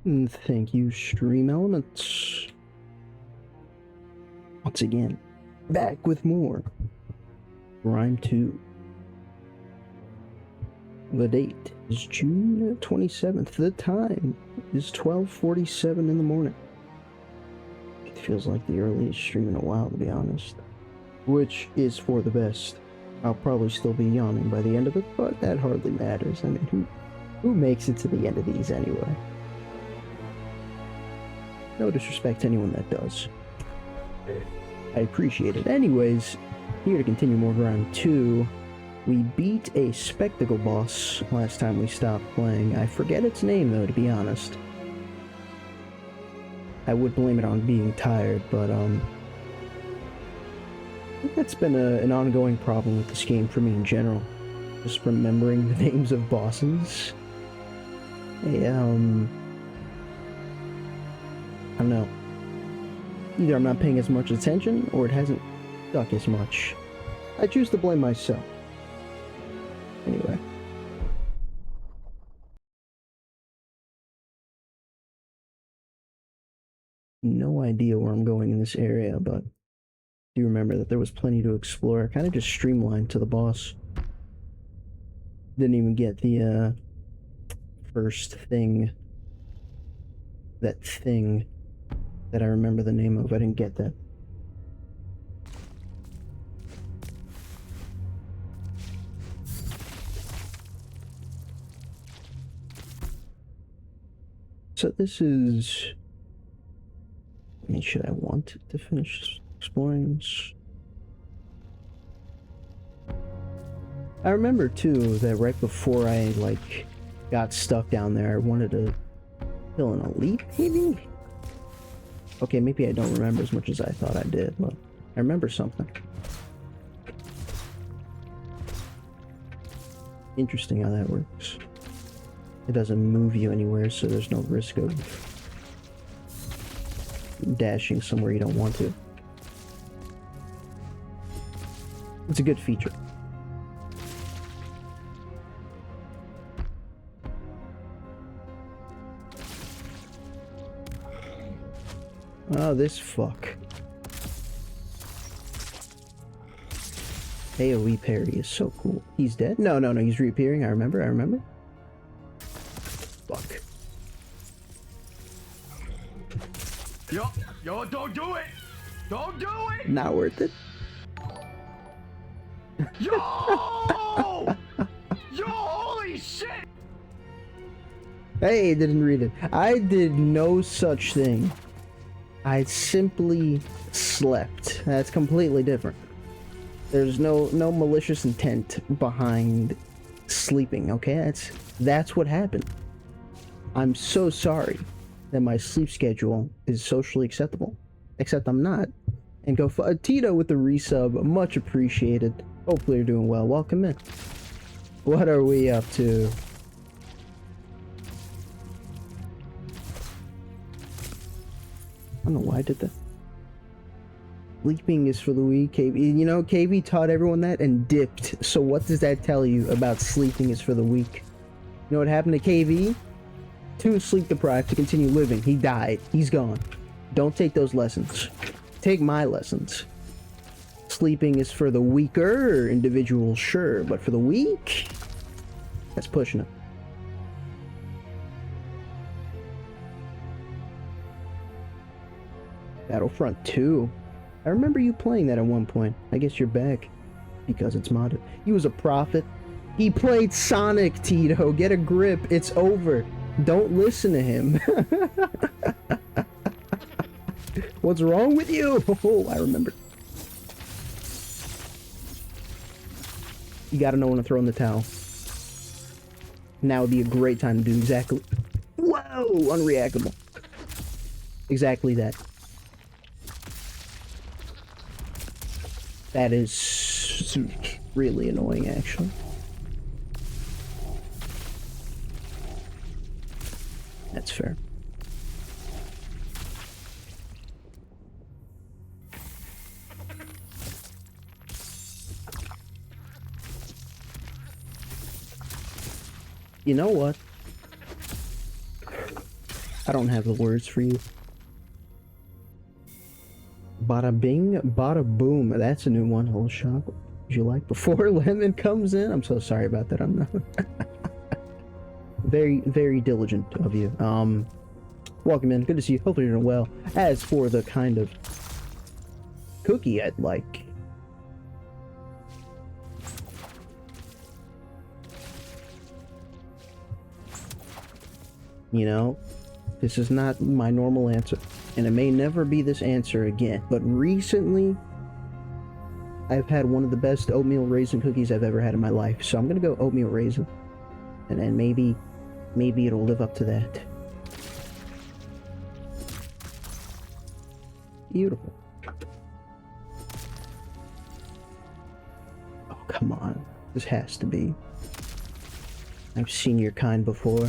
Thank you, Stream Elements. Once again, back with more Grime II. The date is June 27th. The time is 12:47 in the morning. It feels like the earliest stream in a while, to be honest. Which is for the best. I'll probably still be yawning by the end of it, but that hardly matters. I mean, who makes it to the end of these anyway? No disrespect to anyone that does. I appreciate it. Anyways, here to continue more Grime II. We beat a spectacle boss last time we stopped playing. I forget its name, though, to be honest. I would blame it on being tired, but, I think that's been an ongoing problem with this game for me in general. Just remembering the names of bosses. I don't know. Either I'm not paying as much attention, or it hasn't stuck as much. I choose to blame myself. Anyway. No idea where I'm going in this area, but I do remember that there was plenty to explore. Kind of just streamlined to the boss. Didn't even get the, first thing. That thing that I remember the name of. I didn't get that. So this is... I mean, should I want to finish exploring this? I remember, too, that right before I, like, got stuck down there, I wanted to kill an elite, maybe? Okay, maybe I don't remember as much as I thought I did, but I remember something. Interesting how that works. It doesn't move you anywhere, so there's no risk of dashing somewhere you don't want to. It's a good feature. Oh, this fuck. AoE parry is so cool. He's dead? No, he's reappearing. I remember. Fuck. Yo, don't do it! Don't do it! Not worth it. Yo! Yo, holy shit! Hey, didn't read it. I did no such thing. I simply slept. That's completely different. There's no malicious intent behind sleeping, okay? That's what happened. I'm so sorry that my sleep schedule is socially acceptable. Except I'm not. And go for Tito with the resub, much appreciated. Hopefully you're doing well. Welcome in. What are we up to? I don't know why I did that. Sleeping is for the weak. KV, you know, KV taught everyone that and dipped. So what does that tell you about sleeping is for the weak? You know what happened to KV? Too sleep deprived to continue living. He died. He's gone. Don't take those lessons. Take my lessons. Sleeping is for the weaker individual, sure, but for the weak, that's pushing it. Battlefront 2. I remember you playing that at one point. I guess you're back because it's modded. He was a prophet. He played Sonic, Tito. Get a grip. It's over. Don't listen to him. What's wrong with you? Oh, I remember. You gotta know when to throw in the towel. Now would be a great time to do exactly... Whoa! Unreactable. Exactly that. That is really annoying, actually. That's fair. You know what? I don't have the words for you. Bada bing, bada boom. That's a new one. Whole shop. Would you like before Lemon comes in? I'm so sorry about that. I'm not very, very diligent of you. Welcome in. Good to see you. Hopefully you're doing well. As for the kind of cookie I'd like, you know, this is not my normal answer, and it may never be this answer again, but recently I've had one of the best oatmeal raisin cookies I've ever had in my life, so I'm gonna go oatmeal raisin, and then maybe it'll live up to that. Beautiful. Oh, come on. This has to be. I've seen your kind before.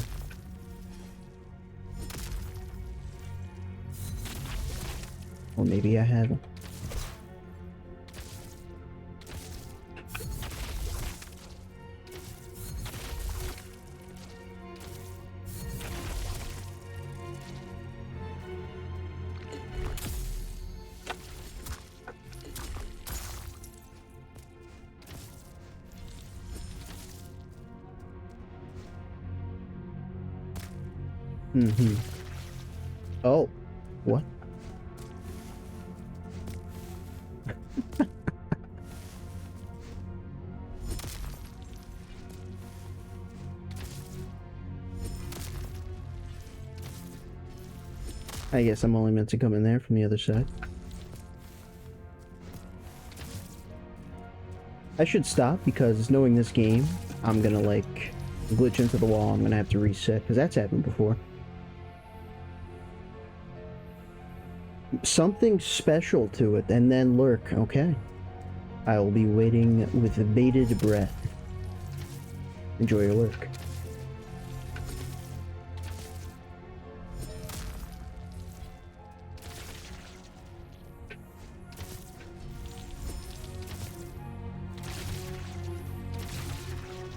Or maybe I haven't. Mm-hmm. Oh, what? I guess I'm only meant to come in there from the other side. I should stop because knowing this game, I'm gonna like glitch into the wall. I'm gonna have to reset because that's happened before. Something special to it and then lurk. Okay. I will be waiting with bated breath. Enjoy your lurk.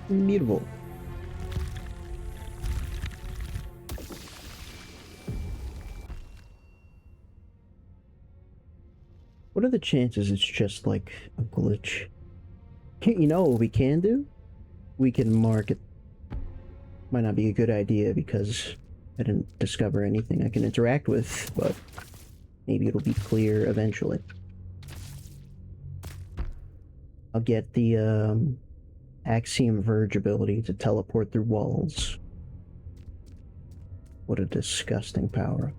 Beautiful. What are the chances it's just like a glitch? You know what we can do? We can mark it. Might not be a good idea because I didn't discover anything I can interact with, but maybe it'll be clear eventually. I'll get the Axiom Verge ability to teleport through walls. What a disgusting power.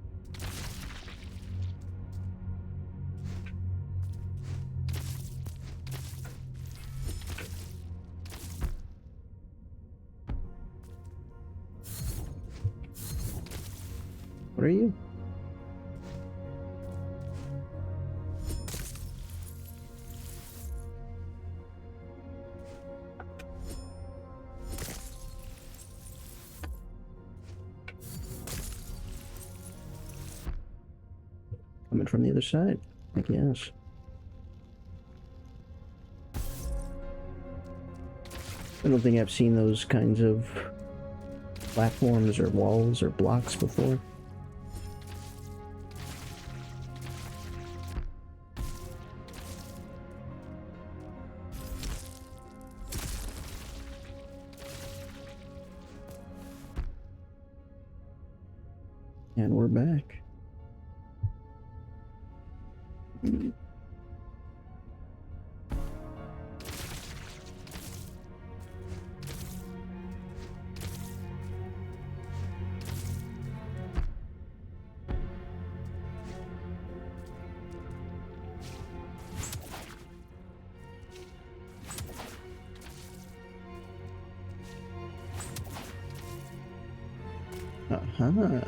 What are you? Coming from the other side, I guess. I don't think I've seen those kinds of platforms or walls or blocks before. And we're back. Uh-huh.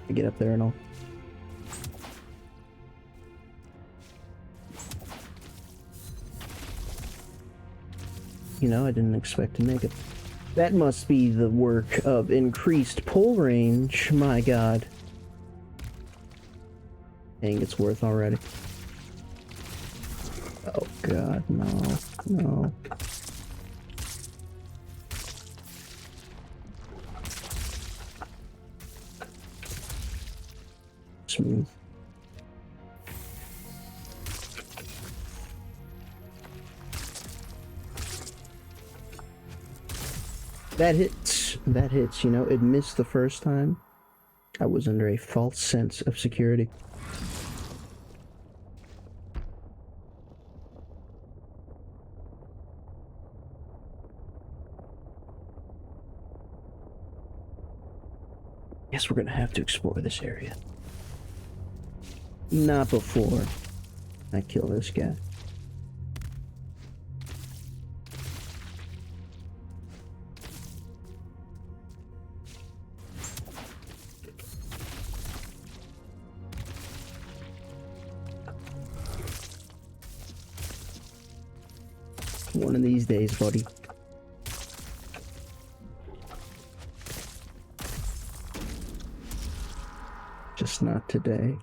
I get up there and all. You know, I didn't expect to make it. That must be the work of increased pull range. My god. Dang, it's worth already. Oh god, no. No. That hits. That hits, you know. It missed the first time. I was under a false sense of security. Guess we're gonna have to explore this area. Not before I kill this guy. One of these days, buddy. Just not today.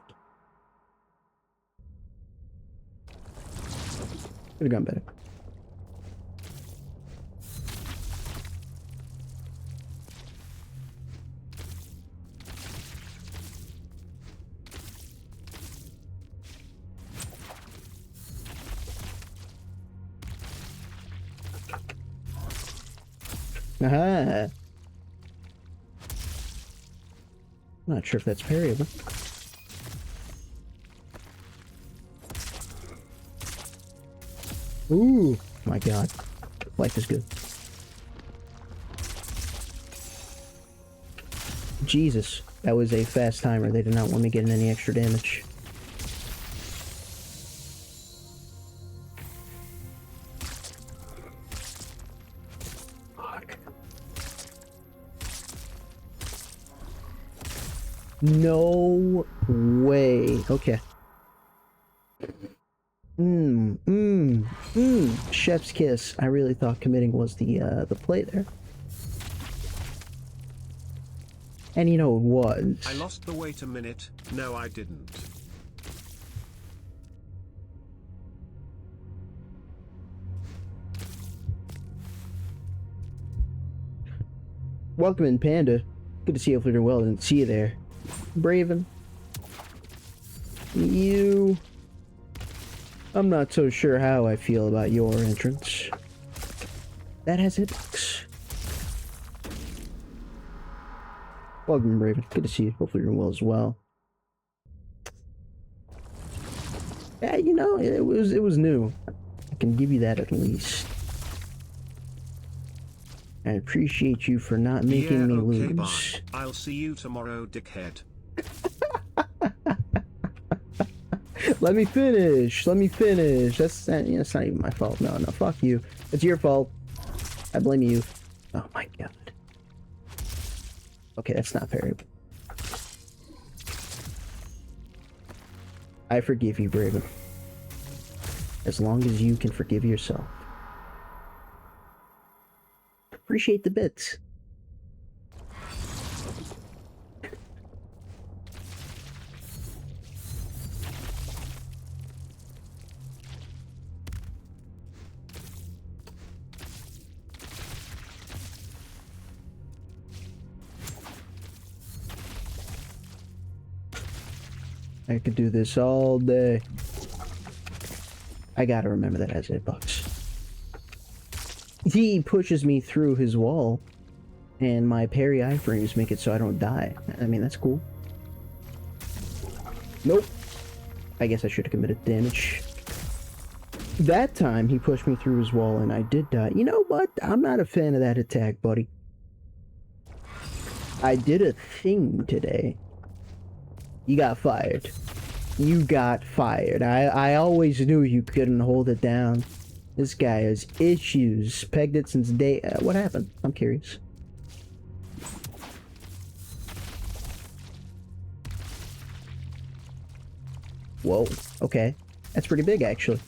Could have gone better. Aha! Not sure if that's parryable. Ooh, my god. Life is good. Jesus, that was a fast timer. They did not want me getting any extra damage. Fuck. No way. Okay. Chef's kiss. I really thought committing was the play there. And you know it was. I lost the weight a minute. No, I didn't. Welcome in, Panda. Good to see you, doing well. Didn't see you there. Braven. You. I'm not so sure how I feel about your entrance. That has hitbox. Welcome, Braven. Good to see you. Hopefully you're doing well as well. Yeah, you know, it was new. I can give you that at least. I appreciate you for not making me lose. Bye. I'll see you tomorrow, dickhead. Let me finish. Let me finish. That's not even my fault. No, fuck you. It's your fault. I blame you. Oh my god. Okay, that's not fair. I forgive you, Braven. As long as you can forgive yourself. Appreciate the bits. I could do this all day. I gotta remember that as hitbox. He pushes me through his wall, and my parry iframes make it so I don't die. I mean, that's cool. Nope. I guess I should have committed damage. That time, he pushed me through his wall, and I did die. You know what? I'm not a fan of that attack, buddy. I did a thing today. You got fired. You got fired. I always knew you couldn't hold it down. This guy has issues. Pegged it since day... what happened? I'm curious. Whoa. Okay. That's pretty big, actually.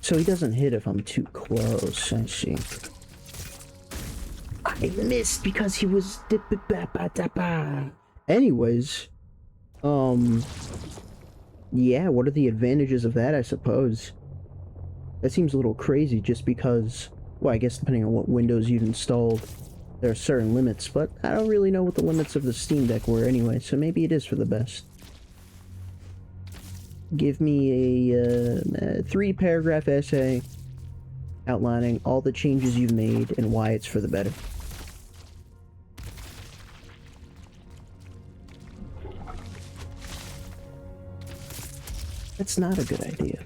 So he doesn't hit if I'm too close. I see. I missed because he was... Anyways. Yeah, what are the advantages of that, I suppose? That seems a little crazy just because... Well, I guess depending on what Windows you've installed, there are certain limits, but I don't really know what the limits of the Steam Deck were anyway, so maybe it is for the best. Give me a 3-paragraph essay outlining all the changes you've made and why it's for the better. That's not a good idea.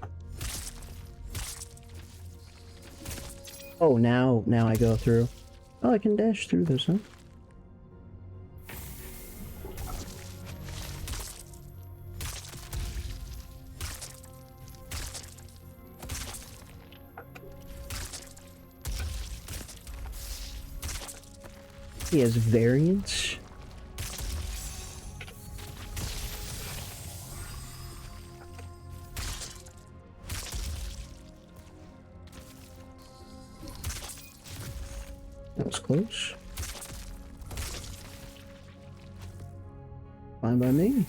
Oh, now I go through. Oh, I can dash through this, huh? He has variants. That was close. Fine by me.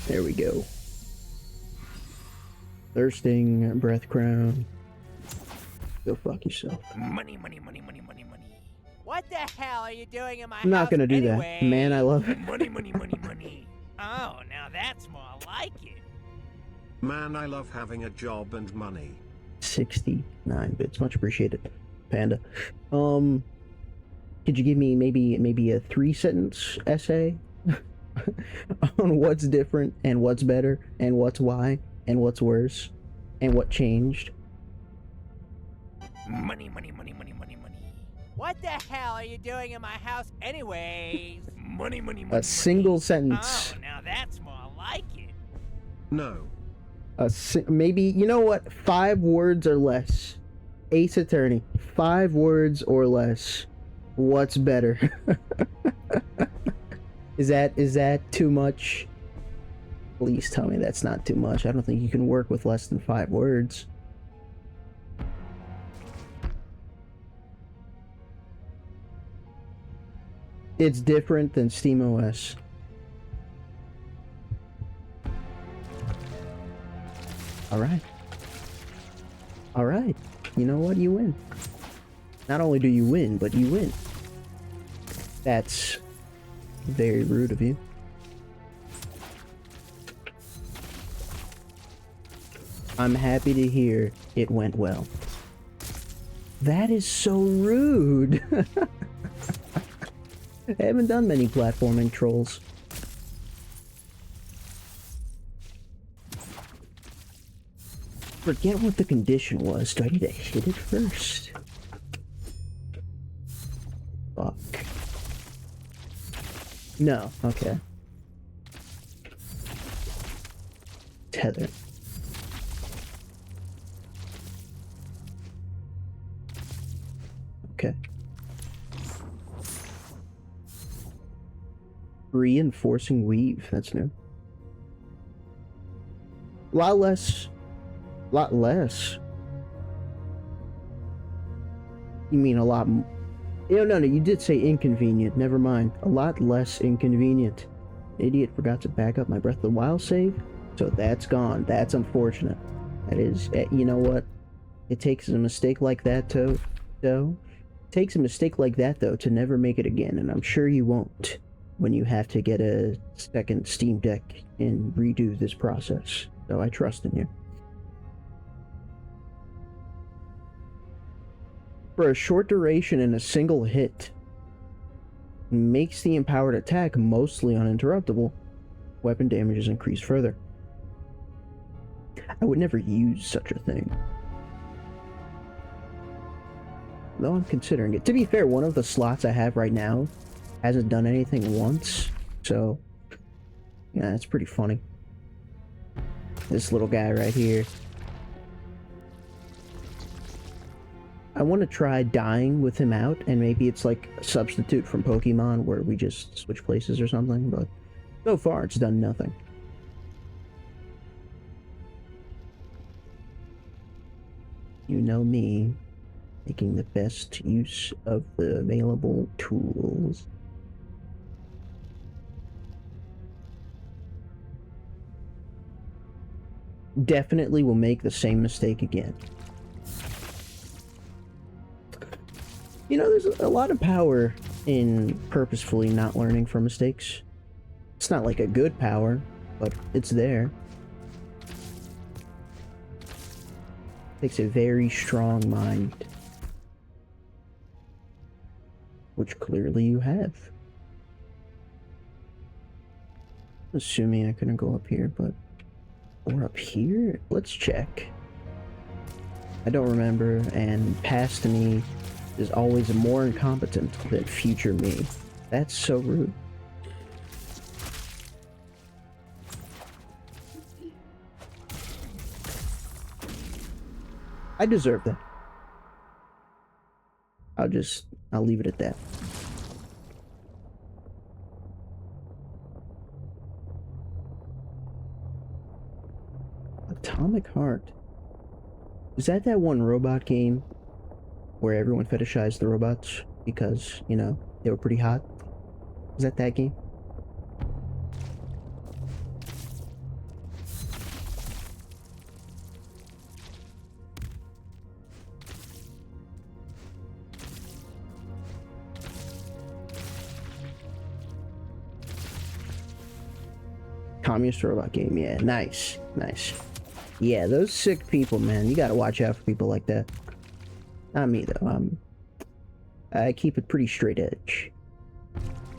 There we go. Thirsting, breath crown. Go fuck yourself. Money, money, money, money, money, money. What the hell are you doing in my I'm not house gonna do anyway? that. Man, I love it. Money, money, money, money. Oh, now that's more like it. Man, I love having a job and money. 69 bits. Much appreciated, Panda. Could you give me maybe a 3-sentence essay on what's different and what's better and what's why and what's worse and what changed? Money, money, money, money, money, money. What the hell are you doing in my house anyways? Money, money, money. A single money. sentence. Oh, now that's more like it. No. Maybe, you know what? 5 words or less. Ace Attorney. 5 words or less. What's better? Is that too much? Please tell me that's not too much. I don't think you can work with less than 5 words. It's different than SteamOS. Alright. Alright. You know what? You win. Not only do you win, but you win. That's very rude of you. I'm happy to hear it went well. That is so rude. I haven't done many platforming trolls. Forget what the condition was. Do I need to hit it first? Fuck. No, okay. Tether. Okay. Reinforcing weave. That's new. Lot less. You mean a lot? No. You did say inconvenient. Never mind. A lot less inconvenient. Idiot forgot to back up my Breath of the Wild save, so that's gone. That's unfortunate. That is. You know what? It takes a mistake like that to never make it again, and I'm sure you won't when you have to get a second Steam Deck and redo this process. So I trust in you. For a short duration and a single hit, makes the empowered attack mostly uninterruptible. Weapon damage is increased further. I would never use such a thing, though I'm considering it. To be fair, one of the slots I have right now hasn't done anything once, so yeah, it's pretty funny. This little guy right here. I want to try dying with him out, and maybe it's like a substitute from Pokemon where we just switch places or something, but so far it's done nothing. You know me, making the best use of the available tools. Definitely will make the same mistake again. You know, there's a lot of power in purposefully not learning from mistakes. It's not like a good power, but it's there. Takes a very strong mind. Which clearly you have. Assuming I couldn't go up here, but... Or up here? Let's check. I don't remember, and past me is always more incompetent than future me. That's so rude. I deserve that. I'll leave it at that. Atomic Heart. Is that one robot game where everyone fetishized the robots because, you know, they were pretty hot? Is that game? Communist robot game, yeah, nice, nice. Yeah, those sick people, man, you gotta watch out for people like that. Not me, though, I keep it pretty straight edge.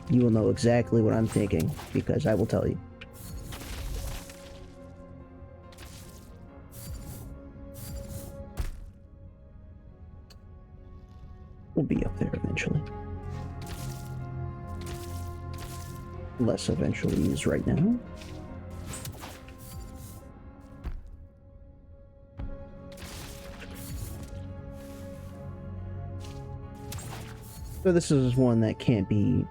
You will know exactly what I'm thinking, because I will tell you. We'll be up there eventually. Less eventually is right now. So this is one that can't be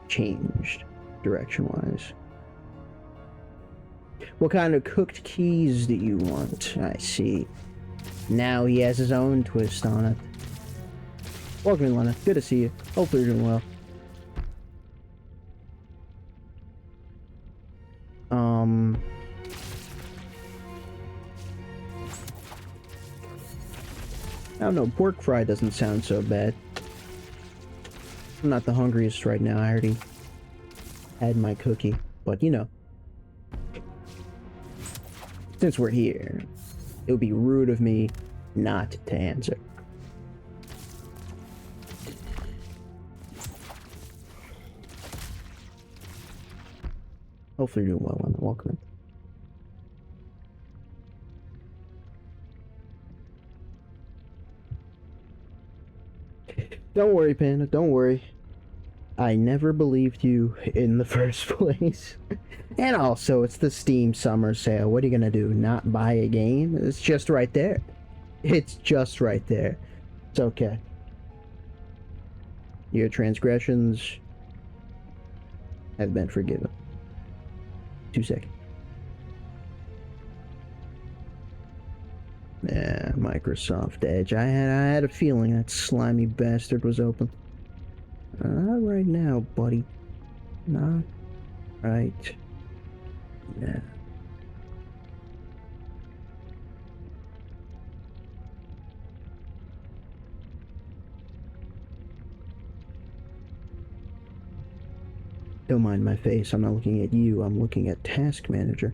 changed direction-wise. What kind of cooked keys do you want? I see. Now he has his own twist on it. Welcome, Lena. Good to see you. Hopefully you're doing well. I don't know, pork fry doesn't sound so bad. I'm not the hungriest right now. I already had my cookie, but you know, since we're here, it would be rude of me not to answer. Hopefully you're doing well on the welcome in. Don't worry, Panda, don't worry. I never believed you in the first place. And also, it's the Steam Summer Sale. What are you gonna do? Not buy a game? It's just right there. It's just right there. It's okay. Your transgressions have been forgiven. 2 seconds. Yeah, Microsoft Edge. I had a feeling that slimy bastard was open. Not right now, buddy. Not right now. Don't mind my face. I'm not looking at you. I'm looking at Task Manager.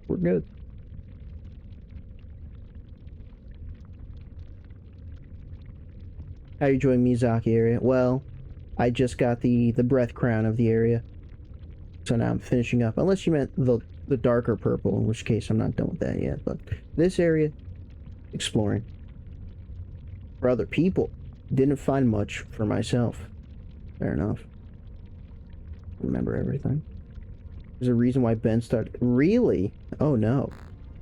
We're good. How you enjoying Miyazaki area? Well, I just got the breath crown of the area. So now I'm finishing up. Unless you meant the darker purple, in which case I'm not done with that yet. But this area, exploring. For other people, didn't find much for myself. Fair enough. Remember everything. There's a reason why Ben started... Really? Oh no.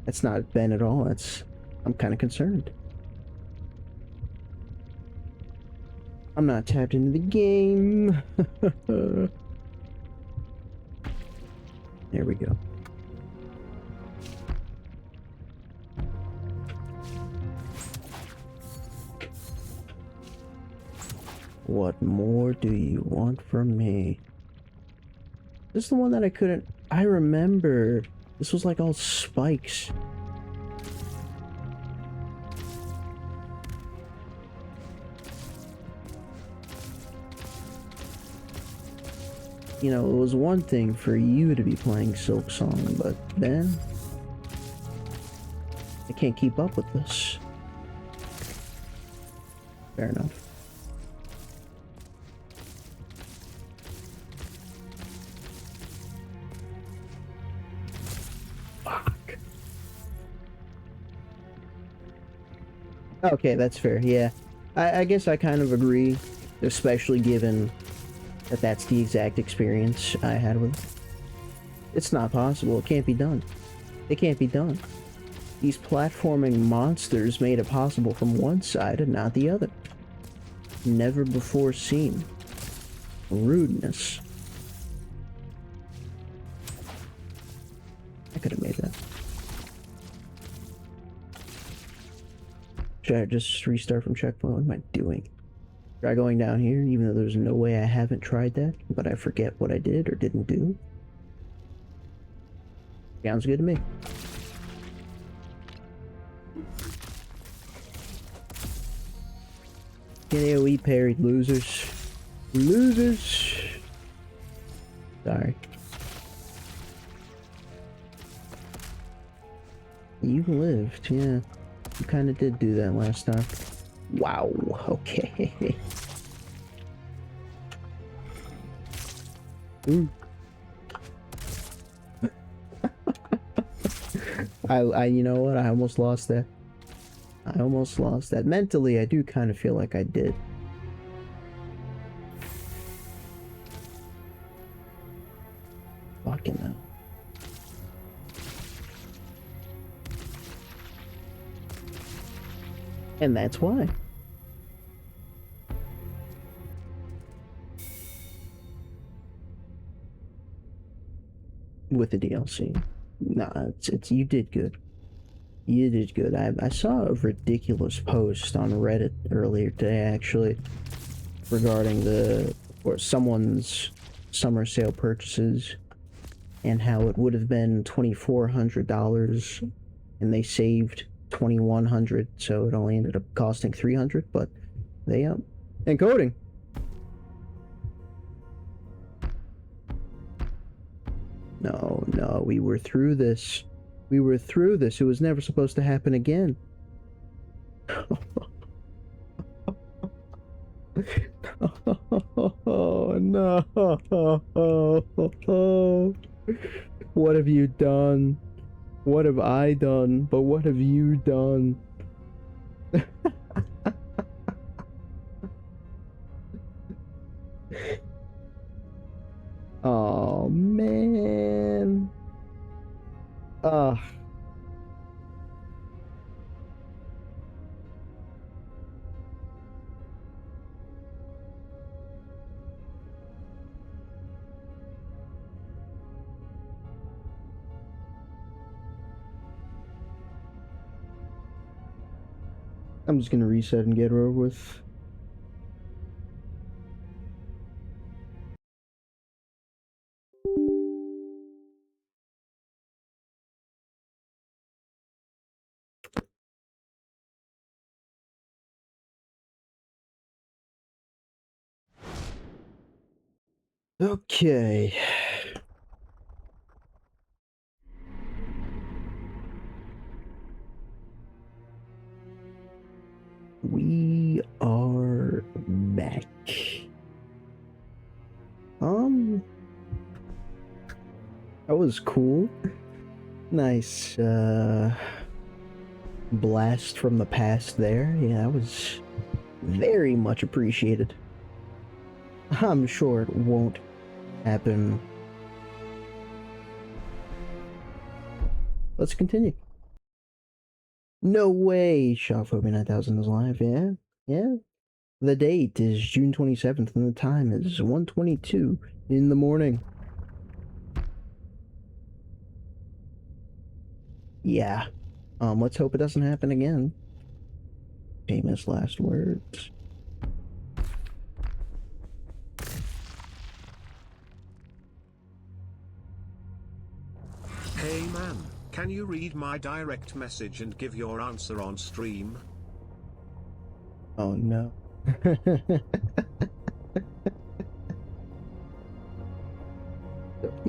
That's not Ben at all. I'm kind of concerned. I'm not tapped into the game. There we go. What more do you want from me? This is the one that I couldn't... I remember. This was like all spikes. You know, it was one thing for you to be playing Silk Song, but then I can't keep up with this. Fair enough. Fuck. Okay, that's fair, yeah. I guess I kind of agree, especially given that that's the exact experience I had with it. It's not possible. It can't be done. It can't be done. These platforming monsters made it possible from one side and not the other. Never before seen. Rudeness. I could have made that. Should I just restart from checkpoint? What am I doing? Try going down here, even though there's no way I haven't tried that, but I forget what I did or didn't do. Sounds good to me. Get AoE parried, losers. Losers! Sorry. You lived, yeah. You kinda did do that last time. Wow, okay. Ooh. You know what? I almost lost that. I almost lost that. Mentally, I do kind of feel like I did. Fucking hell. And that's why. With the DLC. Nah, it's you did good. You did good. I saw a ridiculous post on Reddit earlier today, actually, regarding someone's summer sale purchases and how it would have been $2,400 and they saved $2,100, so it only ended up costing $300. But they encoding. No, we were through this. We were through this. It was never supposed to happen again. Oh no. What have you done? What have I done? But what have you done? Oh man. Ugh. I'm just gonna reset and get it over with. Okay. We are back. That was cool. Nice, blast from the past there. Yeah, that was very much appreciated. I'm sure it won't happen. Let's continue. No way! Shopphobia 9000 is live, yeah? Yeah? The date is June 27th and the time is 1:22 in the morning. Yeah. Let's hope it doesn't happen again. Famous last words. Hey man, can you read my direct message and give your answer on stream? Oh no.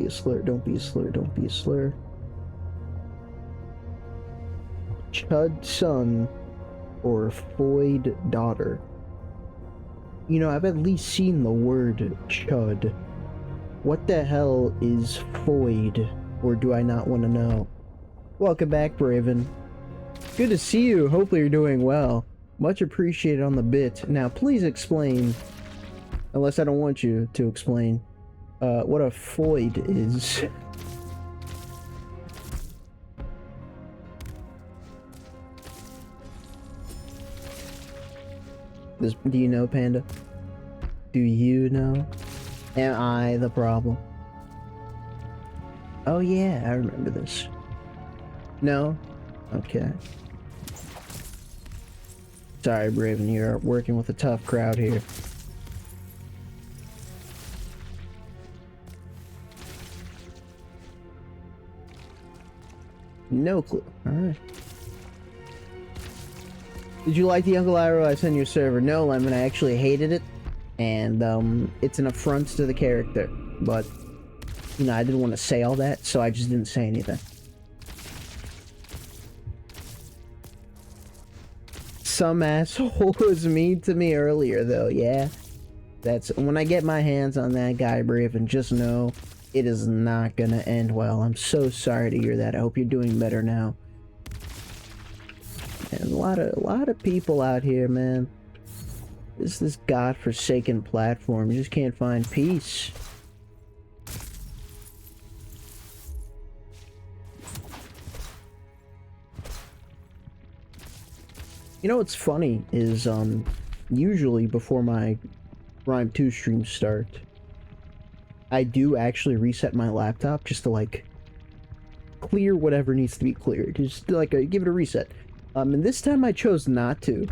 a slur. Don't be a slur. Don't be a slur. Chud son or Foyd daughter. You know, I've at least seen the word chud. What the hell is Foyd? Or do I not want to know? Welcome back, Braven. Good to see you. Hopefully you're doing well. Much appreciated on the bit. Now, please explain, unless I don't want you to explain, what a Foyd is. Do you know, Panda? Do you know? Am I the problem? Oh yeah, I remember this. No? Okay. Sorry, Braven, you're working with a tough crowd here. No clue. Alright. Did you like the Uncle Iroh I sent you a server? No, Lemon, I actually hated it. And, it's an affront to the character. But, you know, I didn't want to say all that, so I just didn't say anything. Some asshole was mean to me earlier, though, yeah. That's, when I get my hands on that guy, Braven, just know it is not gonna end well. I'm so sorry to hear that. I hope you're doing better now. And a lot of people out here, man. This godforsaken platform. You just can't find peace. You know what's funny is usually before my Grime II streams start, I do actually reset my laptop just to like clear whatever needs to be cleared. Just like give it a reset. And this time I chose not to.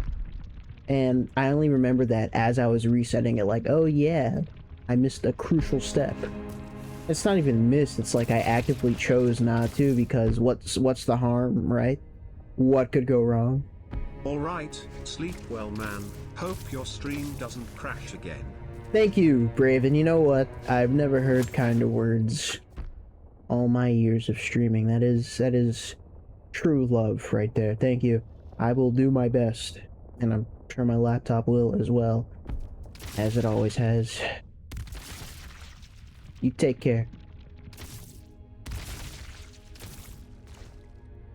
And I only remember that as I was resetting it, like, oh yeah, I missed a crucial step. It's not even missed, it's like I actively chose not to, because what's the harm, right? What could go wrong? Alright, sleep well, man. Hope your stream doesn't crash again. Thank you, Braven. You know what? I've never heard kinder words all my years of streaming. That is true love right there. Thank you. I will do my best, and I'm sure my laptop will as well, as it always has. You take care.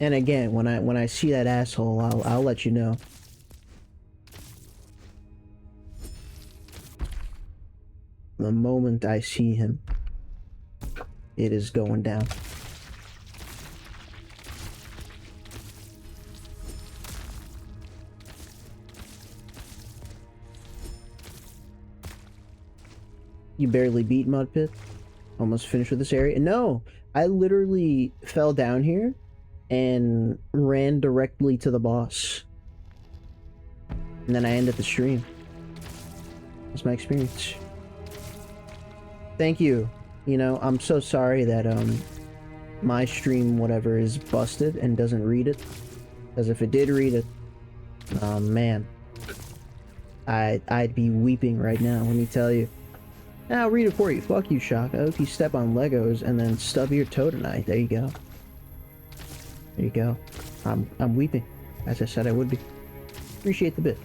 And again, when I see that asshole, I'll let you know. The moment I see him, it is going down. You barely beat Mud Pit? Almost finished with this area? No! I literally fell down here and ran directly to the boss. And then I ended the stream. That's my experience. Thank you. You know, I'm so sorry that my stream whatever is busted and doesn't read it. Because if it did read it, oh man, I'd be weeping right now, let me tell you. I'll read it for you. Fuck you, Shock. I hope you step on Legos and then stub your toe tonight. There you go. There you go. I'm weeping, as I said I would be. Appreciate the bit.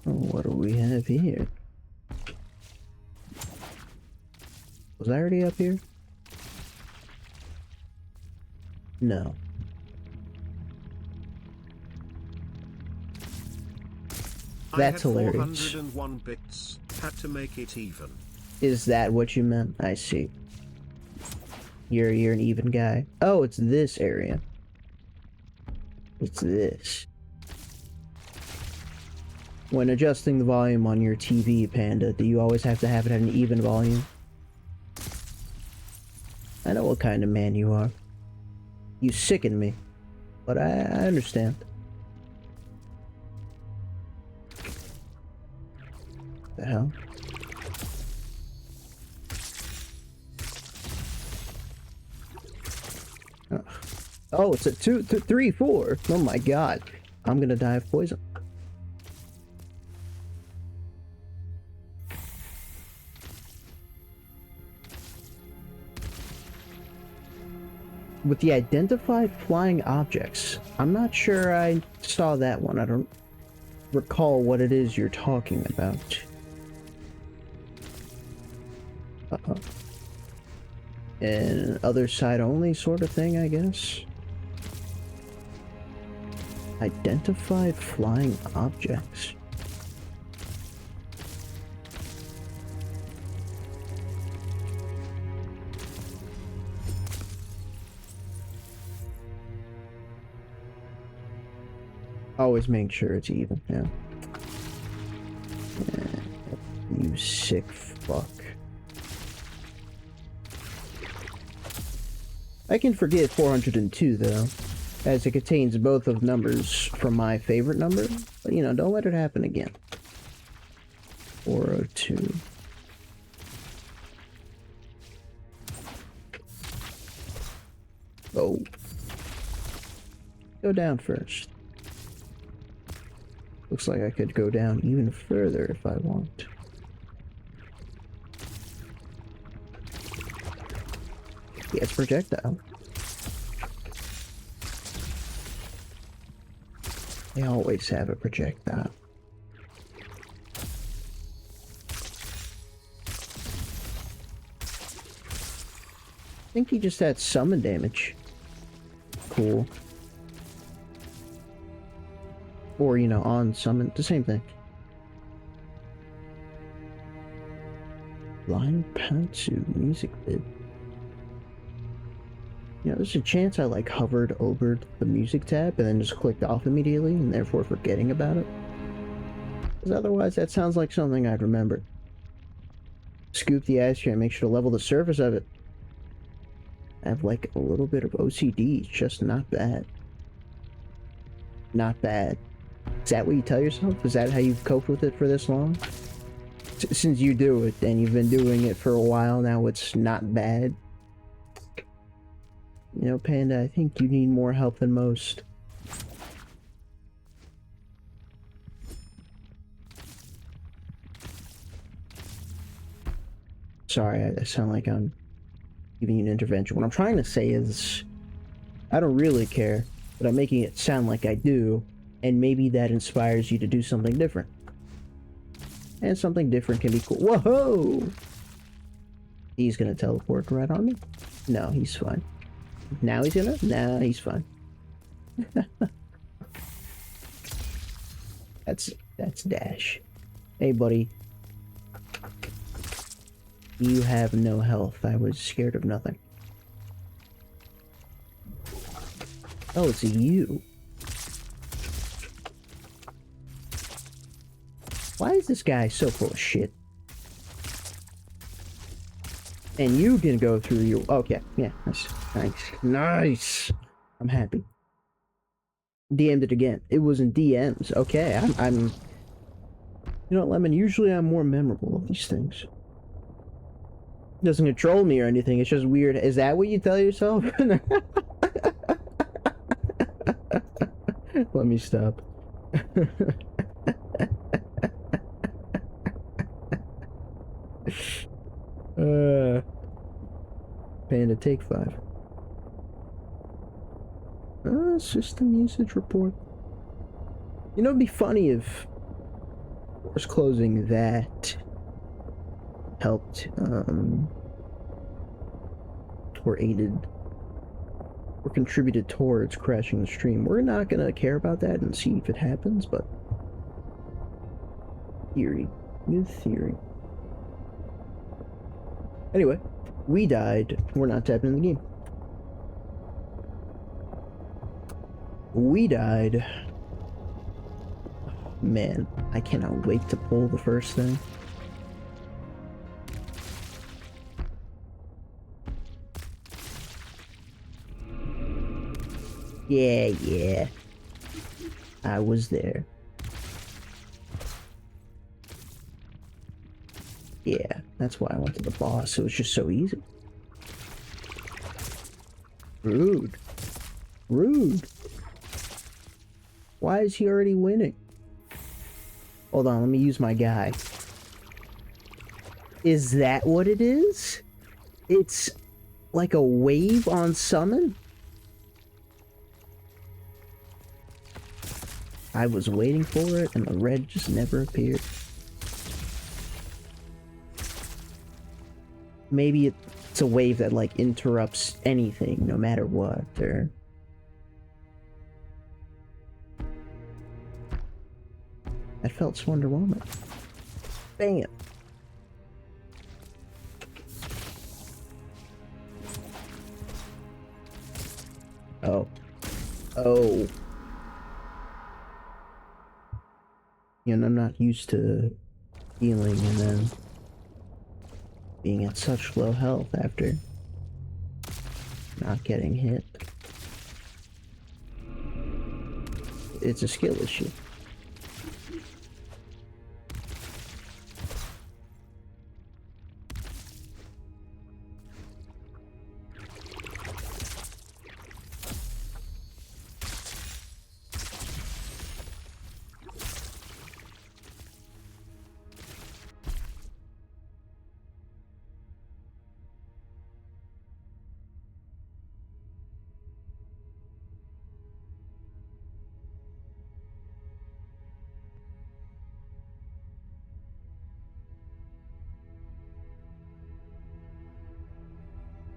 What do we have here? Was I already up here? No. That's hilarious. 401 bits. Had to make it even. Is that what you meant? I see. You're an even guy. Oh, it's this area. It's this. When adjusting the volume on your TV, Panda, do you always have to have it at an even volume? I know what kind of man you are. You sicken me. But I understand. The hell? Oh, it's a 2, 3, 4. Oh my god. I'm gonna die of poison. With the identified flying objects. I'm not sure I saw that one. I don't recall what it is you're talking about. Uh-oh. An other side only sort of thing, I guess. Identified flying objects. Always make sure it's even, yeah. You sick fuck. I can forget 402 though, as it contains both of numbers from my favorite number, but you know, don't let it happen again. 402. Oh. Go down first. Looks like I could go down even further if I want. Yes, projectile. They always have a projectile. I think he just had summon damage. Cool. Or, you know, on summon, the same thing. Blind Pantsu music bid. You know, there's a chance I like hovered over the music tab and then just clicked off immediately and therefore forgetting about it. Because otherwise that sounds like something I'd remember. Scoop the ice cream, make sure to level the surface of it. I have like a little bit of OCD, it's just not bad. Not bad. Is that what you tell yourself? Is that how you've coped with it for this long? Since you do it, and you've been doing it for a while now, it's not bad. You know, Panda, I think you need more help than most. Sorry, I sound like I'm giving you an intervention. What I'm trying to say is, I don't really care, but I'm making it sound like I do, and maybe that inspires you to do something different. And something different can be cool. Whoa! He's gonna teleport right on me? No, he's fine. Now he's gonna? Nah, he's fine. That's Dash. Hey, buddy. You have no health. I was scared of nothing. Oh, it's a you. Why is this guy so full of shit? And you can go through your... Okay, yeah, nice. Nice. Nice! I'm happy. DM'd it again. It was in DMs. Okay, I'm... You know, Lemon, usually I'm more memorable of these things. It doesn't control me or anything, it's just weird. Is that what you tell yourself? Let me stop. Panda, take 5. System usage report. You know, it'd be funny if course closing that helped, or aided, or contributed towards crashing the stream. We're not gonna care about that and see if it happens, but theory. New theory. Anyway, we died. We're not tapping in the game. We died. Man, I cannot wait to pull the first thing. Yeah. I was there. Yeah, that's why I went to the boss. It was just so easy. Rude. Rude. Why is he already winning? Hold on, let me use my guy. Is that what it is? It's like a wave on summon? I was waiting for it and the red just never appeared. Maybe it's a wave that like interrupts anything no matter what, or... That felt so underwhelming. Bam! Oh. Oh. You know, I'm not used to healing and then being at such low health after not getting hit. It's a skill issue.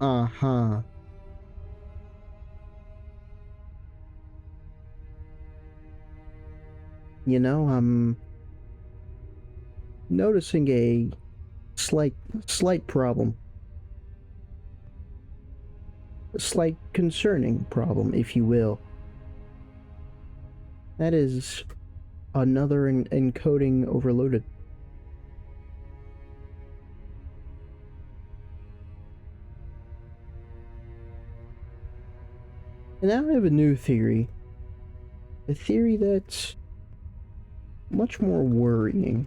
Uh-huh. You know, I'm noticing a slight problem. A slight concerning problem, if you will. That is another encoding overloaded. And now I have a new theory. A theory that's much more worrying.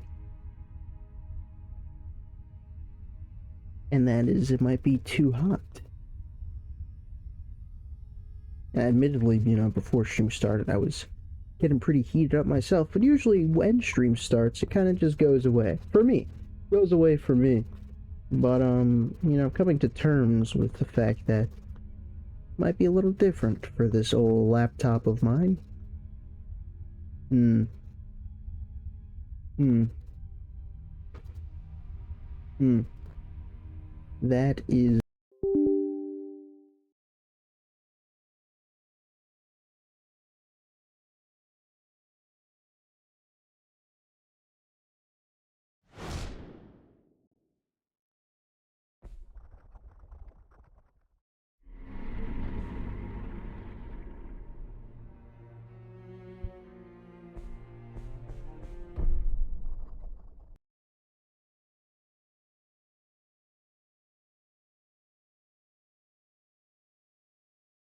And that is, it might be too hot. And admittedly, you know, before stream started, I was getting pretty heated up myself, but usually when stream starts, it kind of just goes away. For me. Goes away for me. But, you know, coming to terms with the fact that might be a little different for this old laptop of mine. That is...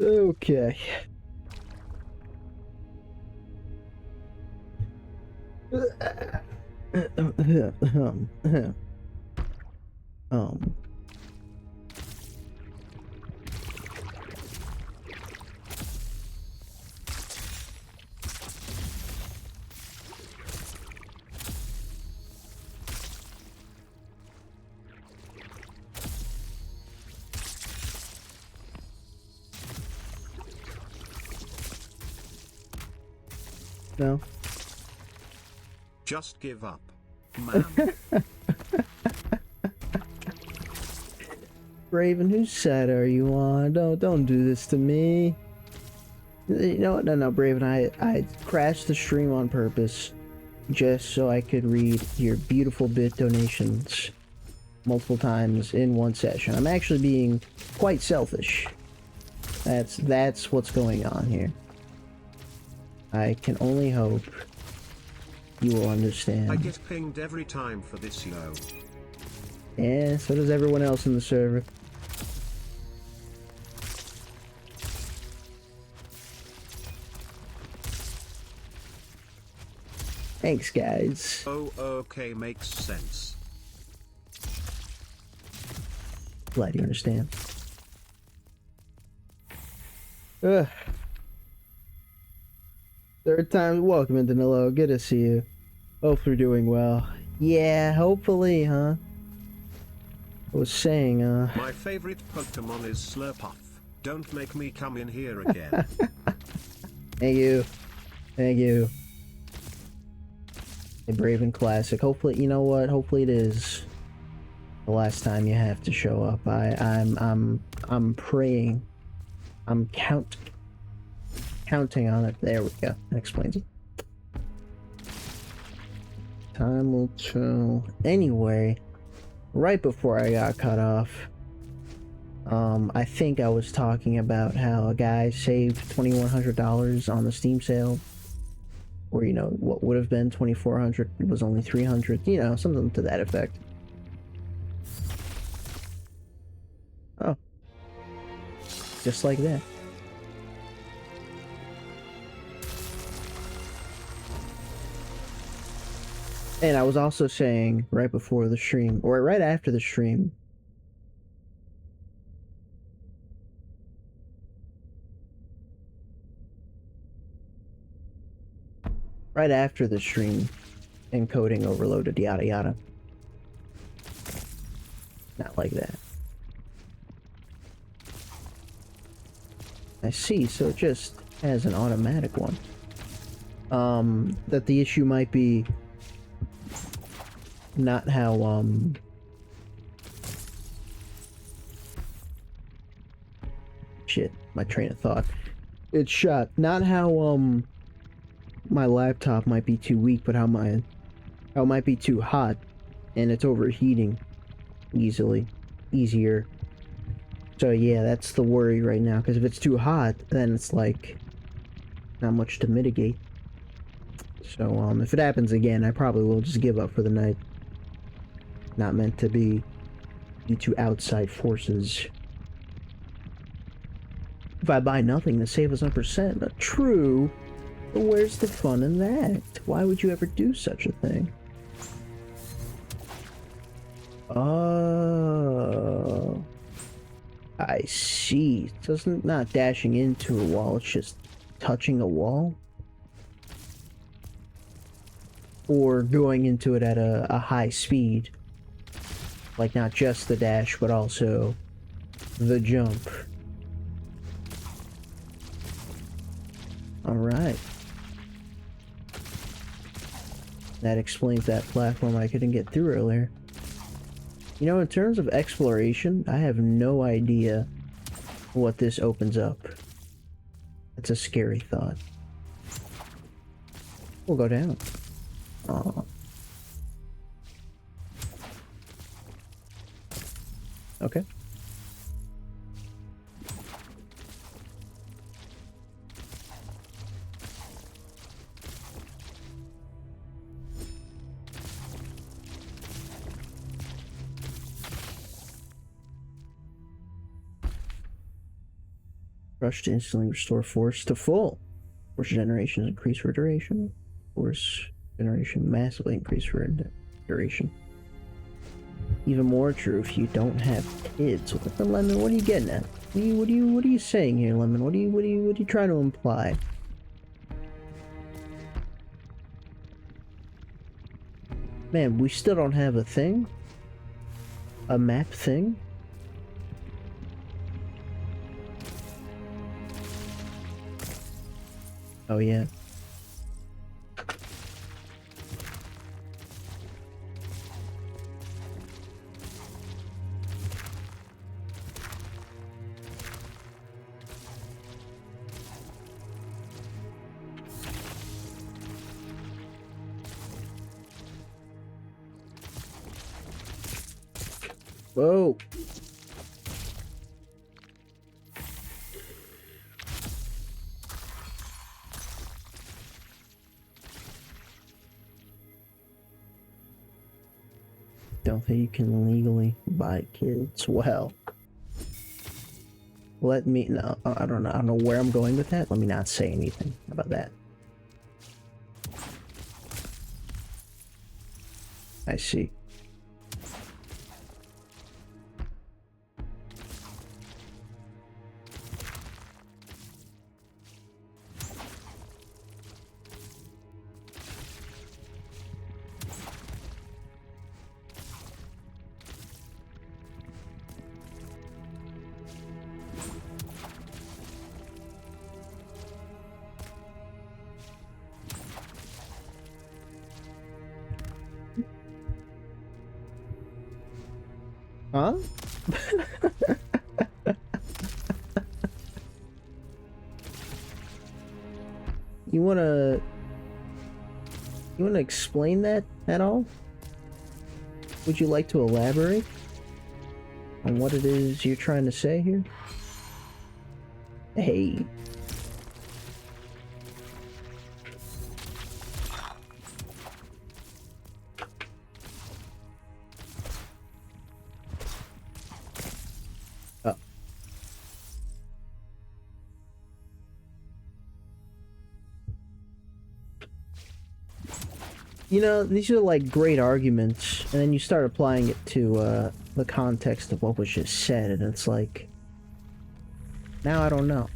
Okay. Um. No. Just give up, man. Raven, whose side are you on? Don't do this to me. You know what? No, Braven, I crashed the stream on purpose just so I could read your beautiful bit donations multiple times in one session. I'm actually being quite selfish. That's what's going on here. I can only hope you will understand. I get pinged every time for this, yo. Yeah, so does everyone else in the server. Thanks, guys. Oh, okay, makes sense. Glad you understand. Ugh. Third time, welcome in, Danilo. Good to see you. Hope you're doing well. Yeah, hopefully, huh? I was saying, My favorite Pokemon is Slurpuff. Don't make me come in here again. Thank you. Thank you. A Braven Classic. Hopefully, you know what? Hopefully it is the last time you have to show up. I'm praying. I'm counting on it. There we go. That explains it. Time will tell. Anyway, right before I got cut off, I think I was talking about how a guy saved $2,100 on the Steam sale, or you know, what would have been $2,400 was only $300. You know, something to that effect. Oh, just like that. And I was also saying right before the stream, or right after the stream, encoding overloaded, yada yada. Not like that. I see, so it just has an automatic one. That the issue might be not how, shit, my train of thought. It's shot. Not how, my laptop might be too weak, but how it might be too hot, and it's overheating easier. So yeah, that's the worry right now, because if it's too hot, then it's like not much to mitigate. So if it happens again, I probably will just give up for the night. Not meant to be due to outside forces. If I buy nothing to save us 1%, true, but where's the fun in that? Why would you ever do such a thing? Oh, I see. It doesn't not dashing into a wall, it's just touching a wall? Or going into it at a high speed. Like not just the dash, but also the jump. Alright. That explains that platform I couldn't get through earlier. You know, in terms of exploration, I have no idea what this opens up. It's a scary thought. We'll go down. Aww. Okay. Rush to instantly restore force to full. Force generation is increased for duration. Force generation massively increased for duration. Even more true if you don't have kids. What the Lemon? What are you getting at? What are you saying here, Lemon? What are you trying to imply? Man, we still don't have a thing? A map thing? Oh yeah. Whoa. Don't think you can legally buy kids. Well, let me no. I don't know. I don't know where I'm going with that. Let me not say anything about that. I see. Huh? You wanna explain that at all? Would you like to elaborate on what it is you're trying to say here? Hey. Oh. You know, these are like great arguments, and then you start applying it to the context of what was just said, and it's like, now I don't know.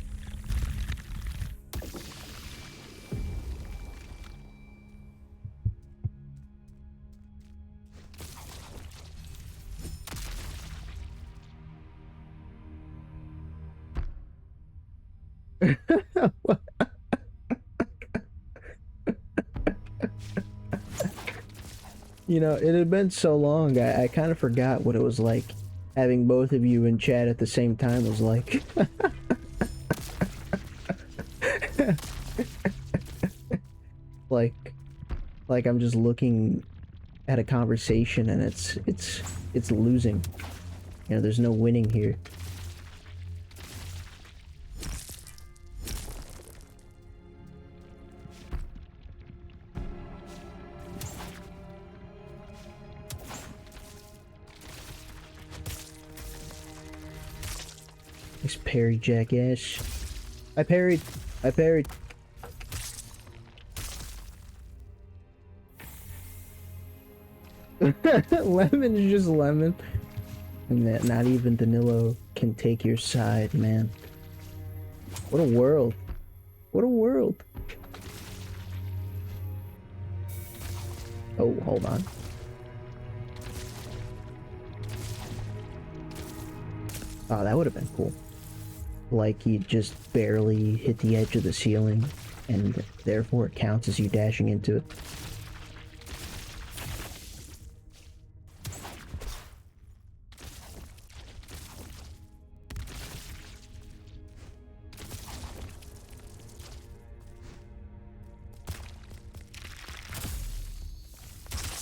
You know, it had been so long, I kind of forgot what it was like having both of you in chat at the same time was like. like I'm just looking at a conversation and it's losing. You know, there's no winning here. Nice parry, jackass. I parried. I parried. Lemon is just lemon. And that not even Danilo can take your side, man. What a world. What a world. Oh, hold on. Oh, that would have been cool. Like, you just barely hit the edge of the ceiling, and therefore it counts as you dashing into it.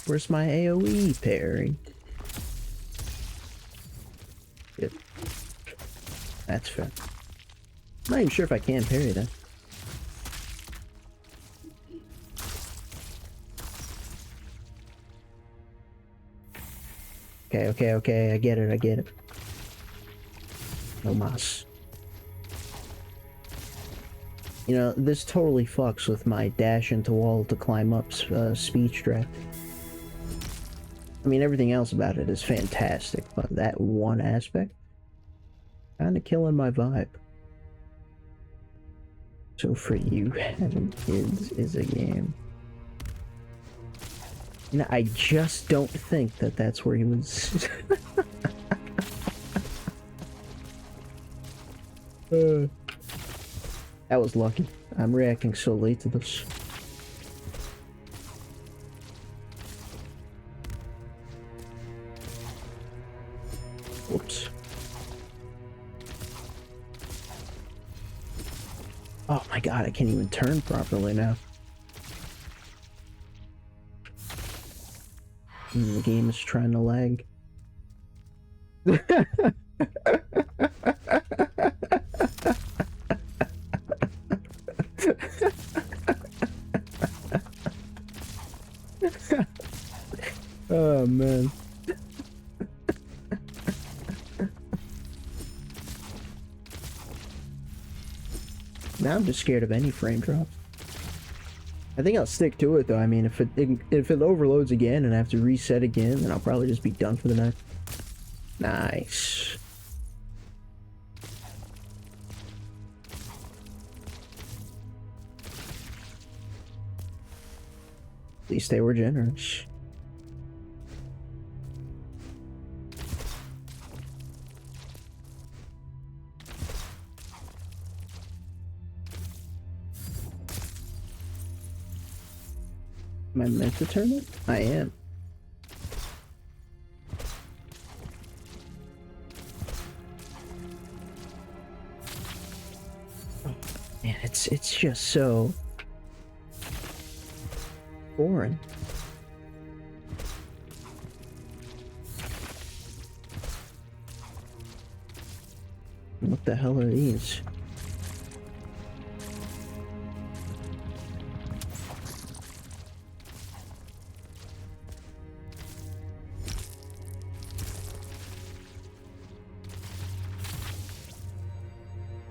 Where's my AoE parry? Yep. That's fair. I'm not even sure if I can parry that. Okay, I get it. No mas. You know, this totally fucks with my dash into wall to climb up speed strat. I mean, everything else about it is fantastic, but that one aspect, kinda killing my vibe. So for you, having kids is a game. You know, I just don't think that that's where he was. That was lucky. I'm reacting so late to this. Whoops. Oh my god, I can't even turn properly now. The game is trying to lag. Oh man. Now I'm just scared of any frame drops. I think I'll stick to it though. I mean, if it overloads again and I have to reset again, then I'll probably just be done for the night. Nice. At least they were generous. Am I meant to turn it? I am. it's just so boring. What the hell are these?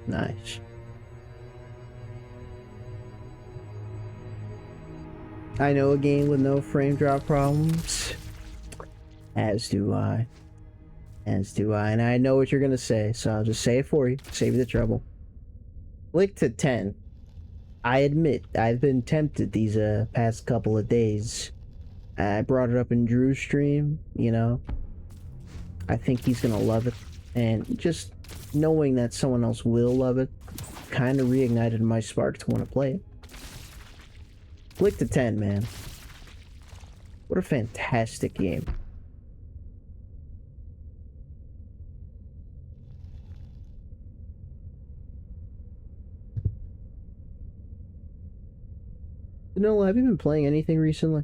Nice. I know a game with no frame drop problems. As do I. As do I. And I know what you're gonna say, so I'll just say it for you. Save you the trouble. Click to 10. I admit, I've been tempted these past couple of days. I brought it up in Drew's stream, you know. I think he's gonna love it. And just knowing that someone else will love it kind of reignited my spark to want to play it. Click to 10, man. What a fantastic game. Vanilla, have you been playing anything recently?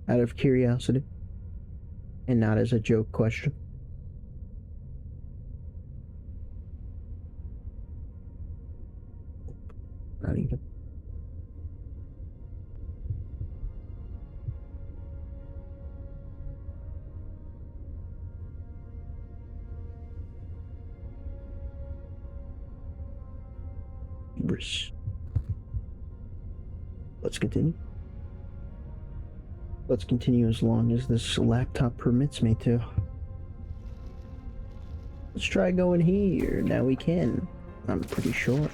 Out of curiosity. And not as a joke question. Not even. Let's continue. Let's continue as long as this laptop permits me to. Let's try going here. Now we can. I'm pretty sure.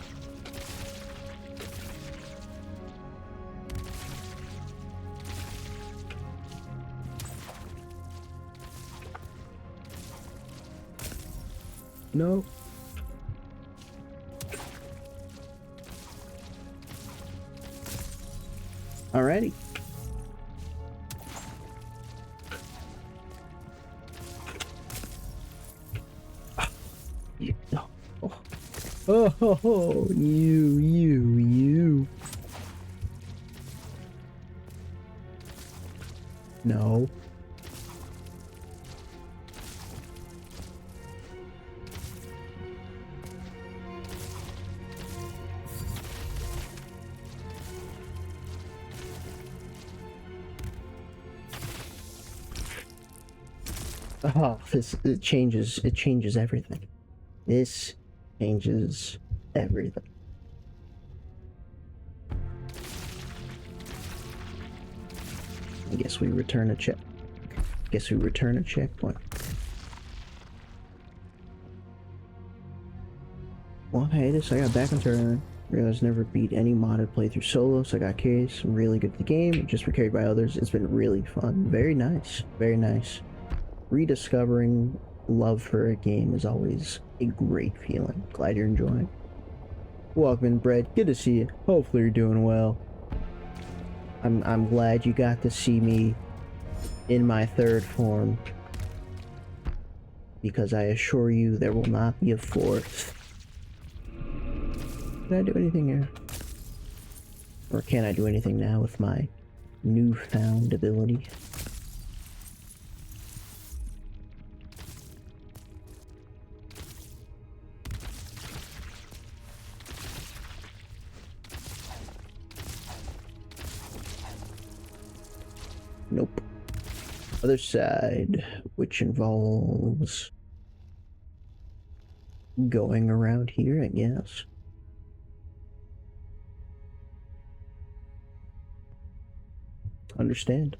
No. Alrighty. Oh, you. No. Oh, it changes everything. This changes everything. I guess we return a checkpoint. Well, hey, I got back into it. Realized I never beat any modded playthrough solo, so I got curious. I'm really good at the game, just for carried by others. It's been really fun. Very nice. Very nice. Rediscovering love for a game is always a great feeling. Glad you're enjoying. Welcome in, Brett. Good to see you. Hopefully you're doing well. I'm glad you got to see me in my third form, because I assure you there will not be a fourth. Can I do anything here? Or can I do anything now with my newfound ability? Nope. Other side, which involves going around here, I guess. Understand.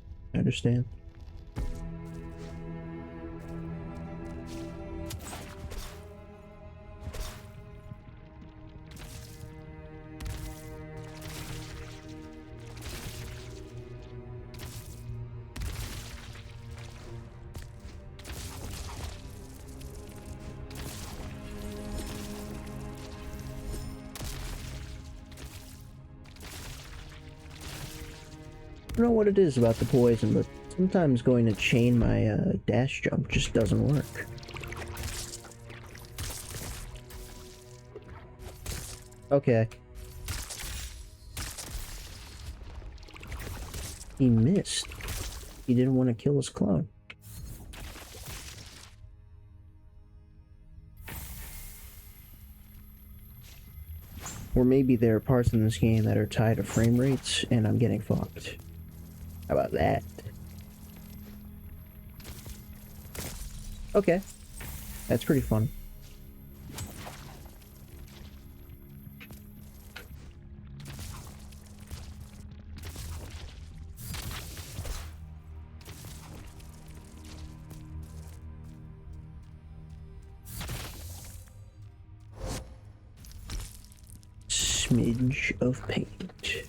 I don't know what it is about the poison, but sometimes going to chain my dash jump just doesn't work. Okay. He missed. He didn't want to kill his clone. Or maybe there are parts in this game that are tied to frame rates and I'm getting fucked. How about that? Okay. That's pretty fun. Smidge of paint.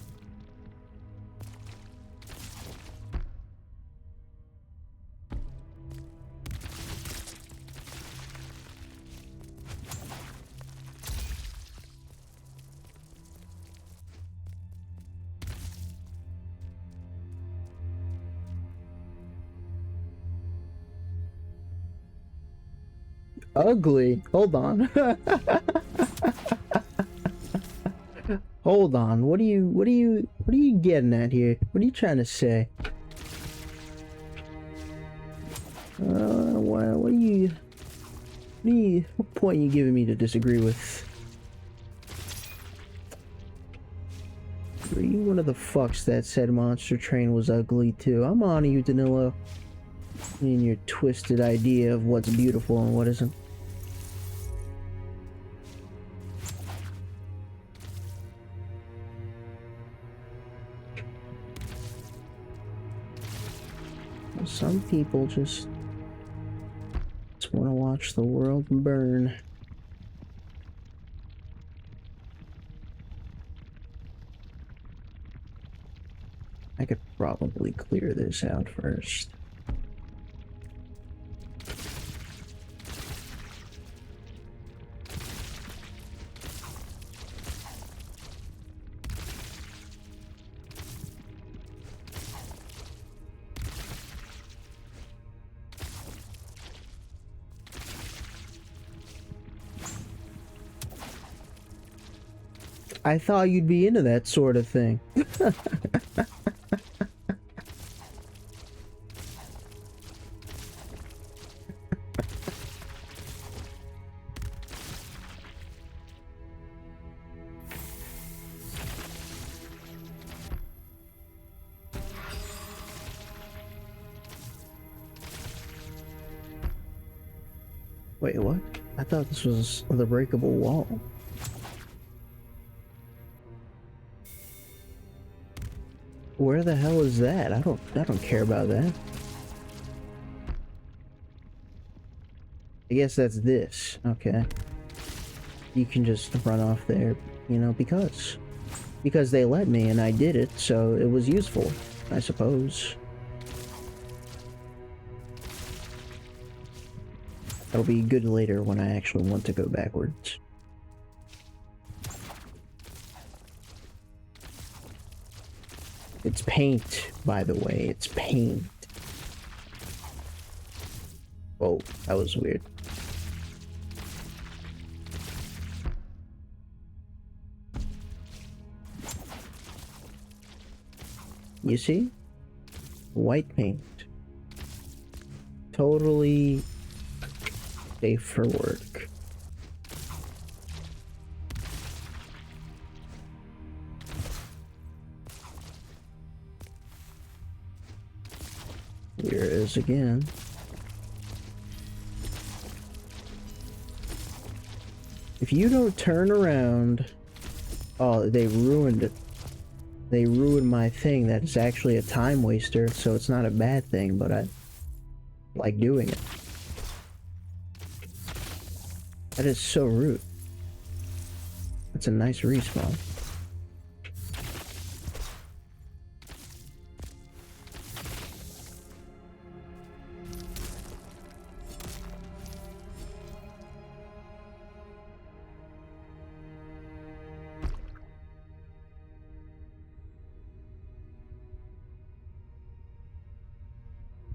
Ugly. Hold on. Hold on. What are you getting at here? What are you trying to say? What point are you giving me to disagree with? Were you one of the fucks that said Monster Train was ugly too? I'm on to you, Danilo. And your twisted idea of what's beautiful and what isn't. Some people just want to watch the world burn. I could probably clear this out first. I thought you'd be into that sort of thing. Wait, what? I thought this was the breakable wall. Where the hell is that? I don't care about that. I guess that's this. Okay. You can just run off there, you know, because they let me and I did it, so it was useful, I suppose. That'll be good later when I actually want to go backwards. It's paint, by the way. It's paint. Whoa, that was weird. You see? White paint. Totally safe for work. Here it is again. If you don't turn around... Oh, they ruined it. They ruined my thing. That's actually a time waster, so it's not a bad thing, but I like doing it. That is so rude. That's a nice respawn.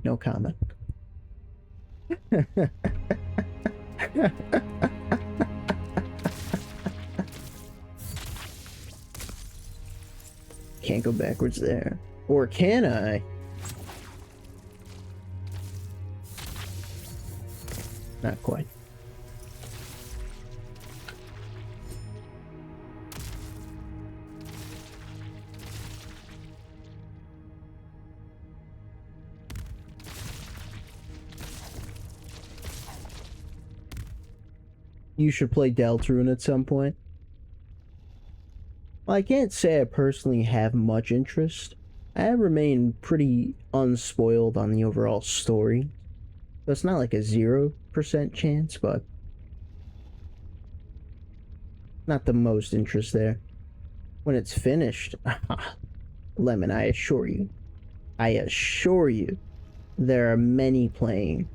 No comment. Can't go backwards there. Or can I? Not quite. You should play Deltarune at some point. Well, I can't say I personally have much interest. I remain pretty unspoiled on the overall story. So it's not like a 0% chance, but not the most interest there. When it's finished, Lemon, I assure you, there are many playing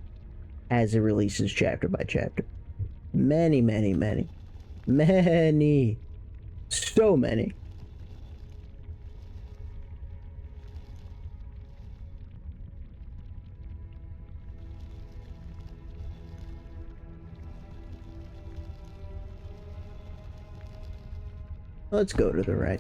as it releases chapter by chapter. Many, many, many. Many. So many. Let's go to the right.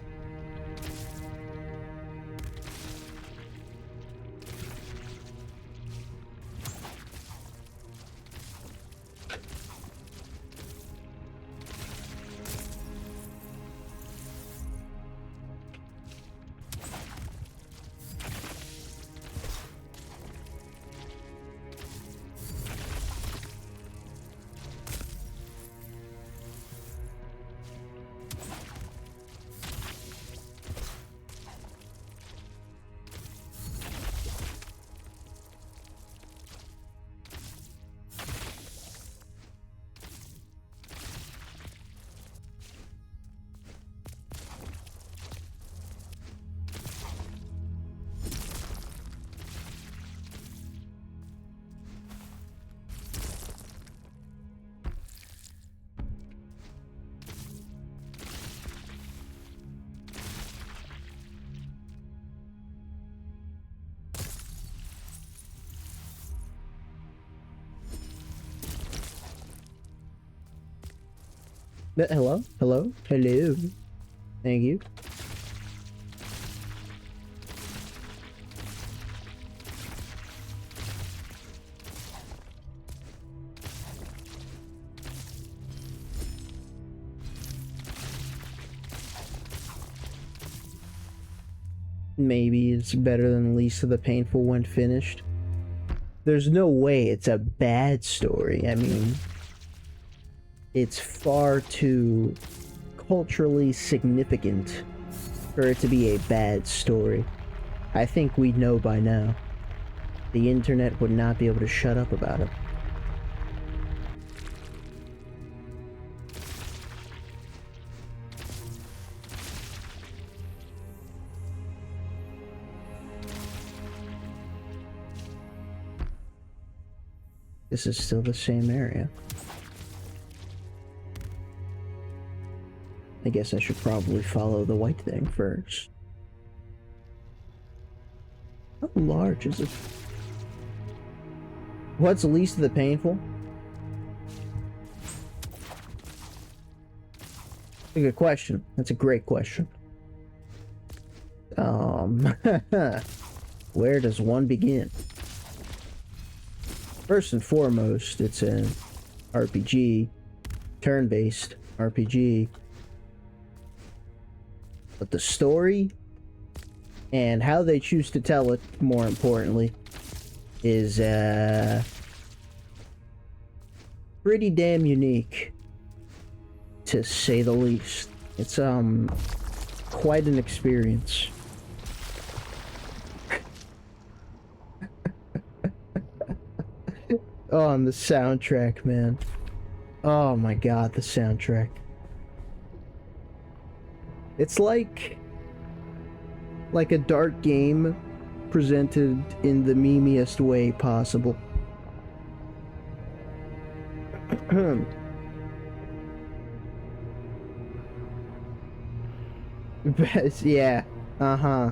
Hello? Hello? Hello? Thank you. Maybe it's better than Least of the Painful when finished. There's no way it's a bad story. I mean, it's far too culturally significant for it to be a bad story. I think we know by now. The internet would not be able to shut up about it. This is still the same area. I guess I should probably follow the white thing first. How large is it? What's least of the painful? That's a good question. That's a great question. Where does one begin? First and foremost, it's an RPG, turn-based RPG. But the story and how they choose to tell it, more importantly, is pretty damn unique, to say the least. It's quite an experience. Oh, and the soundtrack, man. Oh my god, the soundtrack. It's like a dark game presented in the memeiest way possible. Best, yeah. Uh-huh.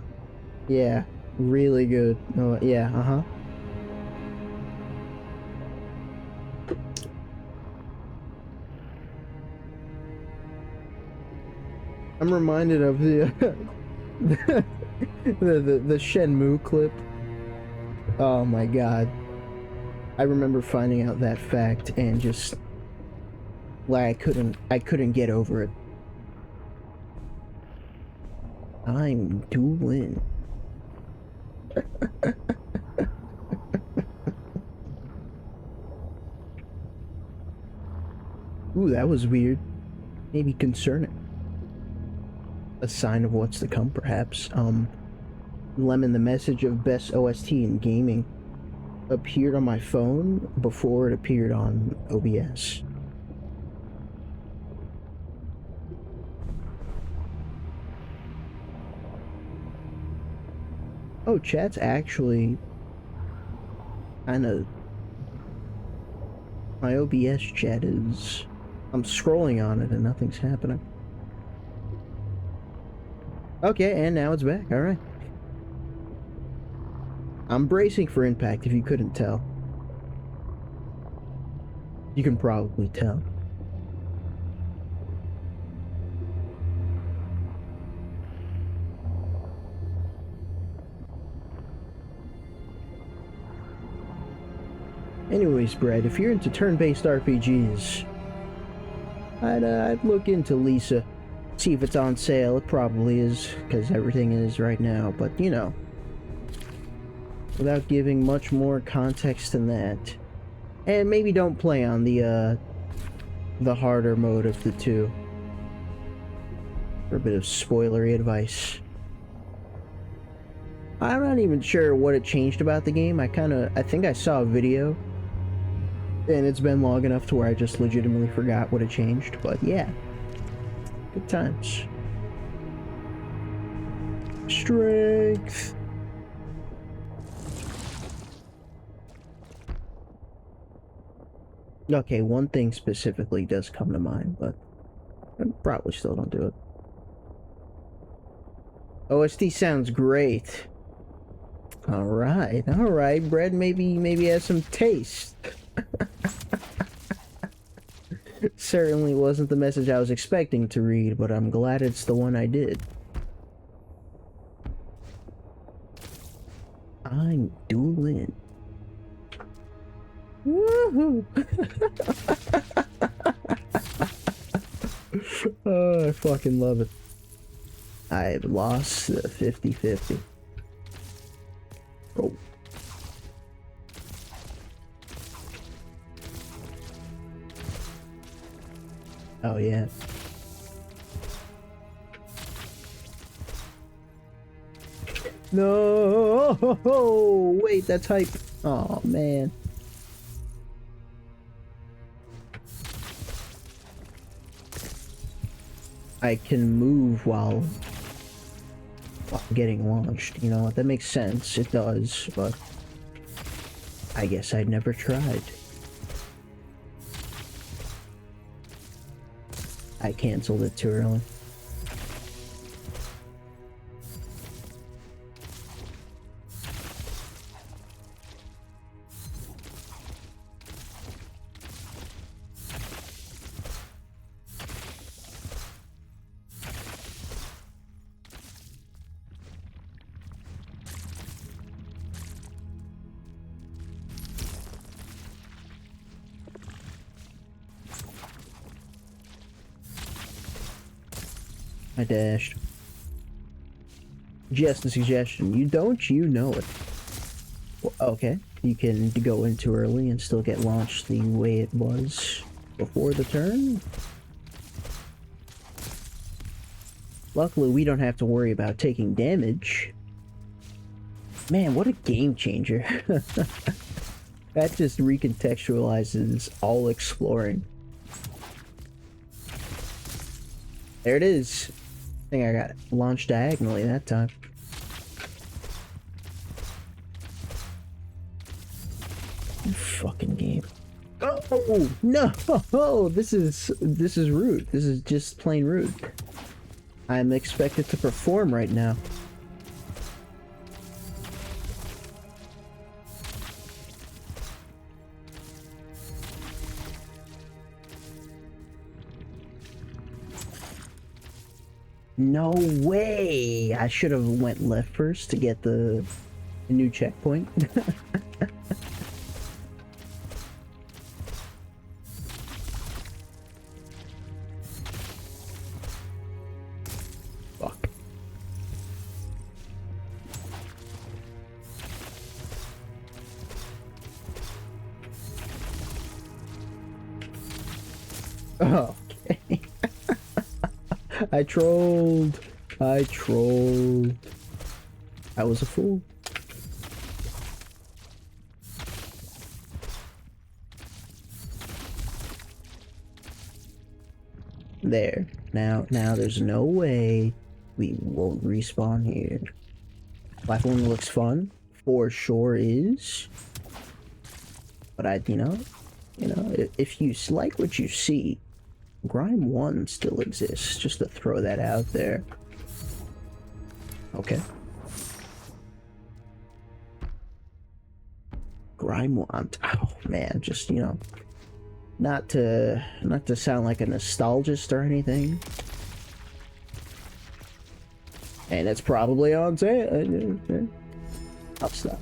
Yeah. Really good. Oh, yeah, uh-huh. I'm reminded of the the Shenmue clip. Oh my god. I remember finding out that fact and just like I couldn't get over it. I'm dueling. Ooh, that was weird. Maybe concerning. A sign of what's to come, perhaps. Lemon, the message of best OST in gaming appeared on my phone before it appeared on OBS. Oh, chat's actually kind of... My OBS chat is... I'm scrolling on it and nothing's happening. Okay, and now it's back. Alright. I'm bracing for impact, if you couldn't tell. You can probably tell. Anyways, Brad, if you're into turn-based RPGs, I'd look into Lisa. See if it's on sale. It probably is, because everything is right now, but you know. Without giving much more context than that. And maybe don't play on the harder mode of the two. For a bit of spoilery advice. I'm not even sure what it changed about the game. I think I saw a video. And it's been long enough to where I just legitimately forgot what it changed. But yeah. Good times. Strength. Okay, one thing specifically does come to mind, but I probably still don't do it. OST sounds great. Alright, Brad maybe has some taste. Certainly wasn't the message I was expecting to read, but I'm glad it's the one I did. I'm dueling. Woohoo! Oh, I fucking love it. I've lost the 50-50. Oh. Oh, yeah. No! Wait, that's hype. Oh, man. I can move while getting launched. You know what? That makes sense. It does, but I guess I'd never tried. I canceled it too early. I dashed. Just a suggestion. You know it. Well, okay. You can go in too early and still get launched the way it was before the turn. Luckily, we don't have to worry about taking damage. Man, what a game changer. That just recontextualizes all exploring. There it is. I think I got launched diagonally that time. You fucking game. Oh no! This is rude. This is just plain rude. I'm expected to perform right now. No way! I should have went left first to get the new checkpoint. Fuck. Okay. I trolled. I trolled. I was a fool. There. Now there's no way we won't respawn here. Platform looks fun. For sure is. But you know, if you like what you see, Grime 1 still exists, just to throw that out there. Okay. Grime 1. Oh man, just, you know, not to sound like a nostalgist or anything. And it's probably on sale. I'll stop.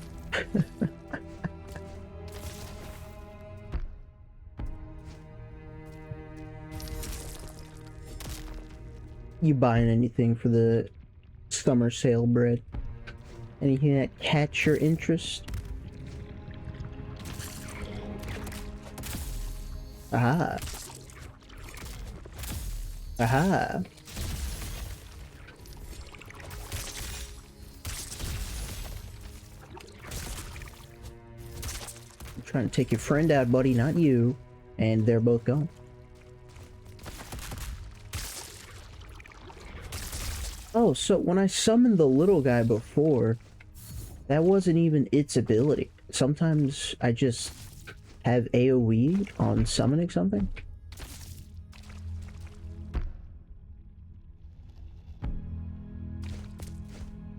You buying anything for the summer sale, bread? Anything that catch your interest? Aha. Aha. I'm trying to take your friend out, buddy, not you. And they're both gone. Oh, so when I summoned the little guy before, that wasn't even its ability. Sometimes I just have AoE on summoning something.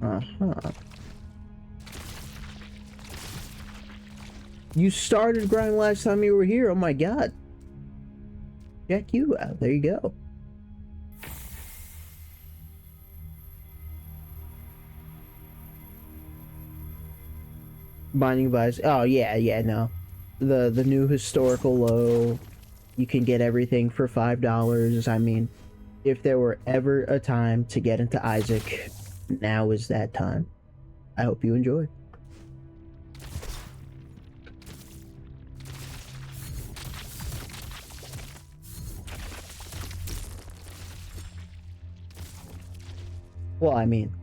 Uh-huh. You started Grime last time you were here. Oh my god. Check you out. There you go. Binding Vice. Oh yeah, no. The new historical low. You can get everything for $5. I mean, if there were ever a time to get into Isaac, now is that time. I hope you enjoy. Well, I mean,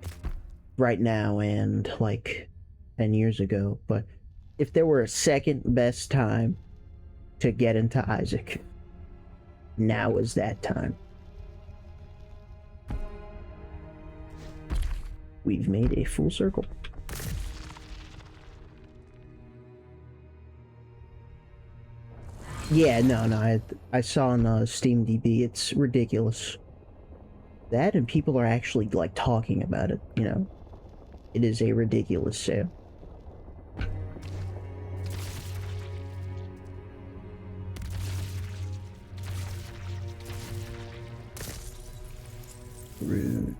right now and like 10 years ago, but if there were a second best time to get into Isaac, now is that time. We've made a full circle. Yeah, no, I saw on Steam DB, it's ridiculous. That and people are actually like talking about it, you know? It is a ridiculous sale. Rude.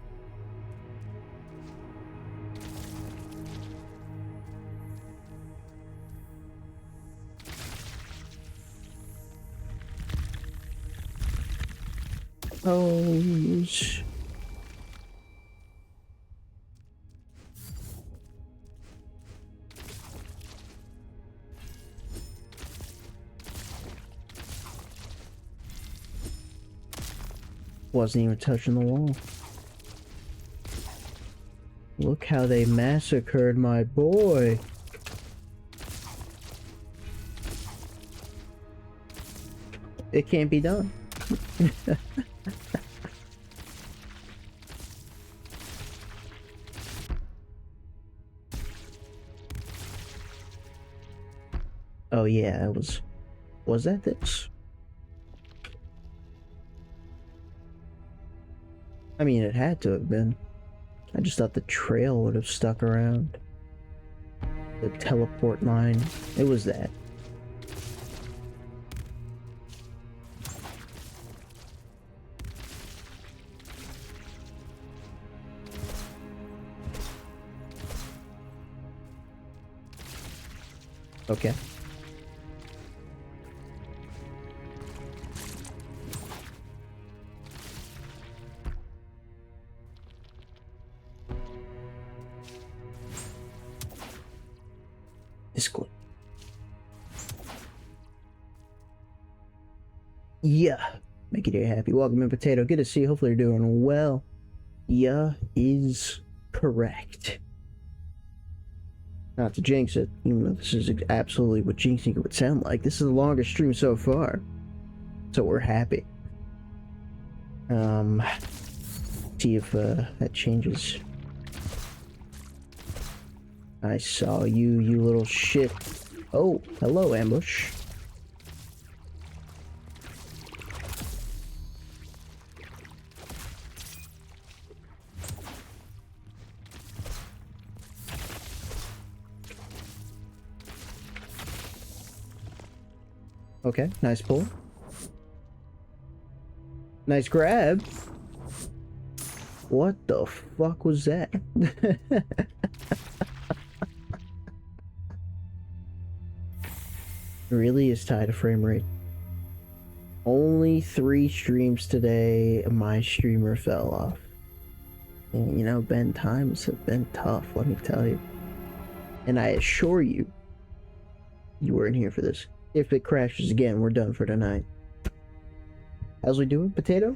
Oh, wasn't even touching the wall. Look how they massacred my boy. It can't be done. Oh yeah, it was that this? I mean, it had to have been. I just thought the trail would have stuck around. The teleport line. It was that. Okay. Discord. Yeah. Make it happy. Welcome in, Potato. Good to see you. Hopefully you're doing well. Yeah is correct. Not to jinx it, even though this is absolutely what jinxing it would sound like. This is the longest stream so far. So we're happy. See if that changes. I saw you, you little shit. Oh, hello, ambush. Okay, nice pull. Nice grab. What the fuck was that? Really is tied to frame rate. Only 3 streams today, my streamer fell off. And you know, Ben, times have been tough, let me tell you. And I assure you, you weren't here for this. If it crashes again, we're done for tonight. How's we doing, Potato?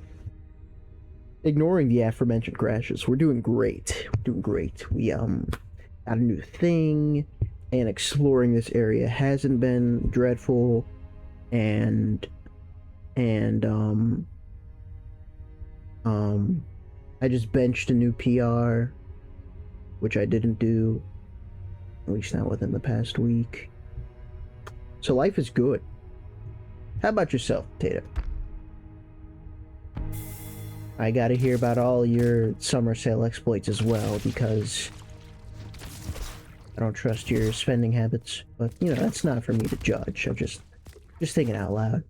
Ignoring the aforementioned crashes, we're doing great. We're doing great. We got a new thing, and exploring this area hasn't been dreadful, and I just benched a new PR, which I didn't do, at least not within the past week. So life is good. How about yourself, Potato? I gotta hear about all your summer sale exploits as well, because I don't trust your spending habits. But, you know, that's not for me to judge. I'm just thinking out loud.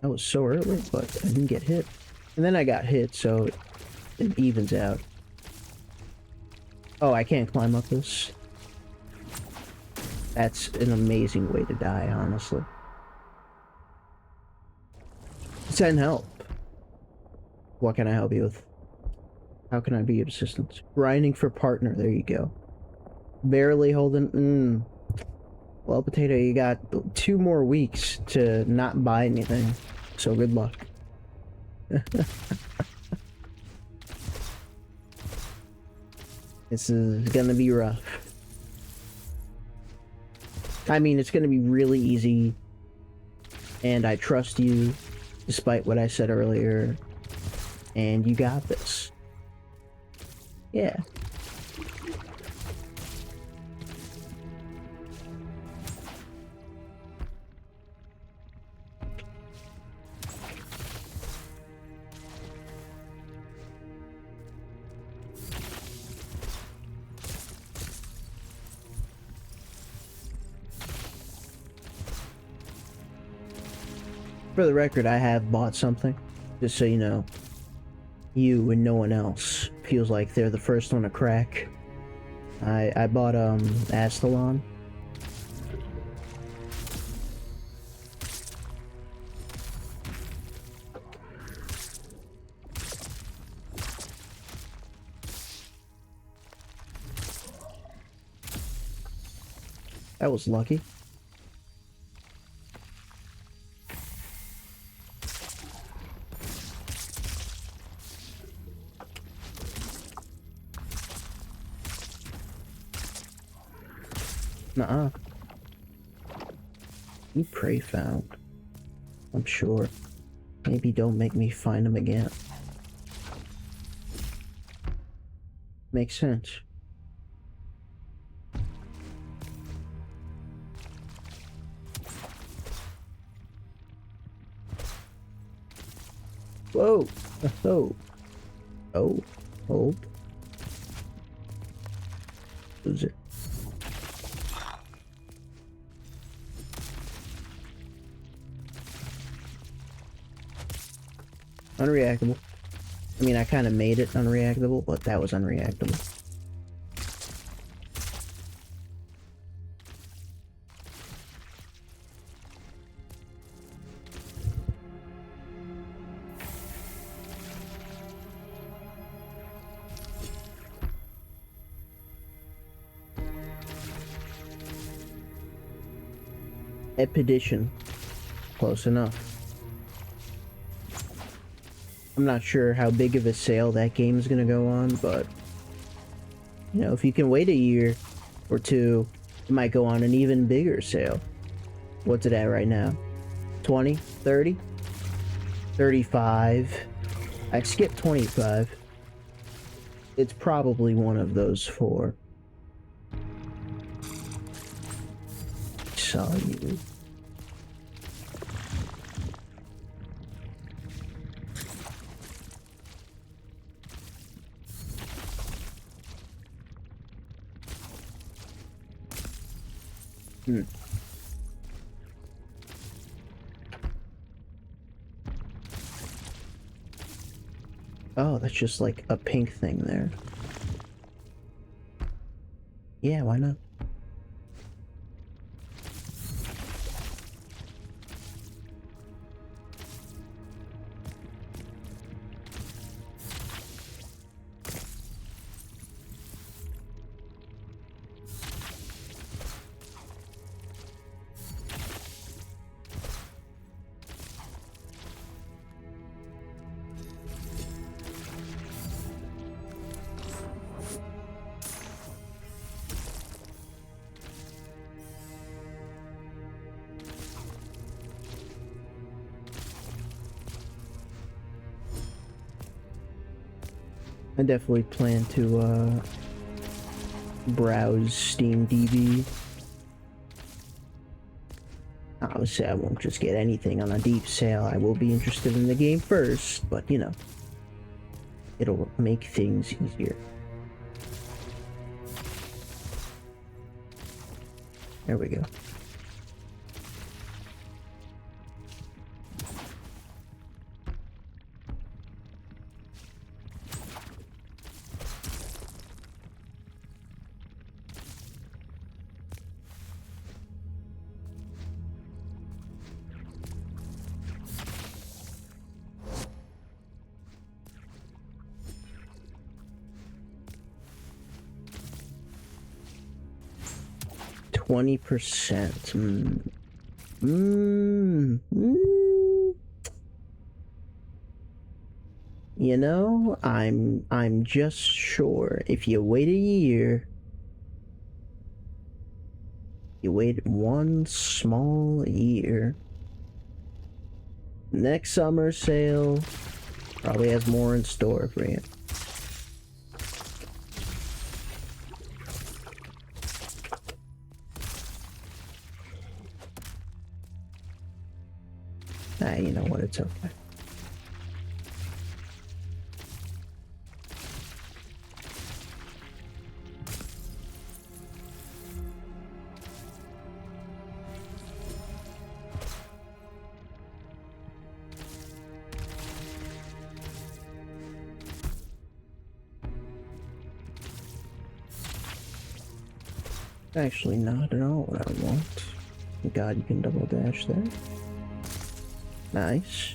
That was so early, but I didn't get hit. And then I got hit, so it evens out. Oh, I can't climb up this. That's an amazing way to die, honestly. Send help. What can I help you with? How can I be of assistance? Grinding for partner, there you go. Barely holding... Well, Potato, you got 2 more weeks to not buy anything, so good luck. This is gonna be rough. I mean, it's gonna be really easy, and I trust you, despite what I said earlier, and you got this. Yeah. For the record, I have bought something, just so you know. You and no one else feels like they're the first one to crack. I bought Astalon. That was lucky. Nuh-uh. You prey found. I'm sure. Maybe don't make me find him again. Makes sense. Whoa! Oh. Oh. Hold. Lose it. Unreactable. I mean, I kind of made it unreactable, but that was unreactable. Expedition. Close enough. I'm not sure how big of a sale that game's gonna go on, but you know, if you can wait a year or two, it might go on an even bigger sale. What's it at right now? 20? 30? 35? I skipped 25. It's probably one of those four. Saw you. Oh, that's just like a pink thing there. Yeah, why not? I definitely plan to browse Steam DB. Obviously, I won't just get anything on a deep sale. I will be interested in the game first, but you know, it'll make things easier. There we go. %. You know, I'm just sure if you wait a year, you wait one small year, next summer sale probably has more in store for you. Ah, you know what, it's okay. Actually, not at all what I want. Thank God you can double dash there. Nice.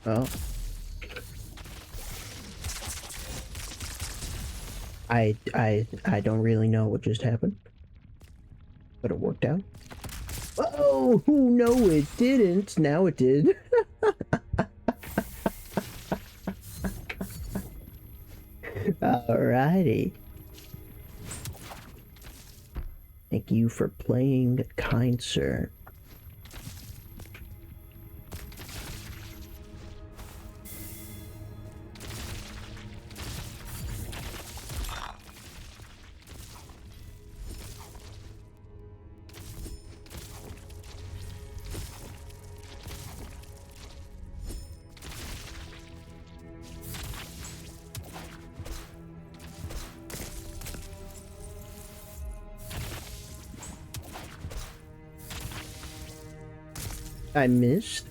Oh. I don't really know what just happened, but it worked out. Oh, no, it didn't. Now it did. Alrighty. Thank you for playing, kind sir. I missed.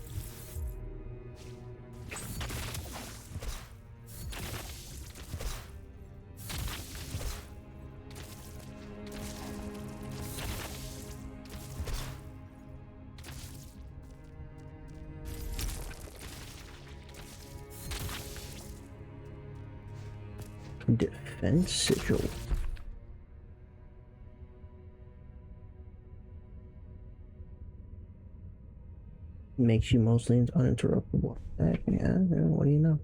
Defense sigil. Makes you mostly uninterruptible. Yeah, what do you know?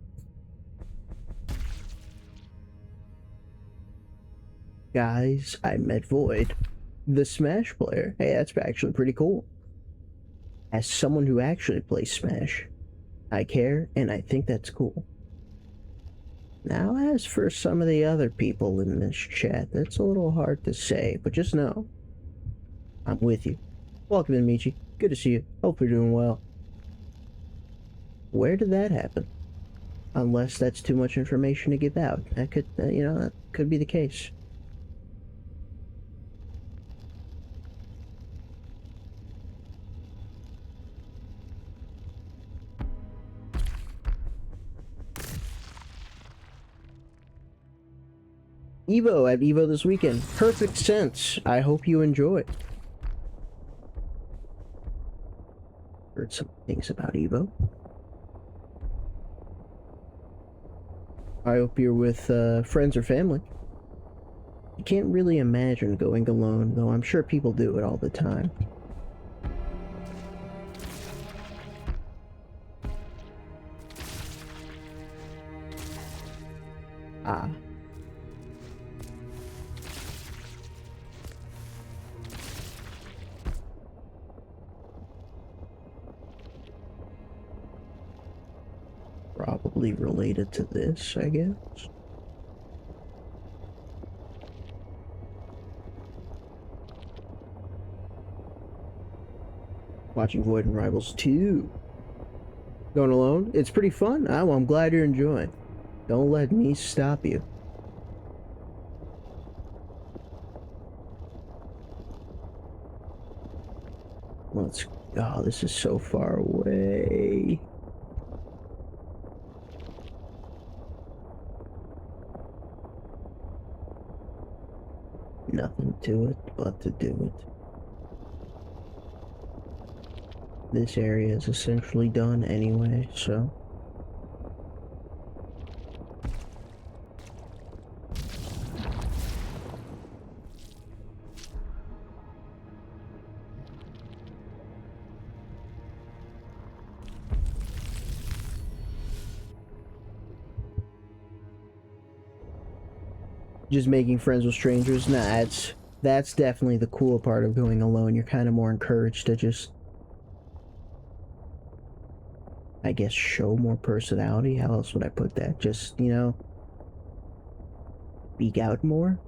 Guys, I met Void, the Smash player. Hey, that's actually pretty cool. As someone who actually plays Smash, I care and I think that's cool. Now, as for some of the other people in this chat, that's a little hard to say, but just know, I'm with you. Welcome in, Michi. Good to see you. Hope you're doing well. Where did that happen? Unless that's too much information to give out. That could, that could be the case. Evo at Evo this weekend. Perfect sense. I hope you enjoy. Heard some things about Evo. I hope you're with friends or family. I can't really imagine going alone, though I'm sure people do it all the time. Ah. Probably related to this, I guess. Watching Void and Rivals 2. Going alone? It's pretty fun. Oh, I'm glad you're enjoying. Don't let me stop you. Let's... Oh, this is so far away. Nothing to it but to do it. This area is essentially done anyway, so... Just making friends with strangers? Nah, that's definitely the cool part of going alone. You're kind of more encouraged to just, I guess, show more personality. How else would I put that? Just, speak out more?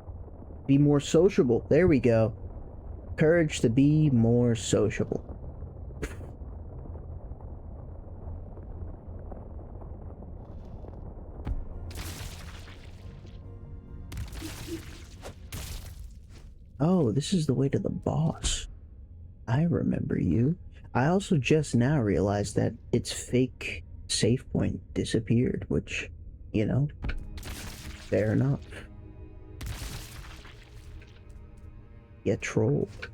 Be more sociable. There we go. Courage to be more sociable. Oh, this is the way to the boss. I remember you. I also just now realized that its fake save point disappeared, which, fair enough. Get trolled.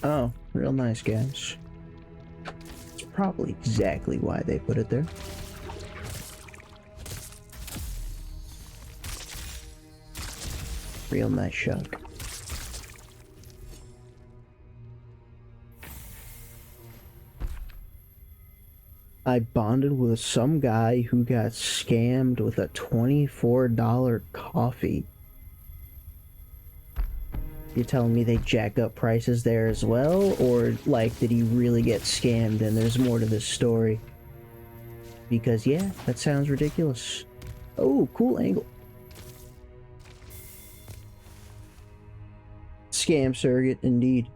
Oh, real nice, guys. It's probably exactly why they put it there. Real nice shot. I bonded with some guy who got scammed with a $24 coffee. You're telling me they jack up prices there as well? Or, like, did he really get scammed and there's more to this story? Because, yeah, that sounds ridiculous. Oh, cool angle. Scam surrogate, indeed.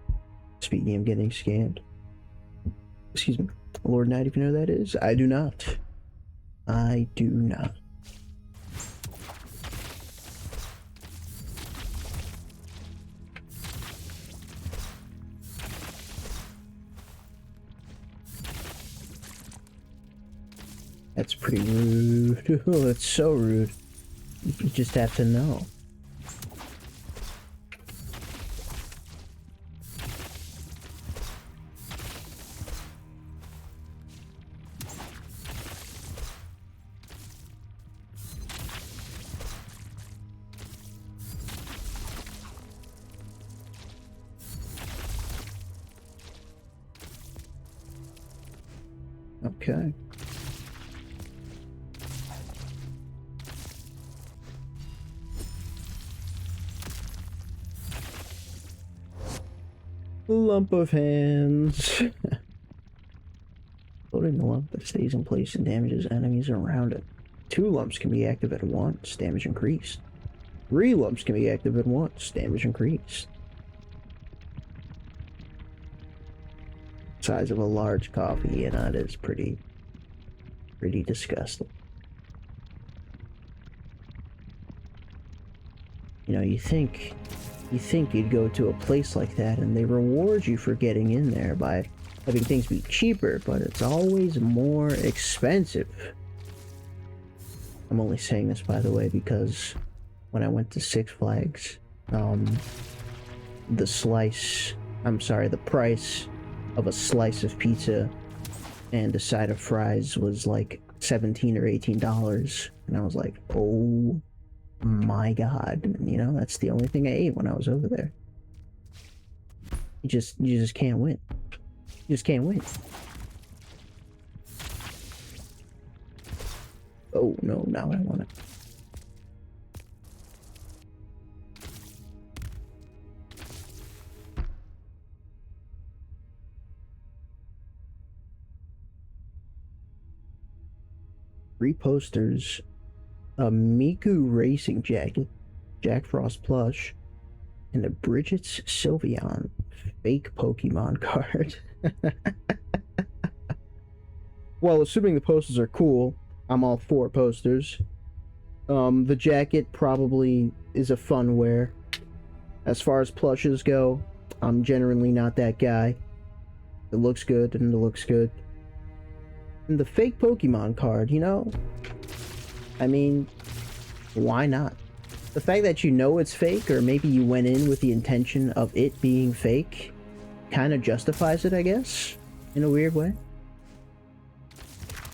Speaking of getting scammed. Excuse me. Lord Knight, if you know who that is. I do not. I do not. That's pretty rude. Oh, that's so rude. You just have to know. Okay. Lump of hands. Loading the lump that stays in place and damages enemies around it. 2 lumps can be active at once, damage increased. 3 lumps can be active at once, damage increased. Size of a large coffee, you know, it is pretty disgusting. You know, you think you'd go to a place like that and they reward you for getting in there by having things be cheaper, but it's always more expensive. I'm only saying this, by the way, because when I went to Six Flags, the price of a slice of pizza and a side of fries was like $17 or $18, and I was like, oh my god. And, you know, that's the only thing I ate when I was over there. You just can't win. You just can't win. Oh no, now I want it. Three posters, a Miku racing jacket, Jack Frost plush, and a Bridget's Sylveon fake Pokemon card. Well, assuming the posters are cool, I'm all for posters. The jacket probably is a fun wear. As far as plushes go, I'm generally not that guy. It looks good, and it looks good. And the fake Pokemon card, you know? I mean, why not? The fact that you know it's fake, or maybe you went in with the intention of it being fake, kind of justifies it, I guess, in a weird way.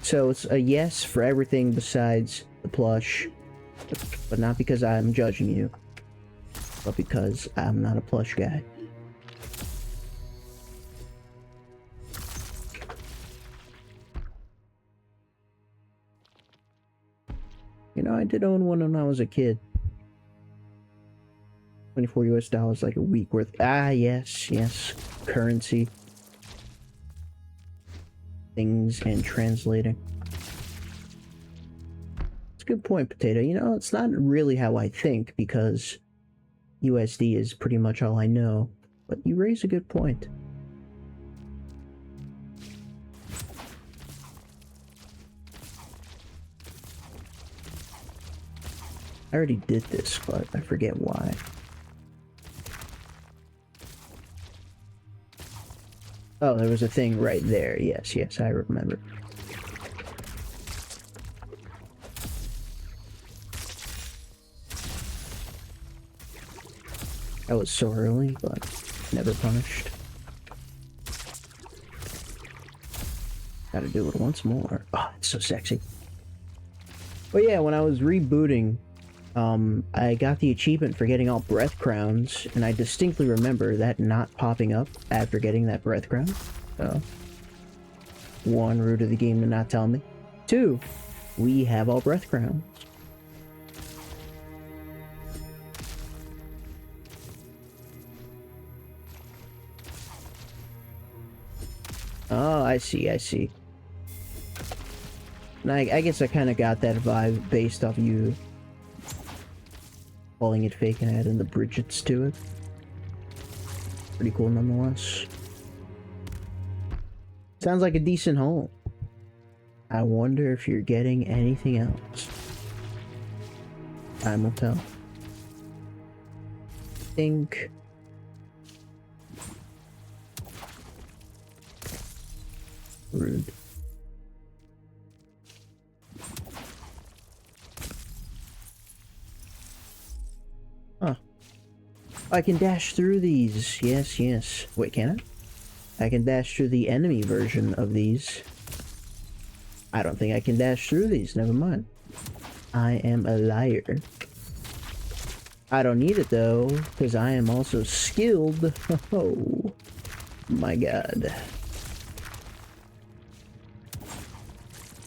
So it's a yes for everything besides the plush, but not because I'm judging you, but because I'm not a plush guy. You know, I did own one when I was a kid. $24 US, like a week worth. Ah, yes. Currency. Things and translating. It's a good point, Potato. You know, it's not really how I think, because USD is pretty much all I know. But you raise a good point. I already did this, but I forget why. Oh, there was a thing right there. Yes, I remember. I was so early, but never punished. Gotta do it once more. Oh, it's so sexy. But yeah, when I was rebooting, I got the achievement for getting all breath crowns, and I distinctly remember that not popping up after getting that breath crown. So, 1, rude of the game to not tell me. 2, we have all breath crowns. Oh, I see. And I guess I kind of got that vibe based off you calling it fake and adding the Bridgets to it. Pretty cool nonetheless. Sounds like a decent home. I wonder if you're getting anything else. Time will tell. Think. Rude. Huh. I can dash through these. Yes, yes. Wait, can I? I can dash through the enemy version of these. I don't think I can dash through these. Never mind. I am a liar. I don't need it though, because I am also skilled. Oh my god.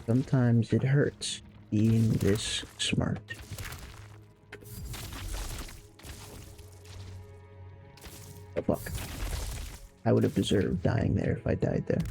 Sometimes it hurts being this smart. Oh fuck. I would have deserved dying there if I died there.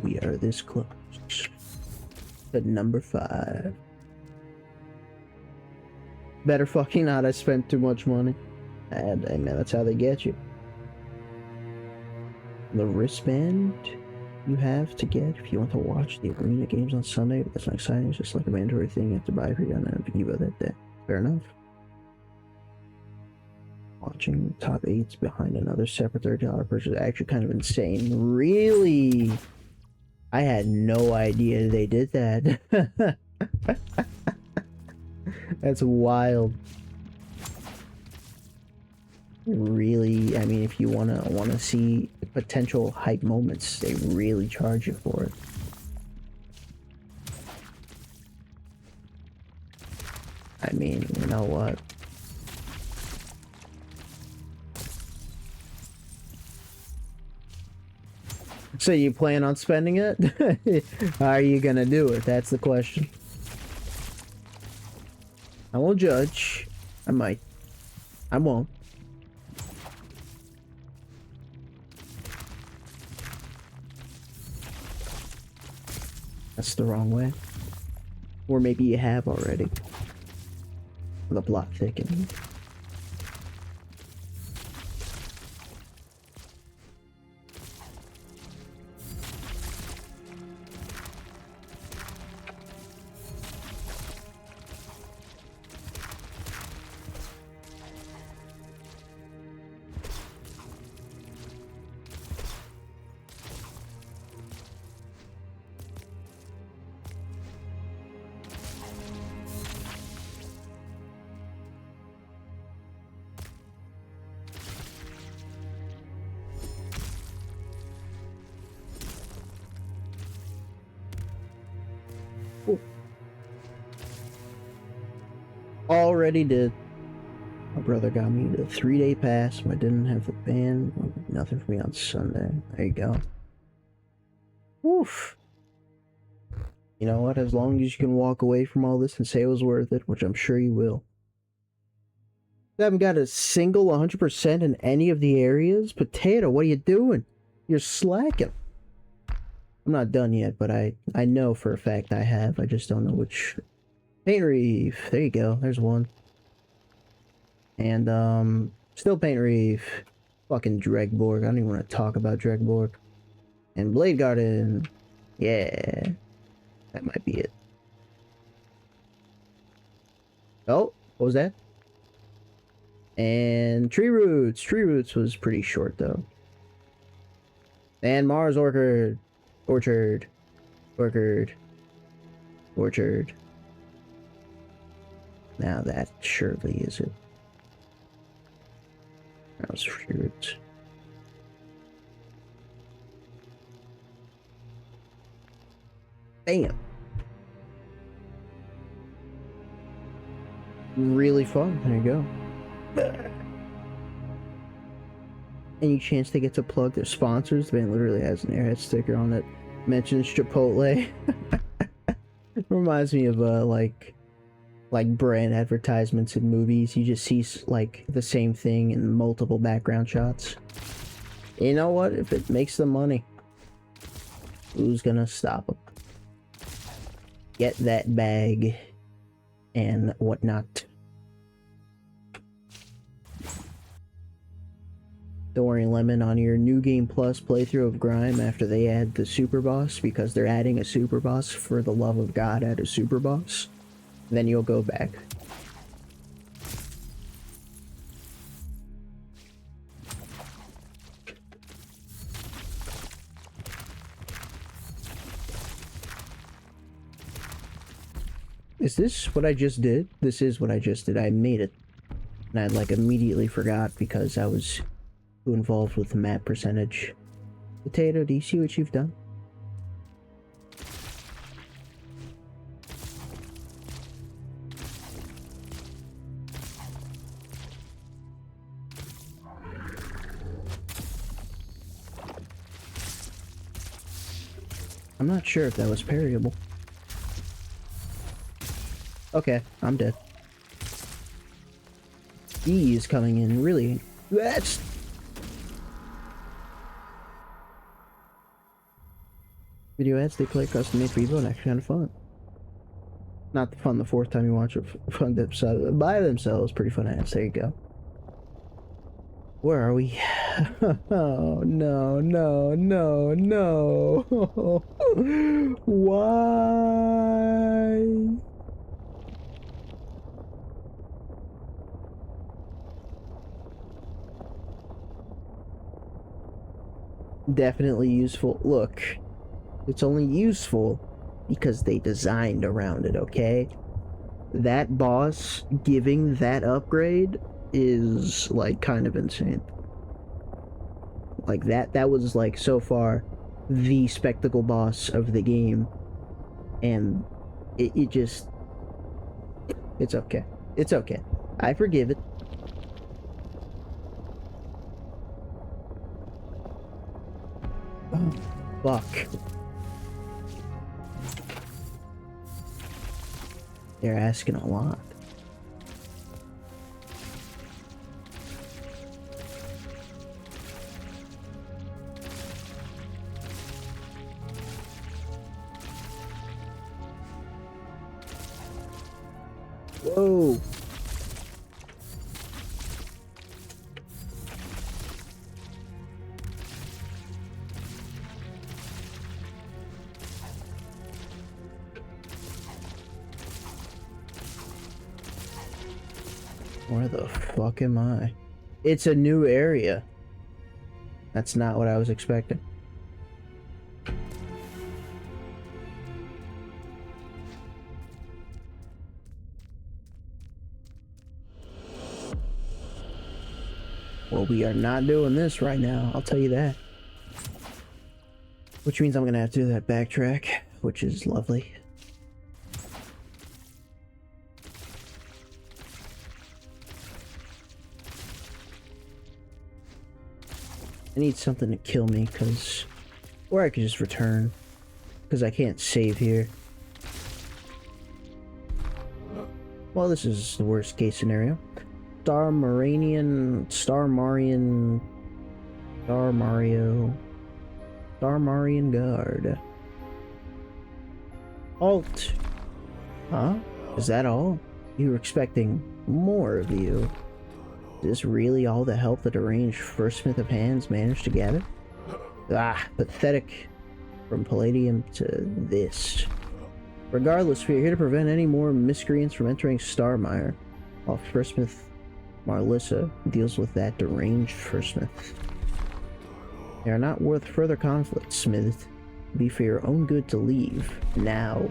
We are this close to number 5. Better fucking not, I spent too much money. And hey man, that's how they get you. The wristband you have to get if you want to watch the arena games on Sunday, but that's not exciting. It's just like a mandatory thing you have to buy if you're gonna be that day. Fair enough. Watching top 8s behind another separate $30 purchase is actually kind of insane. Really? I had no idea they did that. That's wild. Really, I mean, if you wanna see potential hype moments, they really charge you for it. I mean, you know what? So you plan on spending it? How are you gonna do it? That's the question. I won't judge. I might. I won't. That's the wrong way. Or maybe you have already. The plot thickening. Already did. My brother got me the 3-day pass, but I didn't have the band. Nothing for me on Sunday. There you go. Woof. You know what? As long as you can walk away from all this and say it was worth it, which I'm sure you will. You haven't got a single 100% in any of the areas? Potato, what are you doing? You're slacking. I'm not done yet, but I know for a fact I have. I just don't know which. Paint Reef. There you go. There's one. And, still Paint Reef. Fucking Dregborg. I don't even want to talk about Dregborg. And Blade Garden. Yeah. That might be it. Oh, what was that? And Tree Roots. Tree Roots was pretty short, though. And Mars Orchard. Orchard. Orchard. Orchard. Now that surely is it. That was fruit. Bam. Really fun. There you go. Any chance they get to plug their sponsors? The band literally has an Airhead sticker on it. Mentions Chipotle. Reminds me of like like brand advertisements in movies. You just see like the same thing in multiple background shots. You know what? If it makes them money, who's gonna stop them? Get that bag and whatnot. Don't worry, Lemon, on your New Game Plus playthrough of Grime after they add the super boss, because they're adding a super boss, for the love of God, add a super boss, then you'll go back. Is this what I just did? This is what I just did. I made it. And I like immediately forgot because I was too involved with the map percentage. Potato, do you see what you've done? I'm not sure if that was parryable. Okay, I'm dead. E is coming in really. That's video ads. They play custom made for Evo and actually kind of fun. Not fun the fourth time you watch it. Fun by themselves. Pretty fun ads. There you go. Where are we? Oh no, no, no, no. Why? Definitely useful. Look, it's only useful because they designed around it, okay? That boss giving that upgrade is like kind of insane. Like that was like so far the spectacle boss of the game, and it just, it's okay. It's okay. I forgive it. Oh, fuck. They're asking a lot. Whoa. Where the fuck am I? It's a new area. That's not what I was expecting. Well, we are not doing this right now, I'll tell you that. Which means I'm gonna have to do that backtrack, which is lovely. I need something to kill me, because... Or I could just return, because I can't save here. Well, this is the worst case scenario. Star Marian Guard. Halt! Huh? Is that all? You were expecting more of you. Is this really all the help the deranged First Smith of Hands managed to gather? Ah, pathetic. From Palladium to this. Regardless, we are here to prevent any more miscreants from entering Starmire, while First Smith Marlissa deals with that deranged First Smith. They are not worth further conflict, Smith. It'd be for your own good to leave. Now.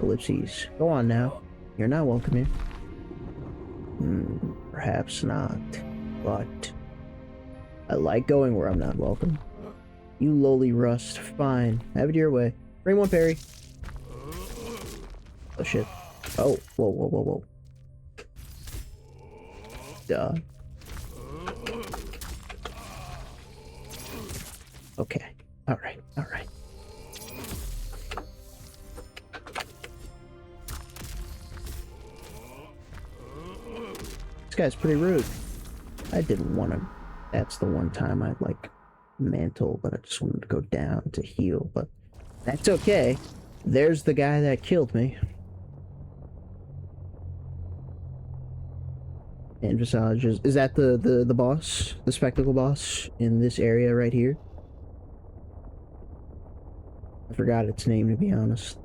Ellipses. Go on now. You're not welcome here. Perhaps not. But I like going where I'm not welcome. You lowly rust. Fine. Have it your way. Bring one, Perry. Oh shit. Oh. Whoa, whoa, whoa, whoa. Duh. Okay. Alright, alright. guy's pretty rude. I didn't want to. That's the one time I like mantle, but I just wanted to go down to heal. But that's okay. There's the guy that killed me. And Visage is that the boss, the spectacle boss in this area right here? I forgot its name, to be honest.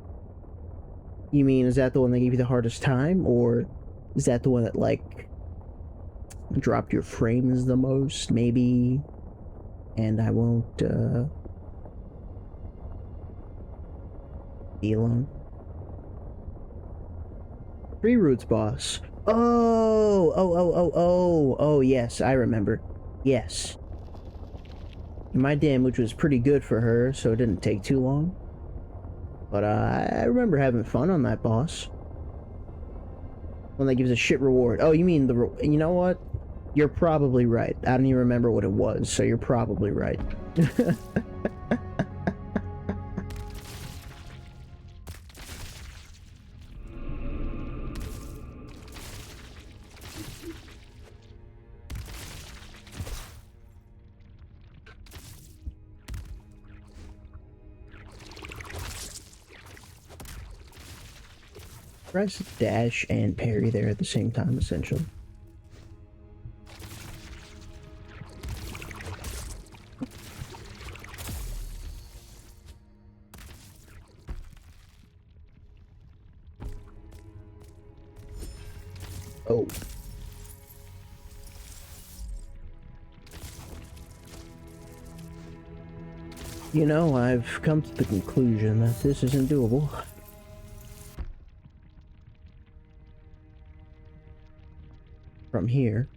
You mean, is that the one that gave you the hardest time, or is that the one that like dropped your frames the most? Maybe. And I won't be alone. Tree Roots boss. Oh, yes, I remember. Yes. My damage was pretty good for her, so it didn't take too long. But I remember having fun on that boss. One that gives a shit reward. Oh, you mean you know what? You're probably right. I don't even remember what it was, so you're probably right. Press dash and parry there at the same time, essentially. Oh. You know, I've come to the conclusion that this isn't doable. From here.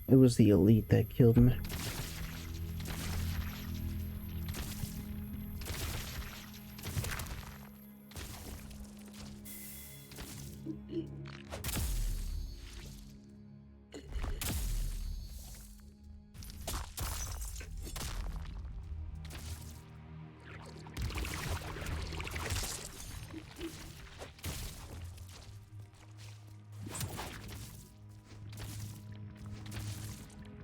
It was the elite that killed me.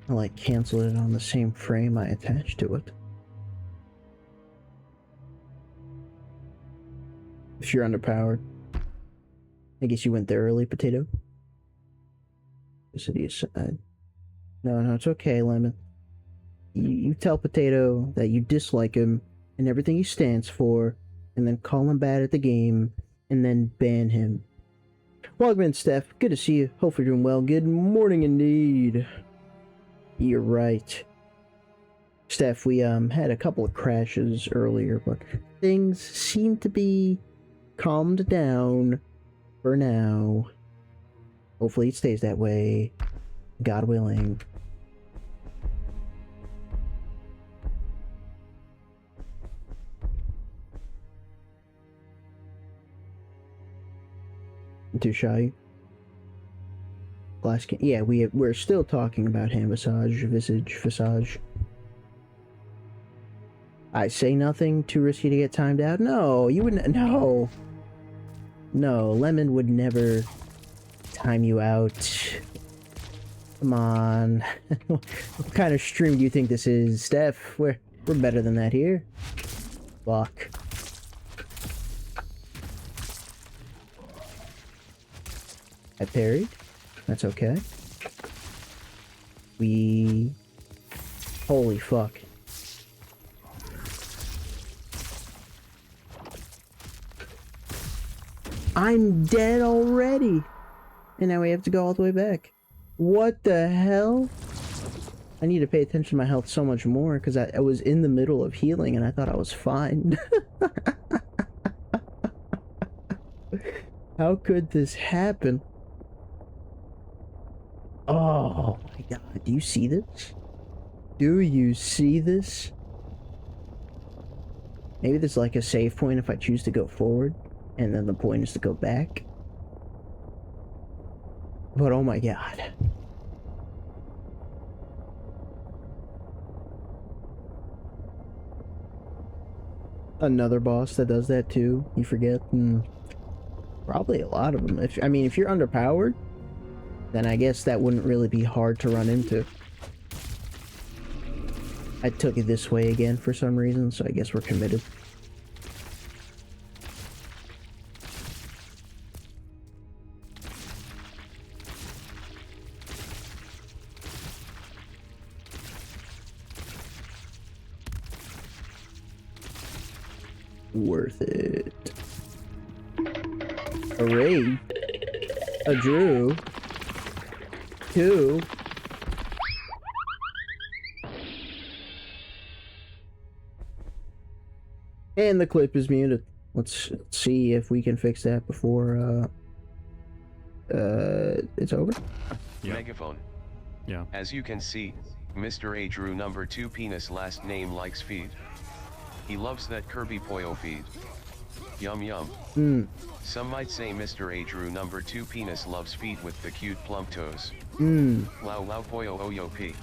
I like canceled it on the same frame I attached to it. If you're underpowered. I guess you went there early, Potato. City aside. No, it's okay, Lemon. You tell Potato that you dislike him and everything he stands for, and then call him bad at the game, and then ban him. Welcome in, Steph. Good to see you. Hope you're doing well. Good morning, indeed. You're right. Steph, we had a couple of crashes earlier, but things seem to be calmed down for now. Hopefully it stays that way. God willing. Too shy. Glass can. Yeah, we're still talking about hand visage. I say nothing too risky to get timed out. No, you wouldn't. No, Lemon would never time you out. Come on. What kind of stream do you think this is, Steph? We're better than that here. Fuck. I parried. That's okay. Holy fuck. I'm dead already! And now we have to go all the way back. What the hell? I need to pay attention to my health so much more because I was in the middle of healing and I thought I was fine. How could this happen? Oh my god, do you see this? Do you see this? Maybe there's like a save point if I choose to go forward, and then the point is to go back. But oh my god. Another boss that does that too, you forget? Probably a lot of them. I mean, if you're underpowered, then I guess that wouldn't really be hard to run into. I took it this way again for some reason, so I guess we're committed. Worth it. A raid. A Drew. 2. And the clip is muted. Let's see if we can fix that before it's over. Yeah. Megaphone. Yeah. As you can see, Mr. A Drew number 2 penis last name likes feed. He loves that Kirby Poyo feed. Yum yum. Some might say Mr. A Drew number 2 penis loves feet with the cute plump toes. Lao lao Poyo oyo p.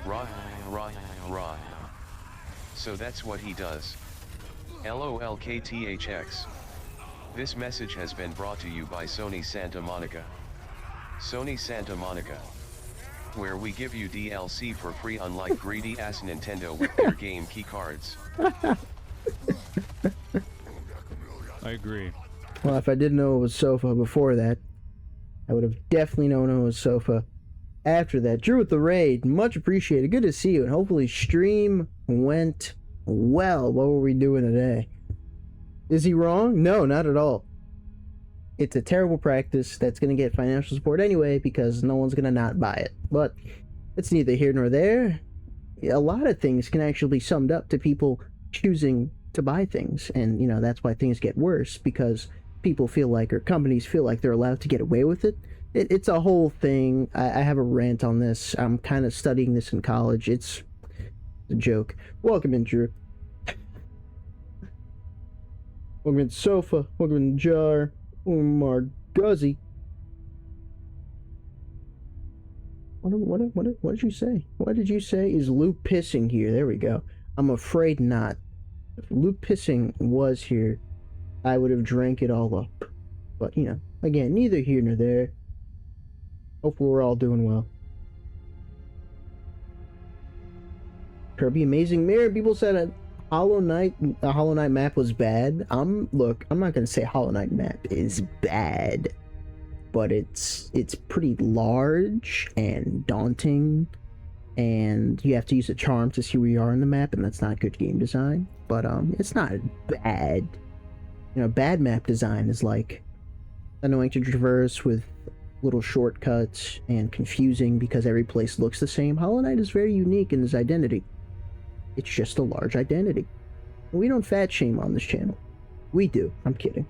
Rah rah rah. So that's what he does. LOLKTHX. This message has been brought to you by Sony Santa Monica. Sony Santa Monica, where we give you DLC for free, unlike greedy ass Nintendo with their game key cards. I agree. Well, if I didn't know it was Sofa before that, I would have definitely known it was Sofa after that. Drew with the raid, much appreciated. Good to see you, and hopefully stream went well. What were we doing today? Is he wrong? No, not at all. It's a terrible practice that's going to get financial support anyway because no one's going to not buy it. But it's neither here nor there. A lot of things can actually be summed up to people choosing to buy things. And, you know, that's why things get worse, because people feel like, or companies feel like they're allowed to get away with it. It's a whole thing. I have a rant on this. I'm kind of studying this in college. It's a joke. Welcome in, Drew. Welcome in, Sofa. Welcome in, Jar. Marguzzy. What did you say? What did you say? Is Luke pissing here? There we go. I'm afraid not. If Luke pissing was here, I would have drank it all up. But, you know, again, neither here nor there. Hopefully we're all doing well. Kirby Amazing Mirror. People said a Hollow Knight map was bad. Look, I'm not gonna say Hollow Knight map is bad, but it's pretty large and daunting, and you have to use a charm to see where you are in the map, and that's not good game design. But it's not bad. You know, bad map design is like annoying to traverse with little shortcuts and confusing because every place looks the same. Hollow Knight is very unique in its identity. It's just a large identity. We don't fat shame on this channel. We do. I'm kidding.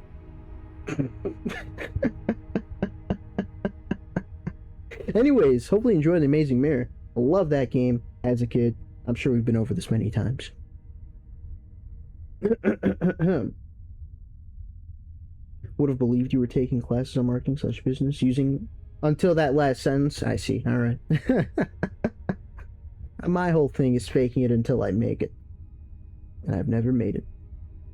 Anyways, hopefully you enjoy The Amazing Mirror. I love that game as a kid. I'm sure we've been over this many times. Would have believed you were taking classes on marketing/business using until that last sentence. I see. All right. My whole thing is faking it until I make it. And I've never made it.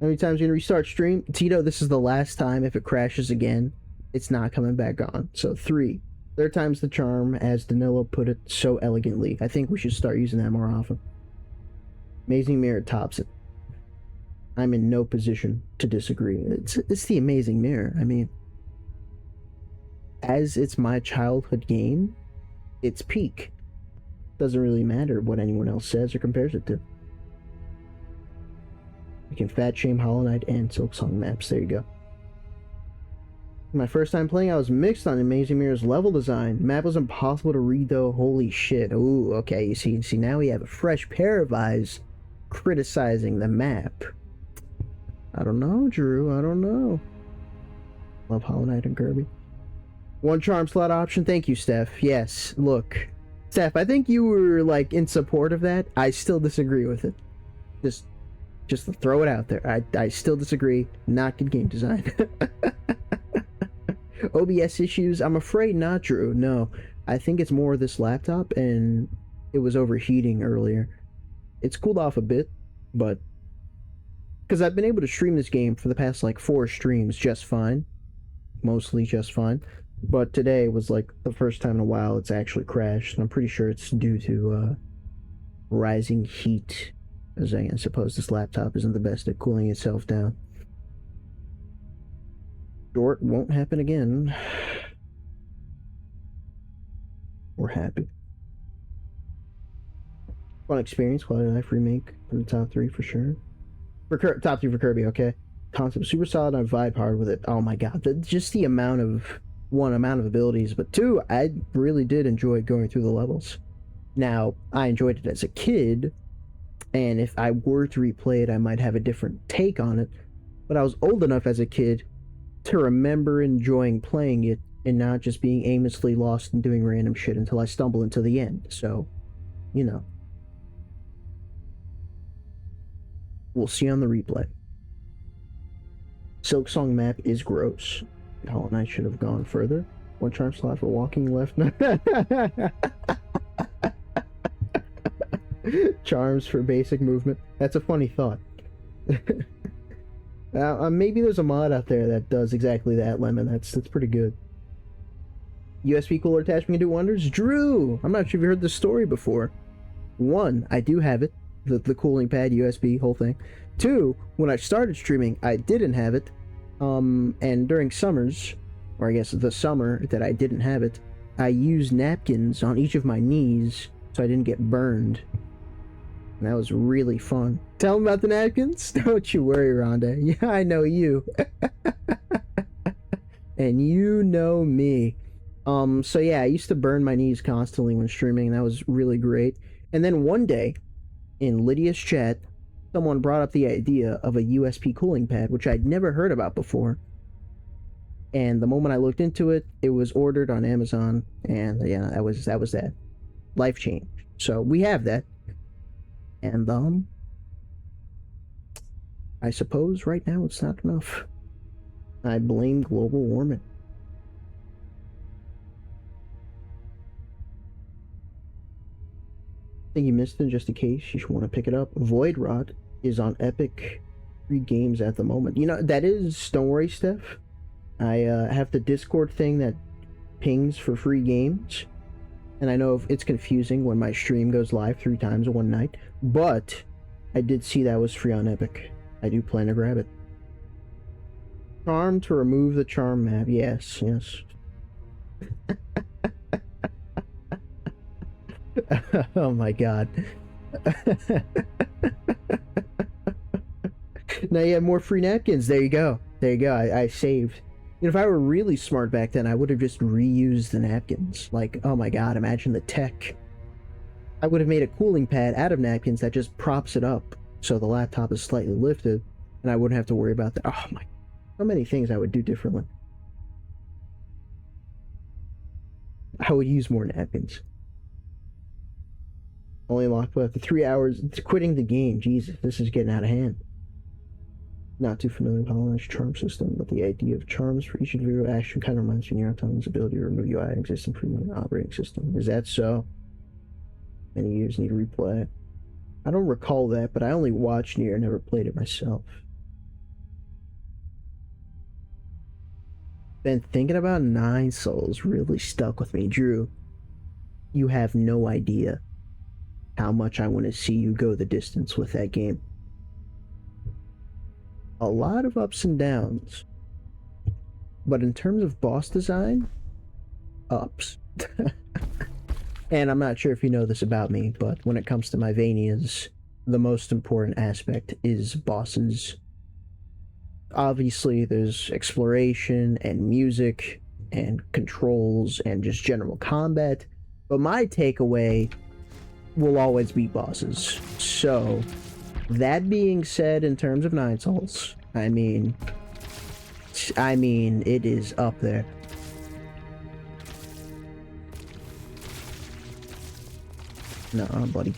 How many times are you gonna restart stream? Tito, this is the last time. If it crashes again, it's not coming back on. So 3. Third time's the charm, as Danilo put it so elegantly. I think we should start using that more often. Amazing Mirror tops it. I'm in no position to disagree. It's the Amazing Mirror. I mean, as it's my childhood game, it's peak. Doesn't really matter what anyone else says or compares it to. You can fat shame Hollow Knight and Silksong maps. There you go. My first time playing, I was mixed on Amazing Mirror's level design. The map was impossible to read, though. Holy shit. Ooh, okay. You see, now we have a fresh pair of eyes criticizing the map. I don't know, Drew. I don't know. Love Hollow Knight and Kirby. One charm slot option. Thank you, Steph. Yes, look. Steph, I think you were, like, in support of that. I still disagree with it. Just to throw it out there. I still disagree. Not good game design. OBS issues? I'm afraid not, Drew. No. I think it's more this laptop, and it was overheating earlier. It's cooled off a bit, but... because I've been able to stream this game for the past, like, 4 streams just fine. Mostly just fine. But today was, like, the first time in a while it's actually crashed, and I'm pretty sure it's due to, rising heat. As I suppose this laptop isn't the best at cooling itself down. Short won't happen again. We're happy. Fun experience, quality of life remake for the top 3 for sure. Top 3 for Kirby, okay. Concept super solid, I vibe hard with it. Oh my god, just the amount of abilities, but 2, I really did enjoy going through the levels. Now, I enjoyed it as a kid, and if I were to replay it, I might have a different take on it. But I was old enough as a kid to remember enjoying playing it and not just being aimlessly lost and doing random shit until I stumble into the end. So, you know. We'll see on the replay. Silksong map is gross. Hollow Knight should have gone further. One charm slot for walking left. Charms for basic movement. That's a funny thought. Maybe there's a mod out there that does exactly that, Lemon. That's pretty good. USB cooler attachment can do wonders? Drew! I'm not sure if you heard this story before. 1, I do have it. The cooling pad, USB, whole thing. 2, when I started streaming, I didn't have it. And during summers, or I guess the summer that I didn't have it, I used napkins on each of my knees so I didn't get burned. And that was really fun. Tell them about the napkins? Don't you worry, Rhonda. Yeah, I know you. And you know me. So yeah, I used to burn my knees constantly when streaming, and that was really great. And then one day, in Lydia's chat, someone brought up the idea of a USB cooling pad, which I'd never heard about before. And the moment I looked into it, it was ordered on Amazon, and yeah, that was that. Life change. So we have that. And I suppose right now it's not enough. I blame global warming. I think you missed it, just in case you should want to pick it up. Void Rot is on Epic free games at the moment. You know, that is, don't worry, Steph. I have the Discord thing that pings for free games. And I know it's confusing when my stream goes live 3 times in one night. But I did see that was free on Epic. I do plan to grab it. Charm to remove the charm map. Yes, yes. Oh my god. Now you have more free napkins. There you go. There you go. I saved. You know, if I were really smart back then, I would have just reused the napkins. Like, oh my god, imagine the tech. I would have made a cooling pad out of napkins that just props it up so the laptop is slightly lifted, and I wouldn't have to worry about that. Oh my, so many things I would do differently. I would use more napkins. Only locked after 3 hours. It's quitting the game. Jesus, this is getting out of hand. Not too familiar with Hollow Knight's charm system, but the idea of charms for each individual action kind of reminds me of Autonomous ability to remove UI existing from the operating system. Is that so? Many years need to replay it. I don't recall that, but I only watched Nier, never played it myself. Been thinking about Nine Souls really stuck with me. Drew, you have no idea how much I want to see you go the distance with that game. A lot of ups and downs, but in terms of boss design, ups. And I'm not sure if you know this about me, but when it comes to my Vanias, the most important aspect is bosses. obviously there's exploration and music and controls and just general combat, but my takeaway will always be bosses. So, that being said, in terms of Nine Souls, I mean, it is up there. Nuh-uh, buddy.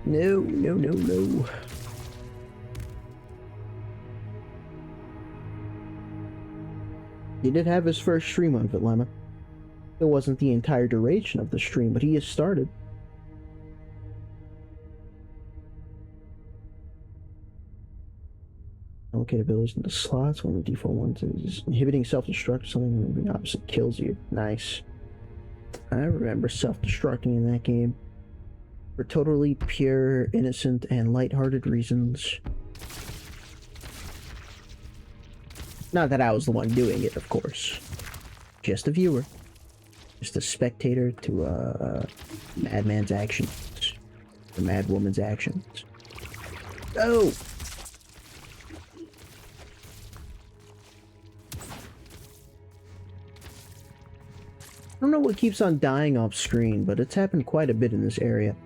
No, no, no, no. He did have his first stream on Vitlama. It wasn't the entire duration of the stream, but he has started. Allocate abilities into slots when the default one is inhibiting self-destruct, something the opposite kills you. Nice. I remember self-destructing in that game. For totally pure, innocent, and lighthearted reasons. Not that I was the one doing it, of course. Just a viewer. Just a spectator to a madman's actions. A madwoman's actions. Oh! I don't know what keeps on dying off screen, but it's happened quite a bit in this area.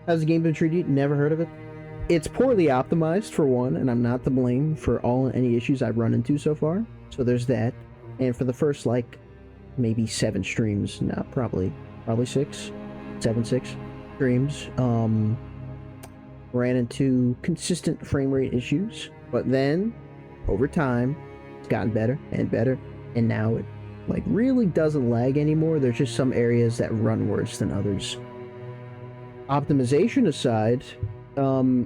How's the game been treated? Never heard of it. It's poorly optimized for one, and I'm not to blame for any issues I've run into so far. So there's that. And for the first, like, maybe 7 streams, no, probably 6, 6 streams, ran into consistent frame rate issues. But then, over time, it's gotten better and better, and now it, like, really doesn't lag anymore. There's just some areas that run worse than others. Optimization aside,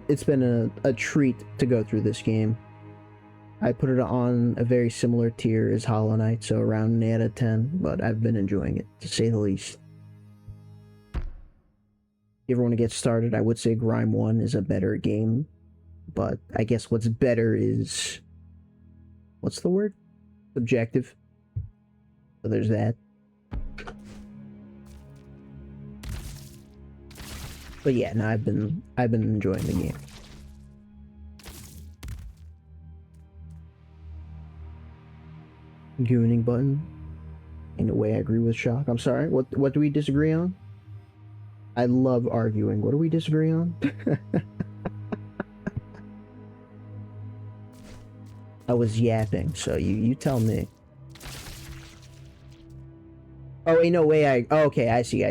it's been a treat to go through this game. I put it on a very similar tier as Hollow Knight, so around an 8 out of 10, but I've been enjoying it, to say the least. If you ever want to get started, I would say Grime 1 is a better game, but I guess what's better is... what's the word? Subjective. So there's that. But yeah, no, I've been enjoying the game. Gooning button. In a way, I agree with Shock. I'm sorry. What do we disagree on? I love arguing. What do we disagree on? I was yapping, so you tell me. Oh wait, no way. Okay, I see.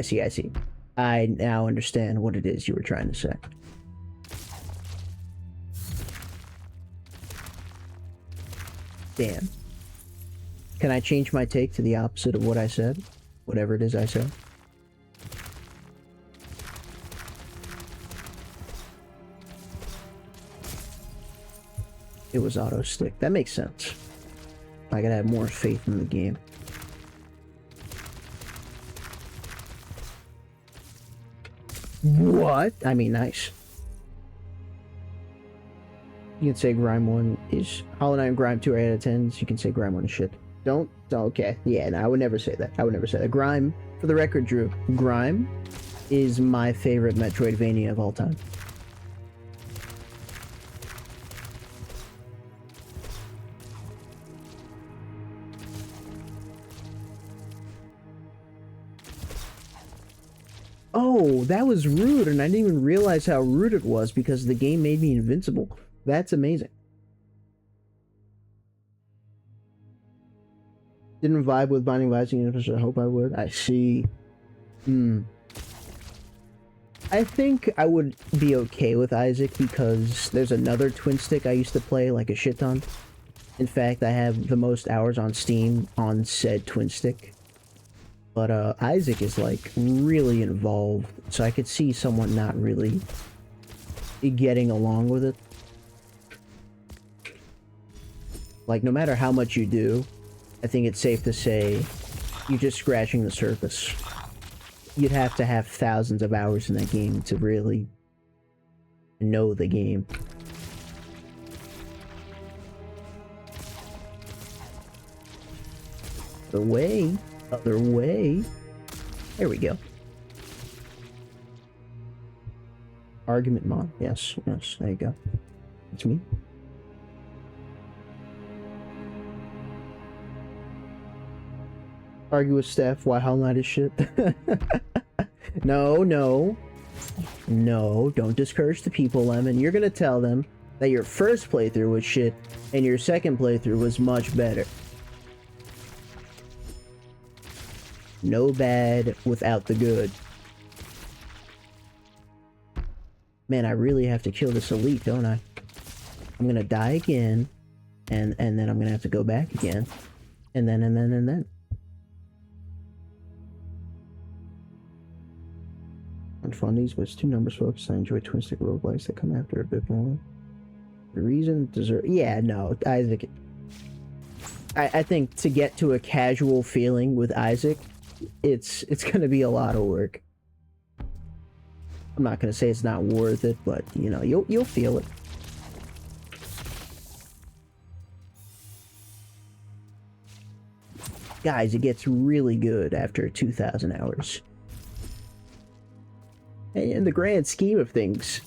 I now understand what it is you were trying to say. Damn. Can I change my take to the opposite of what I said? Whatever it is I said? It was auto stick. That makes sense. I gotta have more faith in the game. What? I mean, nice. You can say Grime 1 is... Hollow Knight and Grime 2 are 8 out of 10s. You can say Grime 1 is shit. Don't... Okay. Yeah, no, I would never say that. I would never say that. Grime, for the record, Drew, Grime is my favorite Metroidvania of all time. Oh, that was rude, and I didn't even realize how rude it was because the game made me invincible. That's amazing. Didn't vibe with Binding of Isaac, as I hope I would. I see. I think I would be okay with Isaac because there's another twin stick I used to play like a shit ton. In fact, I have the most hours on Steam on said twin stick. But Isaac is like really involved, so I could see someone not really getting along with it. Like, no matter how much you do, I think it's safe to say you're just scratching the surface. You'd have to have thousands of hours in that game to really know the game. Other way. Other way. There we go. Argument mod. Yes, yes, there you go. It's me. Argue with Steph why Hollow Knight is shit. No, no. No, don't discourage the people, Lemon. You're gonna tell them that your first playthrough was shit and your second playthrough was much better. No bad without the good. Man, I really have to kill this elite, don't I? I'm gonna die again, and then I'm gonna have to go back again, and then. On fundies, but it's two numbers focused. I enjoy twin stick roguelikes that come after a bit more. The reason deserve. Yeah, no, Isaac. I think to get to a casual feeling with Isaac, it's gonna be a lot of work. I'm not gonna say it's not worth it, but you know, you'll feel it. Guys, it gets really good after 2,000 hours. And in the grand scheme of things,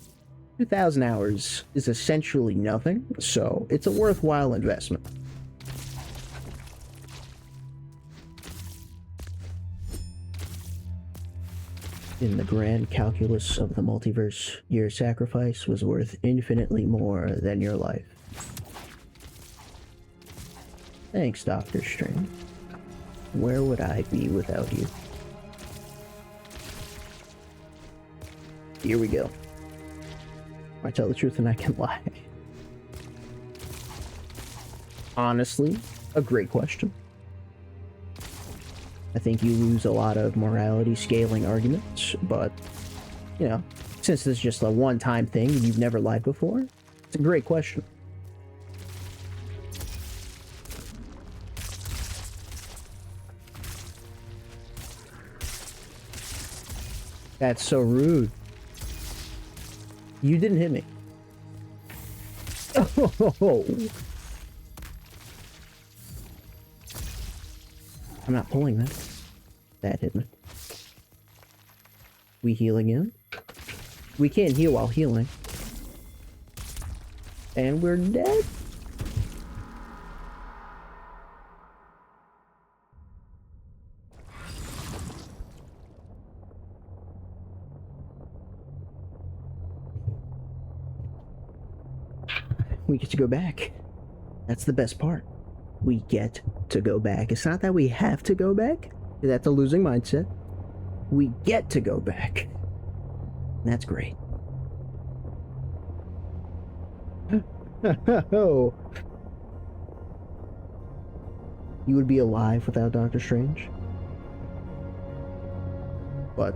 2,000 hours is essentially nothing, so it's a worthwhile investment. In the grand calculus of the multiverse, your sacrifice was worth infinitely more than your life. Thanks, Doctor Strange. Where would I be without you? Here we go. I tell the truth and I can lie. Honestly, a great question. I think you lose a lot of morality scaling arguments, but, you know, since this is just a one-time thing and you've never lied before, it's a great question. That's so rude. You didn't hit me. Oh. I'm not pulling that. That hit me. We heal again? We can't heal while healing. And we're dead? We get to go back. That's the best part. We get to go back. It's not that we have to go back. That's a losing mindset. We get to go back. That's great. Oh. You would be alive without Doctor Strange? But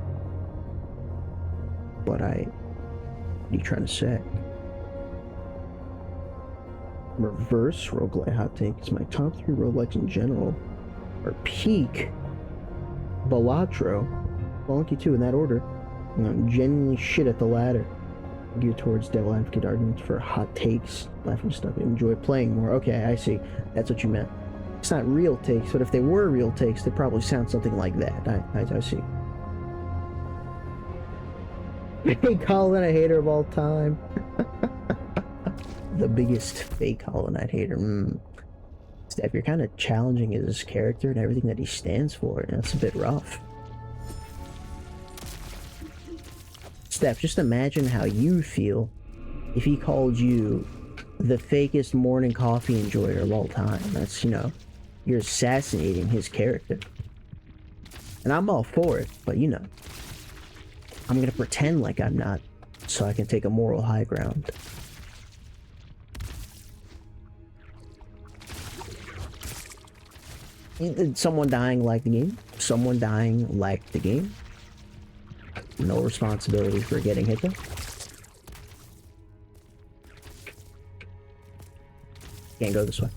what are you trying to say? Reverse roguelite hot takes. My top 3 roguelikes in general are Peak, Balatro, Monkey 2 in that order, and I'm genuinely shit at the latter. Geared towards devil advocate arguments for hot takes, laughing stuff. Enjoy playing more. Okay, I see. That's what you meant. It's not real takes, but if they were real takes, they'd probably sound something like that. I see. Fake Hollow Knight hater of all time. The biggest fake Hollow Knight hater. Steph, you're kind of challenging his character and everything that he stands for. That's a bit rough. Steph, just imagine how you feel if he called you the fakest morning coffee enjoyer of all time. That's, you know, you're assassinating his character. And I'm all for it, but you know, I'm gonna pretend like I'm not, so I can take a moral high ground. Someone dying like the game. Someone dying like the game. No responsibility for getting hit though. Can't go this way.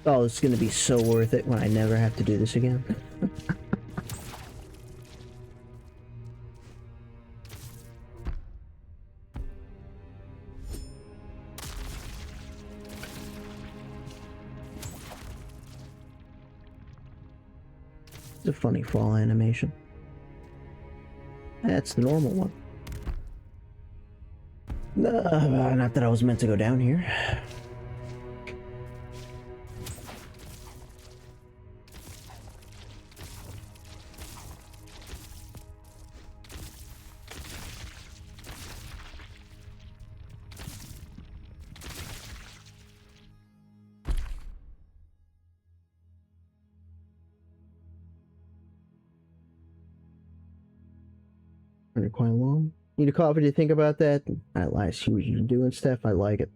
Oh, it's gonna be so worth it when I never have to do this again. It's a funny fall animation. That's the normal one. Not that I was meant to go down here. Quite long. Need a coffee to think about that? I see what you're doing, Steph. I like it.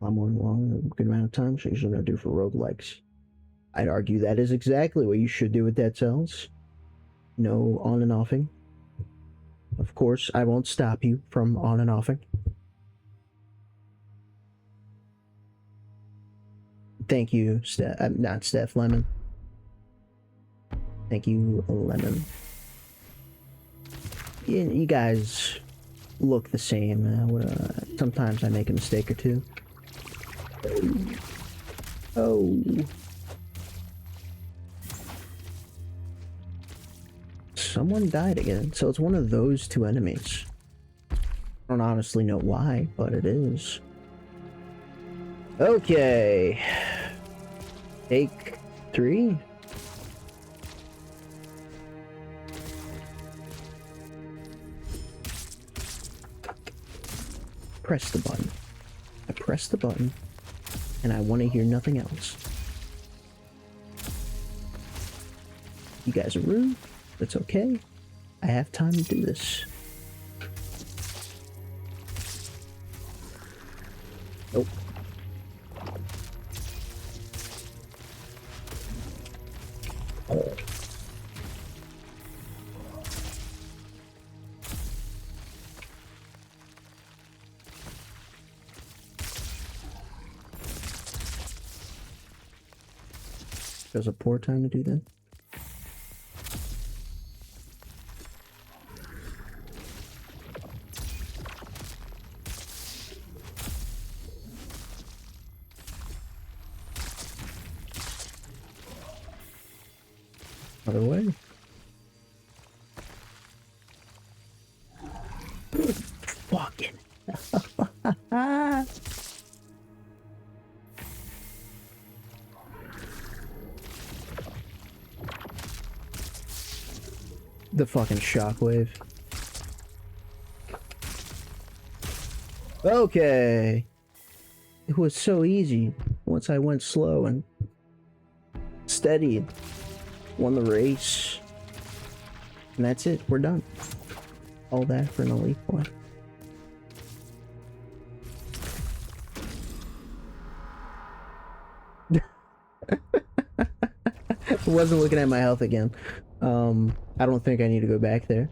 I'm on long, a good amount of time, so usually what I do for roguelikes. I'd argue that is exactly what you should do with Dead Cells. No on and offing. Of course, I won't stop you from on and offing. Thank you, Steph. Not Steph, Lemon. Thank you, Lemon. You guys look the same. Sometimes I make a mistake or two. Oh. Someone died again. So it's one of those two enemies. I don't honestly know why, but it is. Okay. Take 3. Press the button. I press the button, and I want to hear nothing else. You guys are rude. That's okay. I have time to do this. Nope. Oh. It was a poor time to do that. Other way. Fucking. The fucking shockwave. Okay. It was so easy once I went slow and steady and won the race. And that's it. We're done. All that for an elite point. Wasn't looking at my health again. I don't think I need to go back there.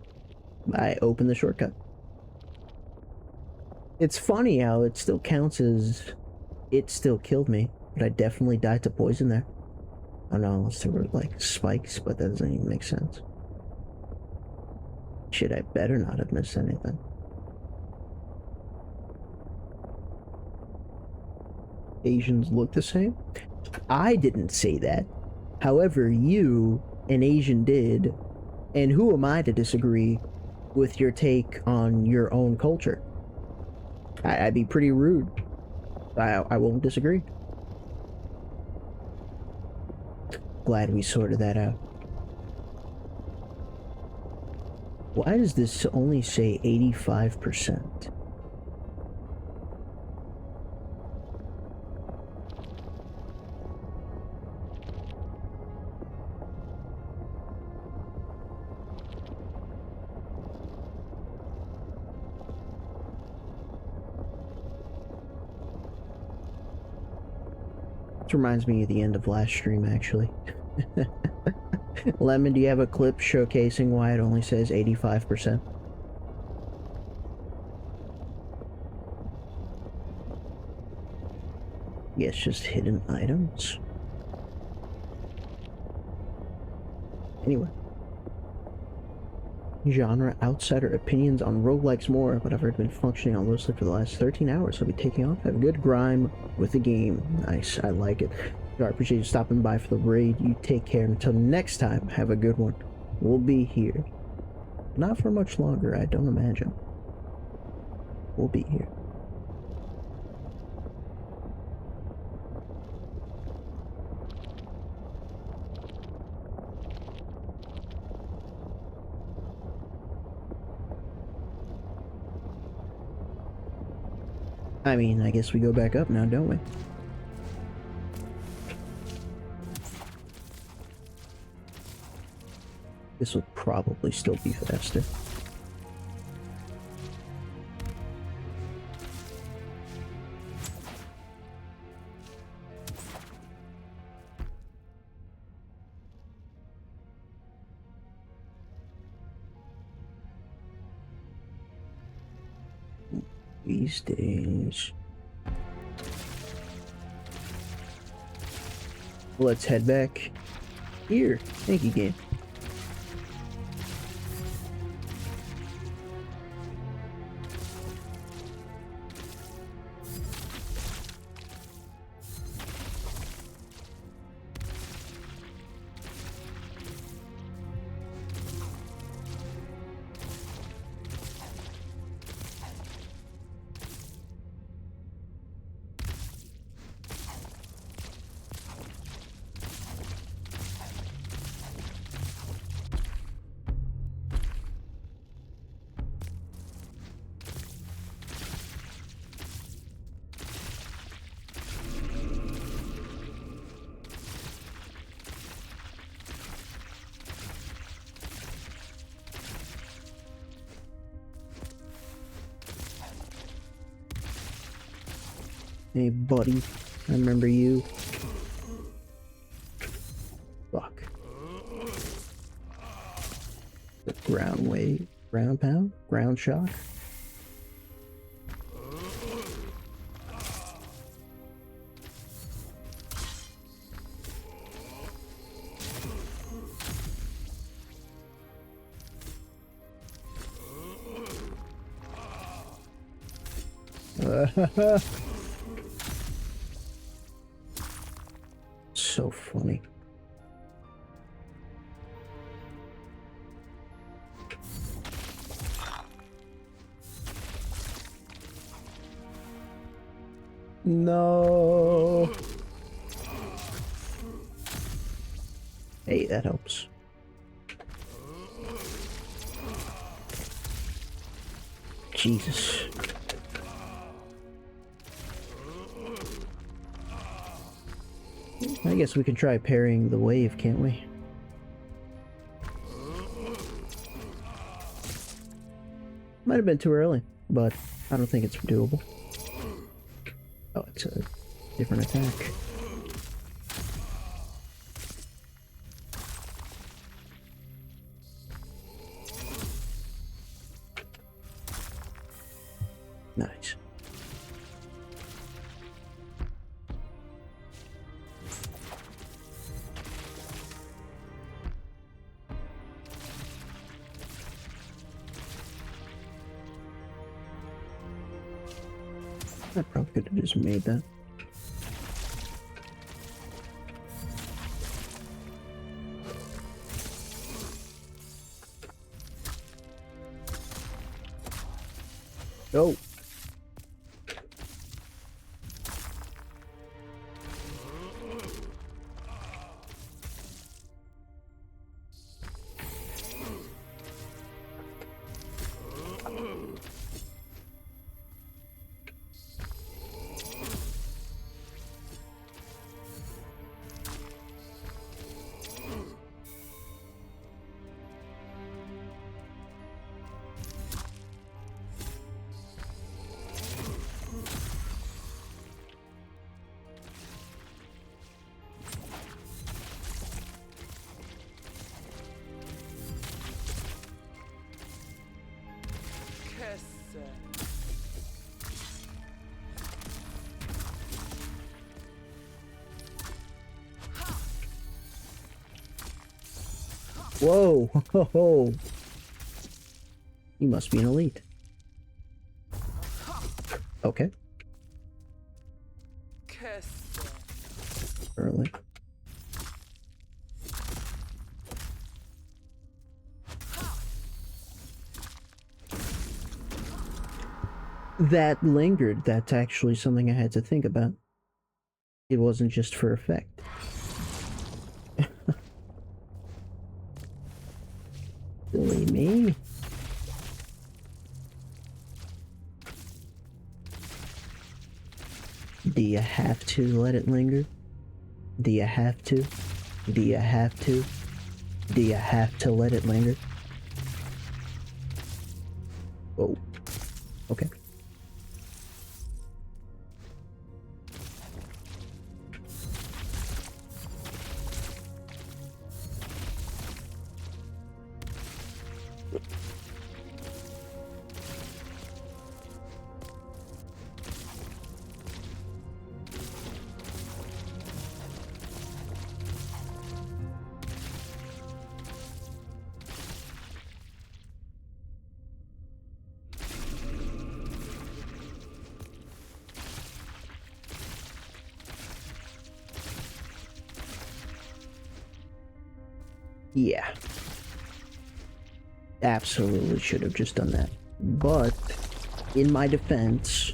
I opened the shortcut. It's funny how it still counts as it still killed me, but I definitely died to poison there. Oh no, unless there were like spikes, but that doesn't even make sense. Shit, I better not have missed anything. Asians look the same? I didn't say that. However, you, an Asian, did. And who am I to disagree with your take on your own culture? I'd be pretty rude. I won't disagree. Glad we sorted that out. Why does this only say 85%? This reminds me of the end of last stream, actually. Lemon, do you have a clip showcasing why it only says 85%? Guess just hidden items. Anyway. Genre outsider opinions on roguelikes more, but I've already been functioning on low sleep for the last 13 hours, so I'll be taking off. Have a good grime with the game. Nice, I like it. I appreciate you stopping by for the raid. You take care. Until next time, have a good one. We'll be here. Not for much longer, I don't imagine. We'll be here. I mean, I guess we go back up now, don't we? This would probably still be faster. These days. Let's head back here. Thank you, game. Hey, buddy. I remember you. Fuck. The ground wave. Ground pound? Ground shock? So funny. No. Hey, that helps. Jesus. I guess we can try parrying the wave, can't we? Might have been too early, but I don't think it's doable. Oh, it's a different attack. Nice. I probably could have just made that. Go. Whoa! Ho, ho. You must be an elite. Okay. Early. That lingered. That's actually something I had to think about. It wasn't just for effect. Silly me. Do you have to let it linger? Do you have to? Do you have to? Do you have to let it linger? Oh. Okay. Yeah. Absolutely should have just done that. But, in my defense,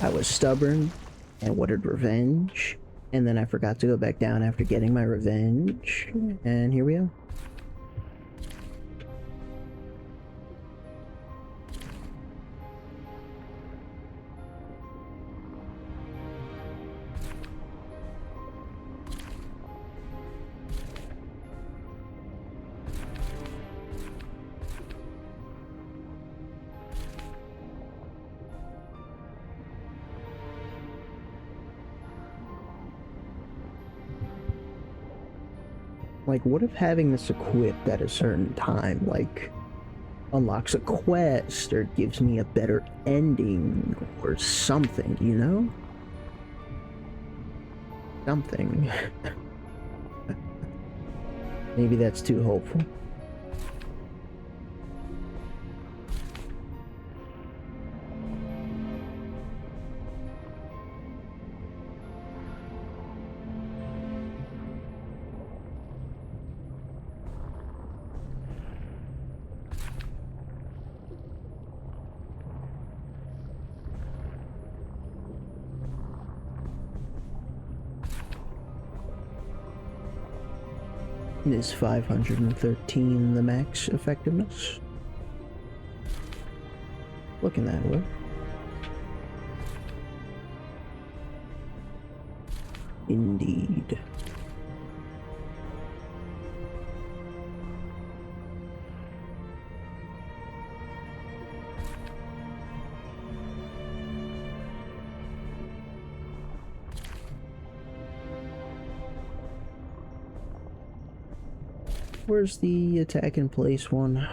I was stubborn and wanted revenge, and then I forgot to go back down after getting my revenge, and here we are. Like, what if having this equipped at a certain time, like, unlocks a quest or gives me a better ending or something, you know? Something. Maybe that's too hopeful. Is 513 the max effectiveness? Looking that way. Indeed. Where's the attack in place one?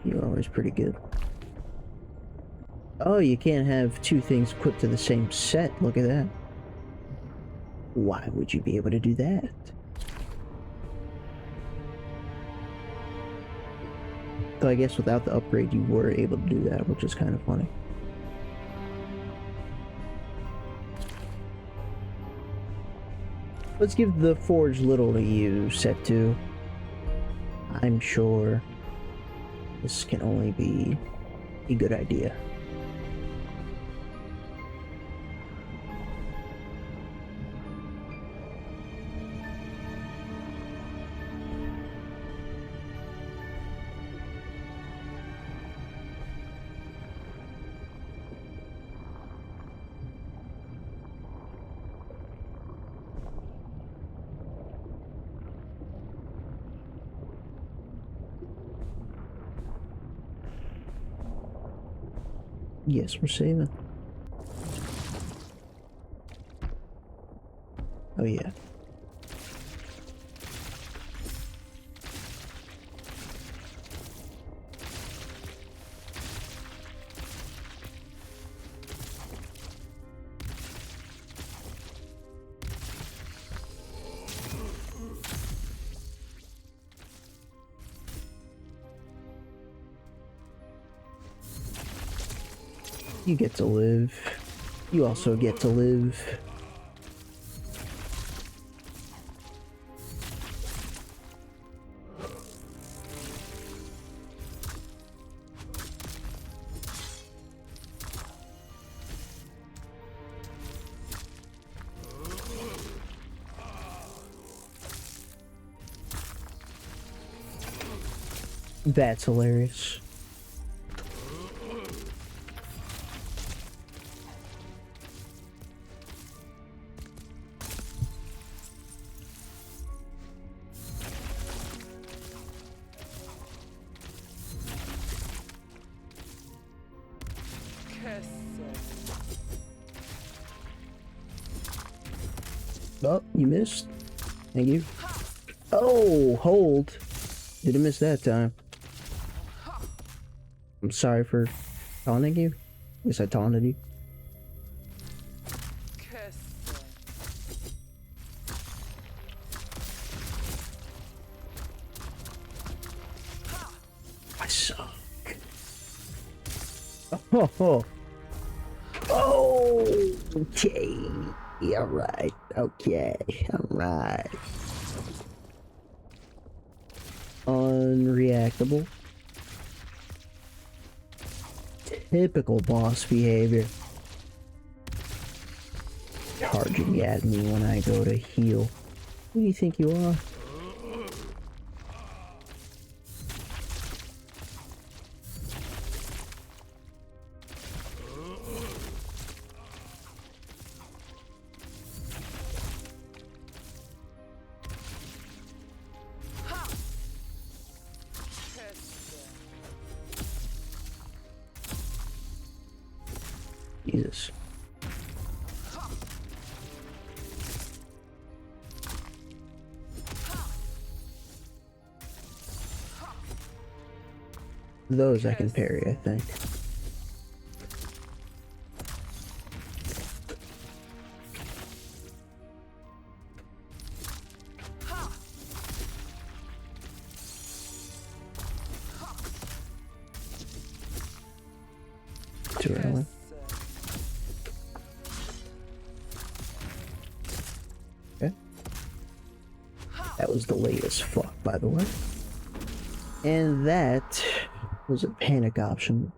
You're always pretty good. Oh, you can't have two things equipped to the same set. Look at that. Why would you be able to do that? So I guess without the upgrade you were able to do that, which is kind of funny. Let's give the Forge Little to you, set 2. I'm sure this can only be a good idea. Yes, we're saving. Oh yeah. You get to live. You also get to live. That's hilarious. Oh, you missed. Thank you. Oh, hold. Didn't miss that time. I'm sorry for taunting you. At least I taunted you. I suck. Oh, oh. Oh, okay. Alright. Okay. Alright. Unreactable. Typical boss behavior. Charging at me when I go to heal. Who do you think you are? Jesus. Those I can parry, I think. Too early. Okay. That was delayed as fuck, by the way. And that was a panic option.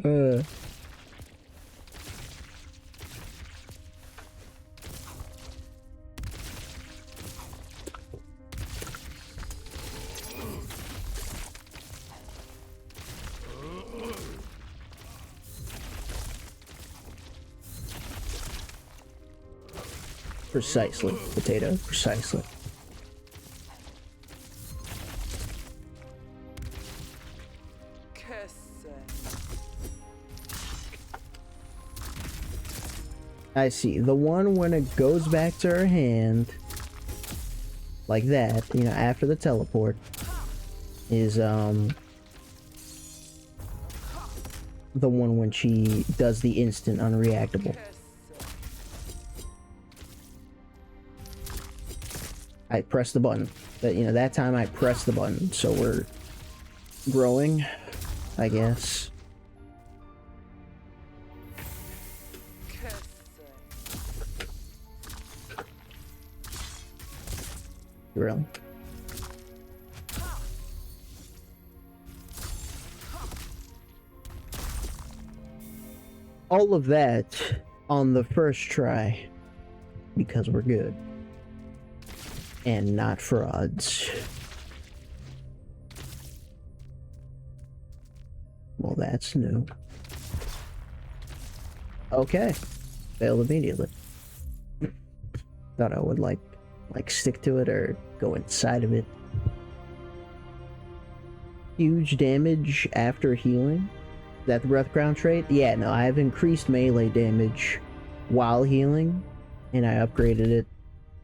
Uh. Precisely, potato, precisely. I see. The one when it goes back to her hand, like that, you know, after the teleport, is, the one when she does the instant unreactable. I press the button. That, you know, that time I pressed the button, so we're growing, I guess. Really? All of that on the first try, because we're good. And not frauds. Well, that's new. Okay. Failed immediately. Thought I would like stick to it or go inside of it. Huge damage after healing. Is that the breath ground trait? Yeah, no, I have increased melee damage while healing, and I upgraded it.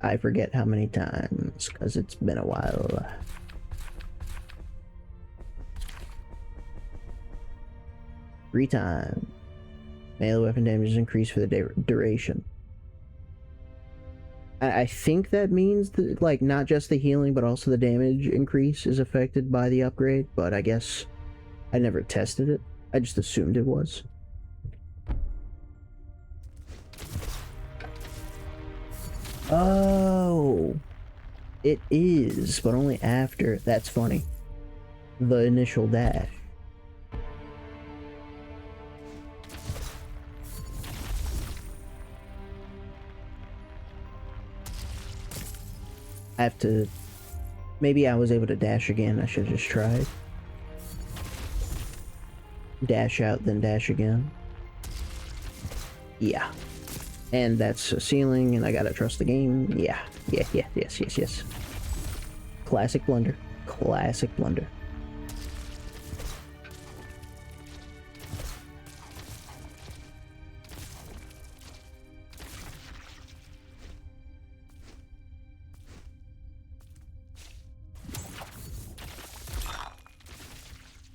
I forget how many times, because it's been a while. Three times. Melee weapon damage is increased for the duration. I think that means that, like, not just the healing, but also the damage increase is affected by the upgrade, but I guess I never tested it. I just assumed it was. Oh, it is, but only after. That's funny. The initial dash. I have to. Maybe I was able to dash again. I should have just tried. Dash out, then dash again. Yeah. And that's a ceiling, and I gotta trust the game. Yeah. Yes. Classic blunder. Classic blunder.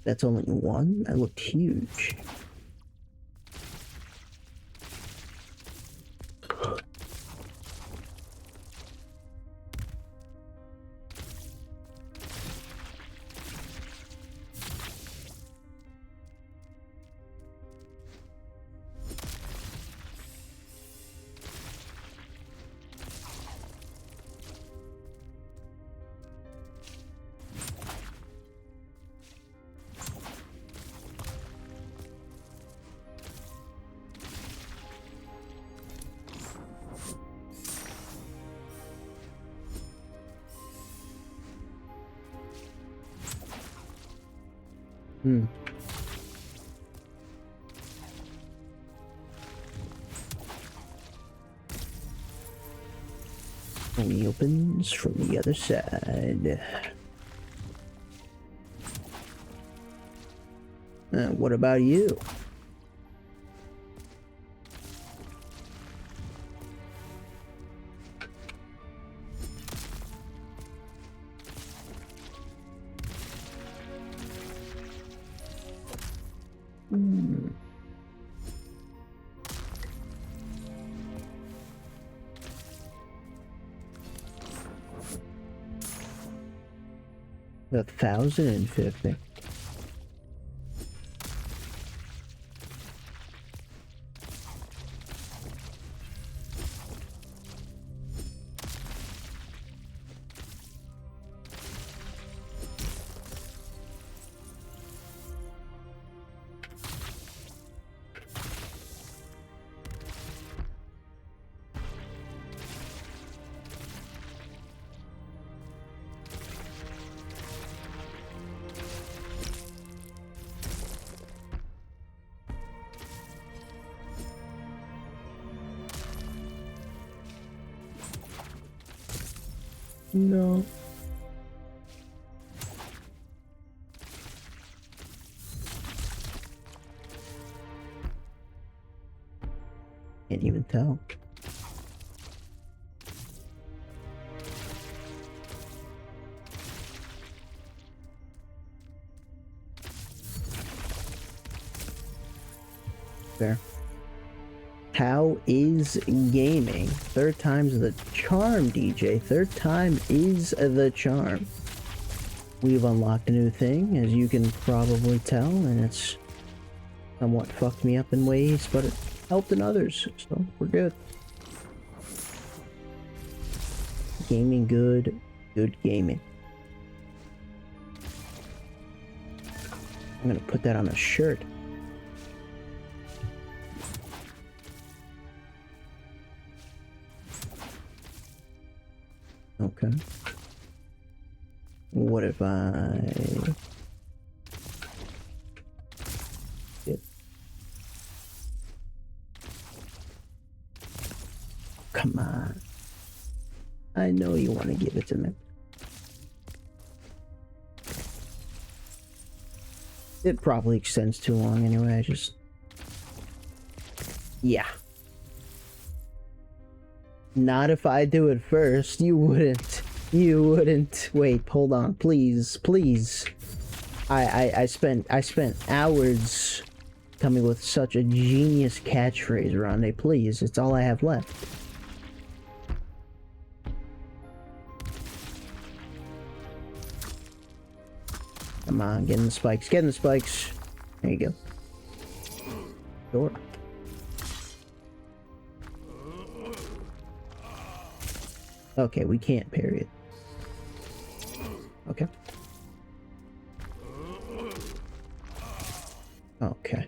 That's only one? That looked huge. Only opens from the other side. What about you? A 1,050. No. Can't even tell. Fair. How is gaming? Third time's the charm, DJ. Third time is the charm. We've unlocked a new thing, as you can probably tell, and it's somewhat fucked me up in ways, but it helped in others, so we're good. Gaming good, good gaming. I'm gonna put that on a shirt. Okay. What if I... Yep. Come on. I know you want to give it to me. It probably extends too long anyway, I just... Yeah. Not if I do it first. You wouldn't. You wouldn't. Wait, hold on. Please, please. I spent hours coming with such a genius catchphrase, Rondé. Please, it's all I have left. Come on, get in the spikes. Get in the spikes. There you go. Sure. Okay, we can't parry it. Okay. Okay.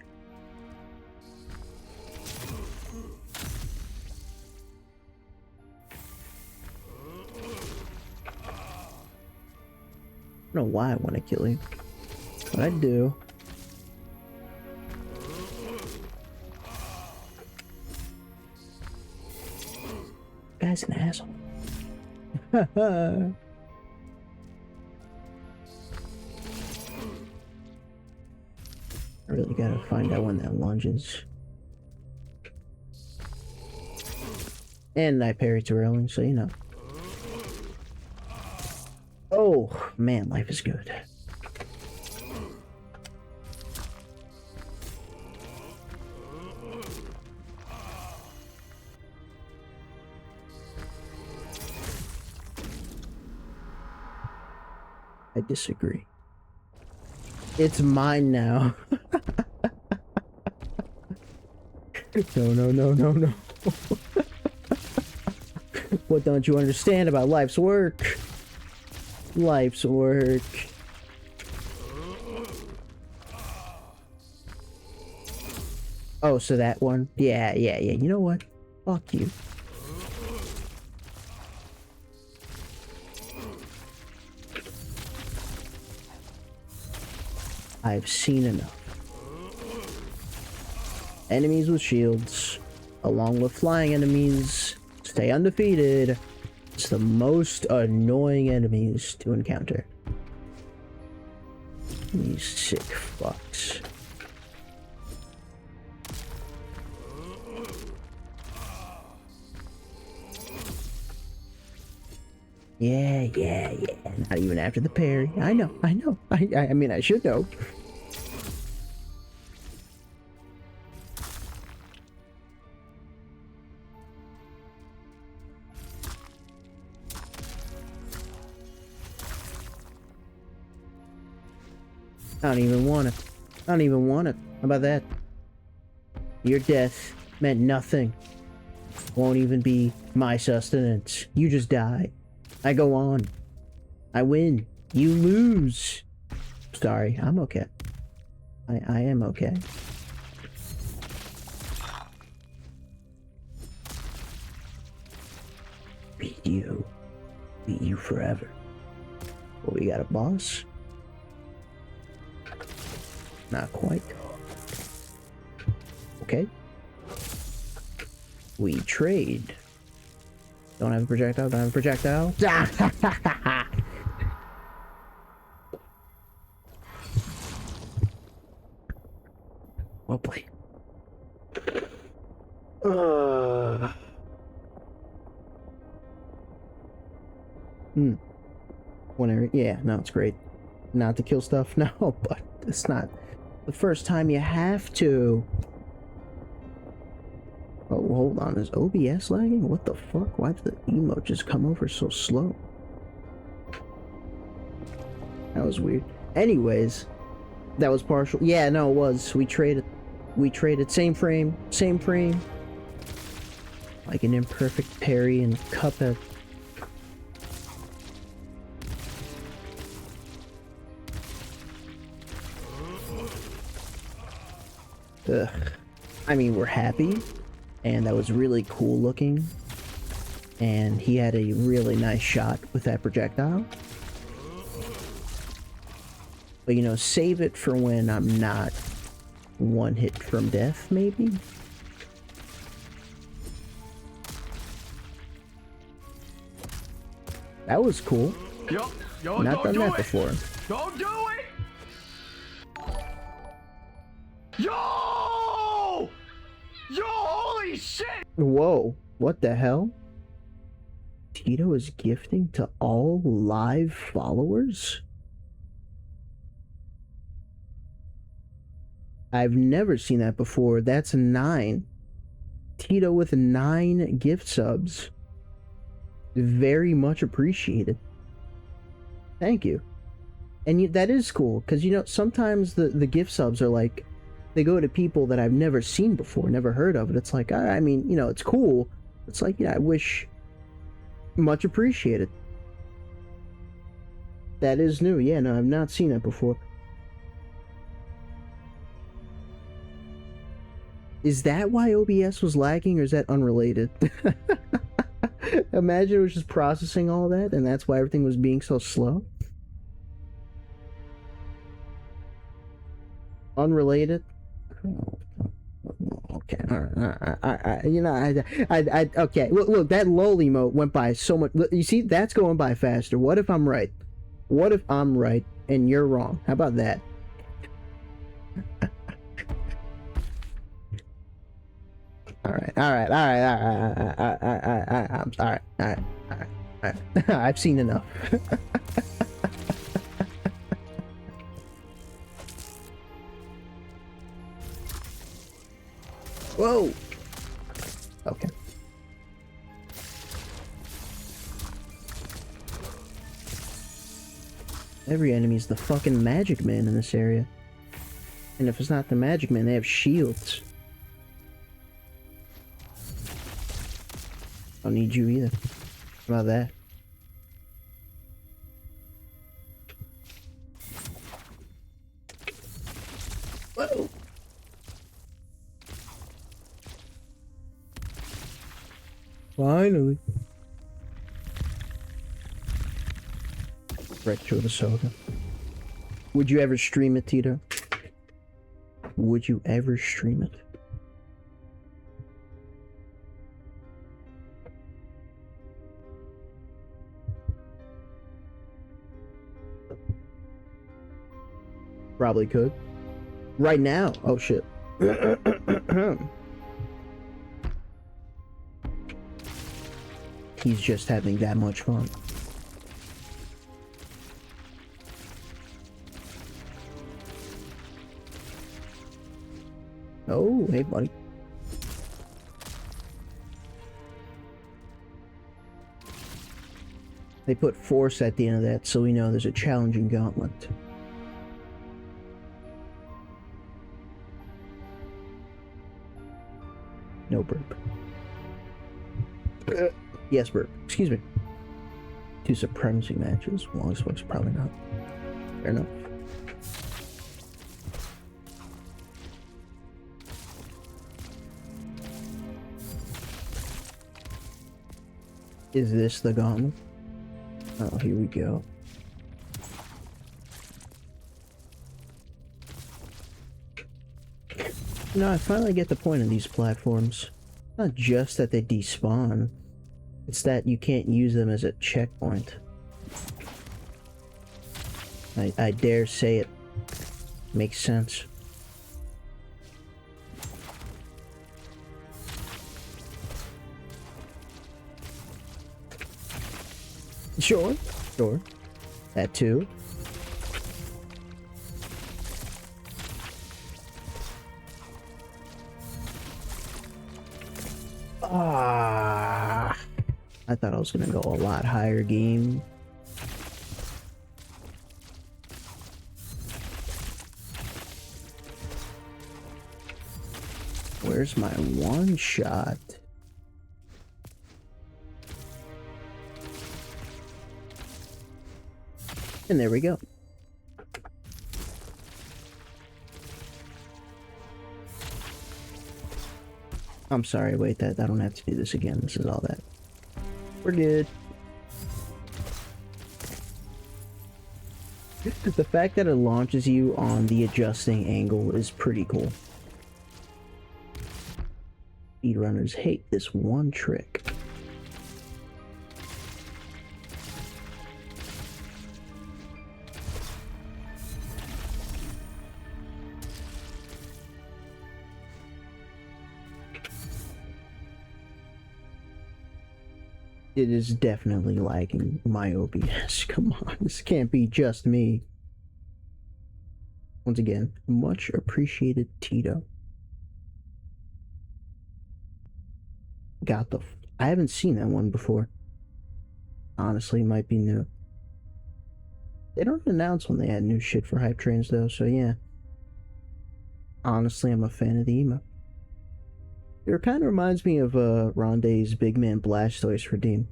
I don't know why I want to kill you, but I do. Guy's an asshole. I really gotta find out when that lunges. And I parry to railing, so you know. Oh, man, life is good. I disagree. It's mine now. No. What don't you understand about life's work? Life's work. Oh, so that one? Yeah. You know what? Fuck you. I've seen enough. Enemies with shields, along with flying enemies, stay undefeated. It's the most annoying enemies to encounter. These sick fucks. Yeah. Not even after the parry. I know. I mean, I should know. I don't even want it. How about that? Your death meant nothing. Won't even be my sustenance. You just die. I go on. I win. You lose. Sorry, I'm okay. I am okay. Beat you. Beat you forever. Well, we got a boss? Not quite. Okay. We trade. Don't have a projectile, Well played. Whenever, yeah, no, it's great. Not to kill stuff, no, but it's not the first time you have to. Oh, hold on, is OBS lagging? What the fuck? Why did the emote just come over so slow? That was weird. Anyways, that was partial. Yeah, no, it was. We traded. Same frame. Like an imperfect parry and Cuphead. Ugh. I mean, we're happy, and that was really cool looking. And he had a really nice shot with that projectile. But, you know, save it for when I'm not one hit from death, maybe? That was cool. Yo, Not done that before. Don't do it! Yo! Yo, holy shit! Whoa, what the hell? Tito is gifting to all live followers? I've never seen that before. That's 9. Tito with 9 gift subs. Very much appreciated. Thank you. And that is cool, because, you know, sometimes the gift subs are like, they go to people that I've never seen before, never heard of. And it's like, I mean, you know, it's cool. It's like, yeah, I wish... Much appreciated. That is new. Yeah, no, I've not seen it before. Is that why OBS was lagging, or is that unrelated? Imagine it was just processing all that, and that's why everything was being so slow. Unrelated? Okay, you know, okay. Look, that lol emote went by so much. You see, that's going by faster. What if I'm right? What if I'm right and you're wrong? How about that? All right. I've seen enough. Whoa. Okay. Every enemy's the fucking magic man in this area. And if it's not the magic man, they have shields. Don't need you either. How about that? Whoa! Finally. Retro the soda. Would you ever stream it, Tito? Would you ever stream it? Probably could. Right now. Oh shit. He's just having that much fun. Oh, hey buddy. They put force at the end of that, so we know there's a challenging gauntlet. No burp. Yes, burp. Excuse me. 2 supremacy matches. Well, this one's probably not. Fair enough. Is this the gauntlet? Oh, here we go. You know, I finally get the point of these platforms. Not just that they despawn, it's that you can't use them as a checkpoint. I dare say it makes sense. Sure. That too. Ah, I thought I was gonna go a lot higher game. Where's my one shot? And there we go. I'm sorry, wait, I don't have to do this again. This is all that. We're good. The fact that it launches you on the adjusting angle is pretty cool. Speedrunners hate this one trick. It is definitely lagging my OBS. Come on, this can't be just me. Once again, much appreciated, Tito. I haven't seen that one before. Honestly, it might be new. They don't announce when they add new shit for hype trains though, so yeah. Honestly, I'm a fan of the emo. It kind of reminds me of Rondé's Big Man Blastoise redeem.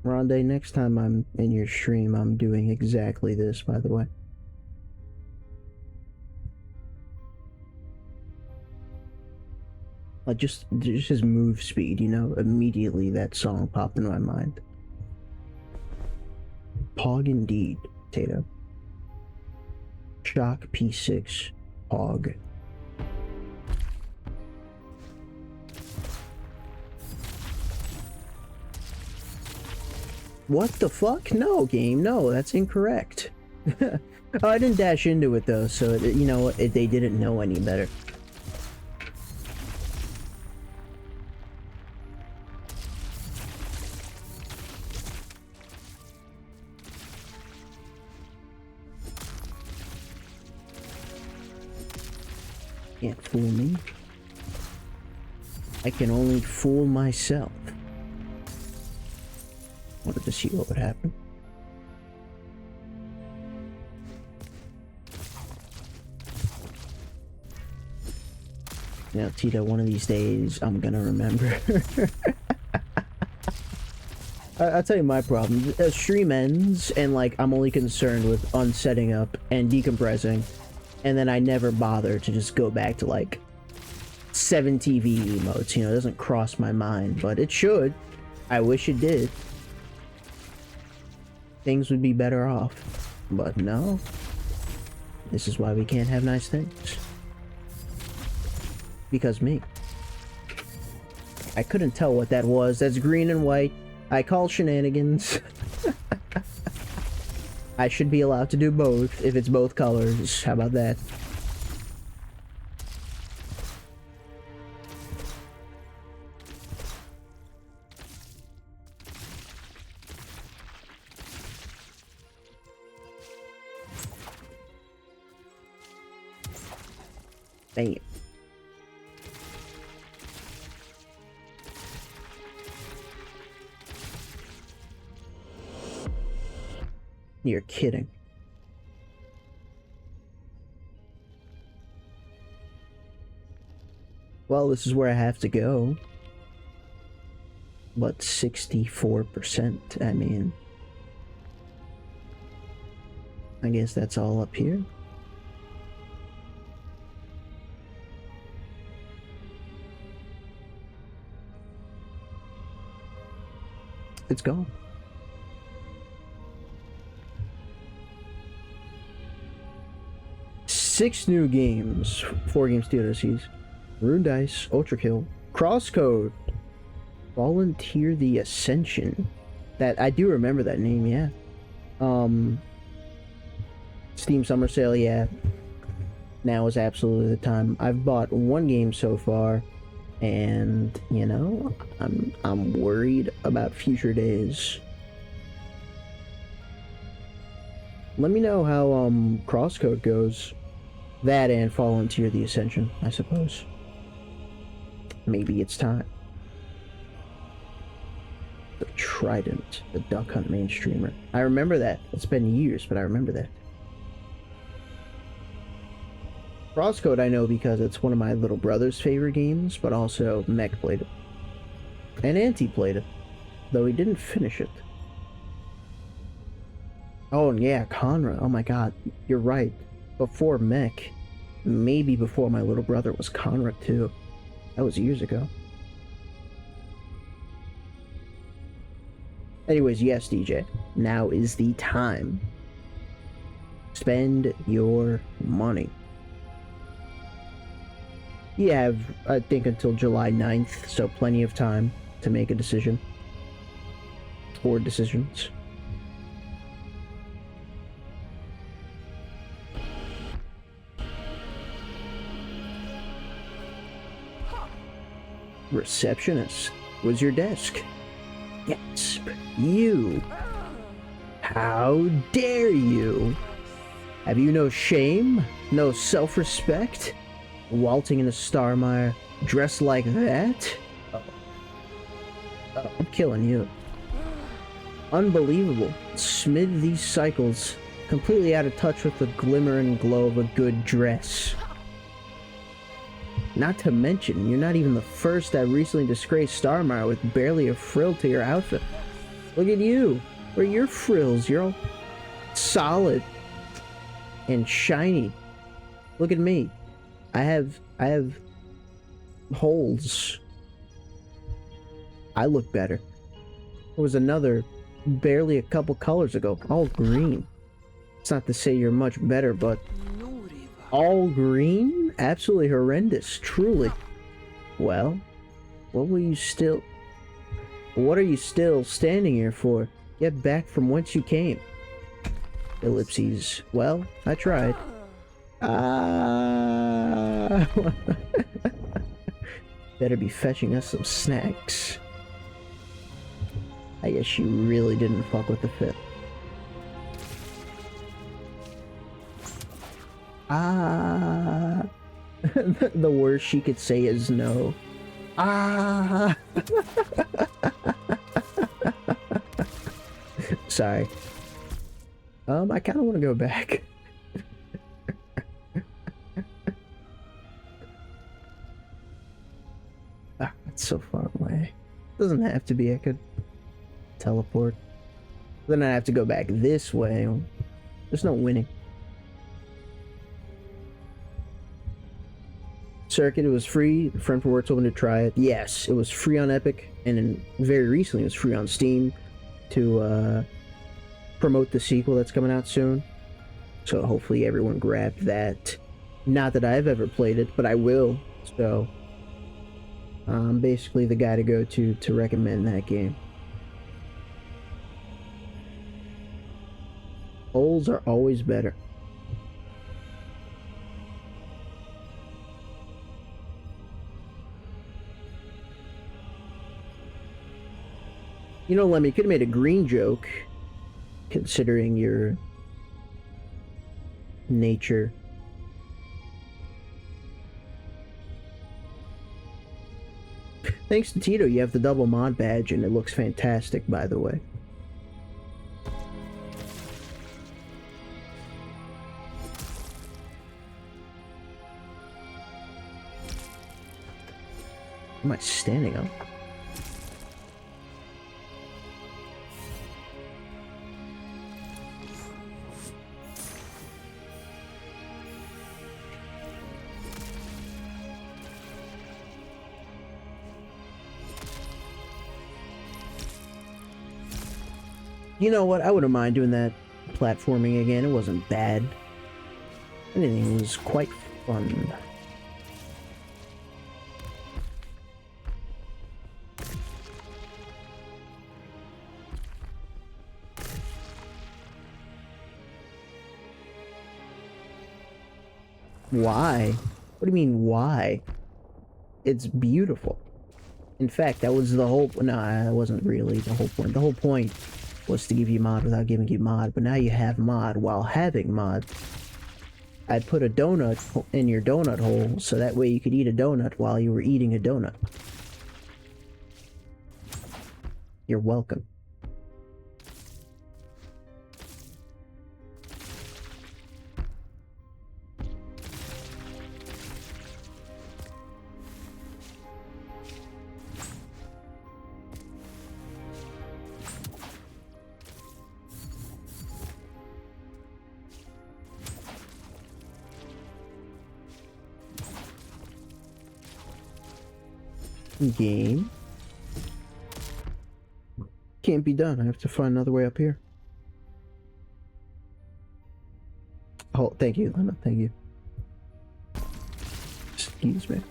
Rondé, next time I'm in your stream, I'm doing exactly this, by the way. Like, just his move speed, you know? Immediately that song popped in my mind. Pog indeed, Tato. Shock P6, Pog. What the fuck? No, game, no, that's incorrect. Oh, I didn't dash into it though, so you know what? They didn't know any better. Can't fool me. I can only fool myself. Wanted to see what would happen. Now, Tito, one of these days, I'm gonna remember. I'll tell you my problem. A stream ends, and like, I'm only concerned with unsetting up and decompressing, and then I never bother to just go back to like 7 TV emotes, you know, it doesn't cross my mind, but it should. I wish it did. Things would be better off, but no. This is why we can't have nice things. Because me. I couldn't tell what that was. That's green and white. I call shenanigans. I should be allowed to do both if it's both colors. How about that? Damn. You're kidding. Well, this is where I have to go. But 64%, I mean... I guess that's all up here. It's gone. Six new games, 4 games DLCs. Rune Dice, Ultra Kill, Crosscode, Volunteer the Ascension. That I do remember that name, yeah. Steam Summer Sale, yeah. Now is absolutely the time. I've bought 1 game so far, and you know, I'm worried about future days. Let me know how Crosscode goes. That and Volunteer the Ascension, I suppose. Maybe it's time. The Trident, the Duck Hunt main streamer. I remember that. It's been years, but I remember that. Crosscode I know because it's one of my little brother's favorite games, but also Mech played it. And Auntie played it, though he didn't finish it. Oh, and yeah, Conra. Oh my god, you're right. Before Mech, maybe before my little brother was Conra too. That was years ago. Anyways, yes, DJ. Now is the time. Spend your money. You have, I think, until July 9th, so plenty of time to make a decision. Or decisions. Receptionist, was your desk? Yes, you. How dare you? Have you no shame? No self-respect? Waltzing in a Starmire, dressed like that? I'm killing you. Unbelievable. Smid these cycles, completely out of touch with the glimmer and glow of a good dress. Not to mention, you're not even the first that recently disgraced Starmire with barely a frill to your outfit. Look at you. Where are your frills? You're all solid and shiny. Look at me. I have holes. I look better. There was another barely a couple colors ago, all green. It's not to say you're much better, but all green? Absolutely horrendous, truly. Well, what are you still standing here for? Get back from whence you came. Ellipses. Well, I tried. Better be fetching us some snacks. I guess you really didn't fuck with the fit. The worst she could say is no. Sorry. I kind of want to go back. It's so far away. Doesn't have to be. I could teleport. Then I have to go back this way. There's no winning. Circuit, it was free. A friend from work told me to try it. Yes, it was free on Epic, and then very recently it was free on Steam to promote the sequel that's coming out soon. So hopefully everyone grabbed that. Not that I've ever played it, but I will. So I'm basically the guy to go to recommend that game. Holes are always better. You know, Lemmy, you could have made a green joke, considering your nature. Thanks to Tito, you have the double mod badge, and it looks fantastic, by the way. Am I standing up? You know what? I wouldn't mind doing that platforming again. It wasn't bad. Anything was quite fun. Why? What do you mean, why? It's beautiful. In fact, that was the whole... No, that wasn't really the whole point. The whole point was to give you mod without giving you mod, but now you have mod while having mod. I put a donut in your donut hole, so that way you could eat a donut while you were eating a donut. You're welcome. Game. Can't be done. I have to find another way up here. Oh, thank you, Lena. Thank you. Excuse me.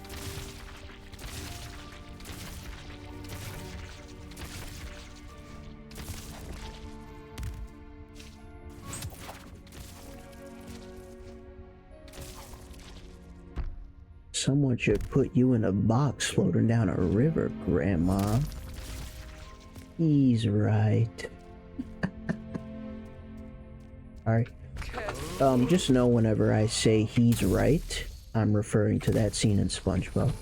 Someone should put you in a box floating down a river, Grandma. He's right. Alright. Just know whenever I say he's right, I'm referring to that scene in SpongeBob.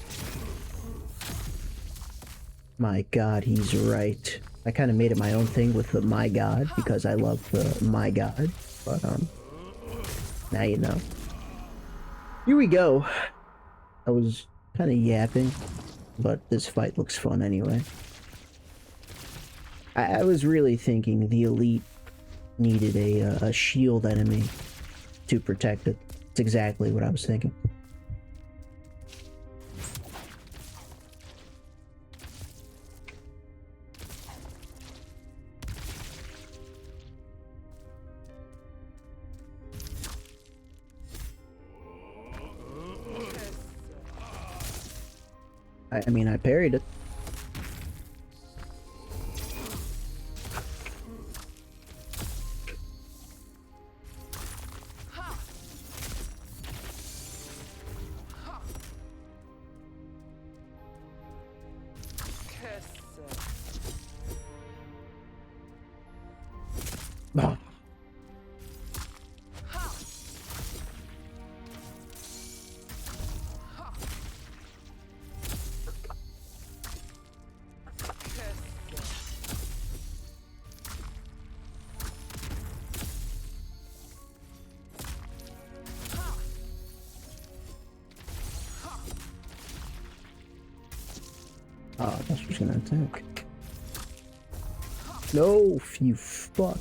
My God, he's right. I kind of made it my own thing with the my God, because I love the my God. But, now you know. Here we go. I was kind of yapping, but this fight looks fun anyway. I was really thinking the elite needed a shield enemy to protect it. It's exactly what I was thinking. I mean, I parried it. Ah. Oh, I thought she was gonna attack. No, you fuck.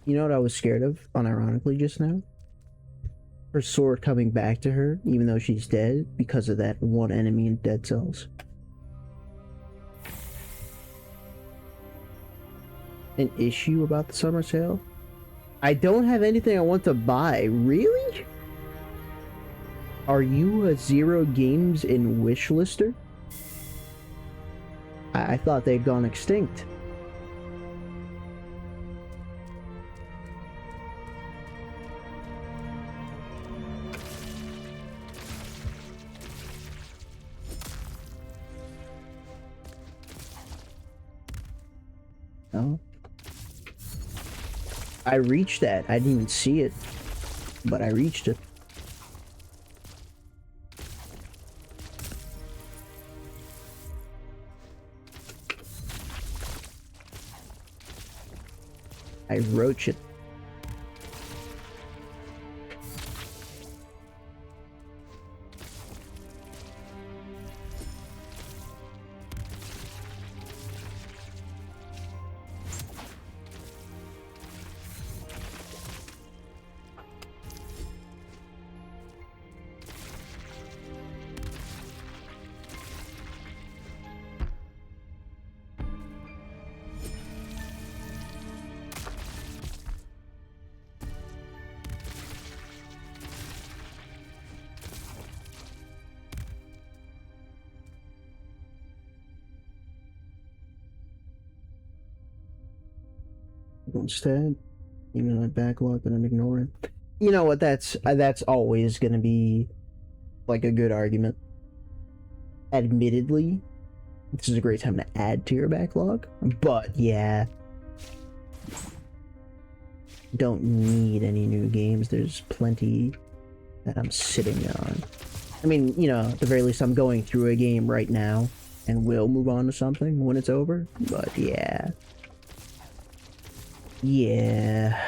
You know what I was scared of, unironically, just now? Her sword coming back to her, even though she's dead, because of that one enemy in Dead Cells. An issue about the summer sale? I don't have anything I want to buy. Really? Are you a Zero Games in wish lister? I thought they'd gone extinct. No. I reached that. I didn't even see it, but I reached it. I roach it. Instead, even my backlog and I'm ignoring. You know what? That's always gonna be like a good argument. Admittedly, this is a great time to add to your backlog, but yeah, don't need any new games. There's plenty that I'm sitting on. I mean, you know, at the very least, I'm going through a game right now and will move on to something when it's over. But yeah. Yeah.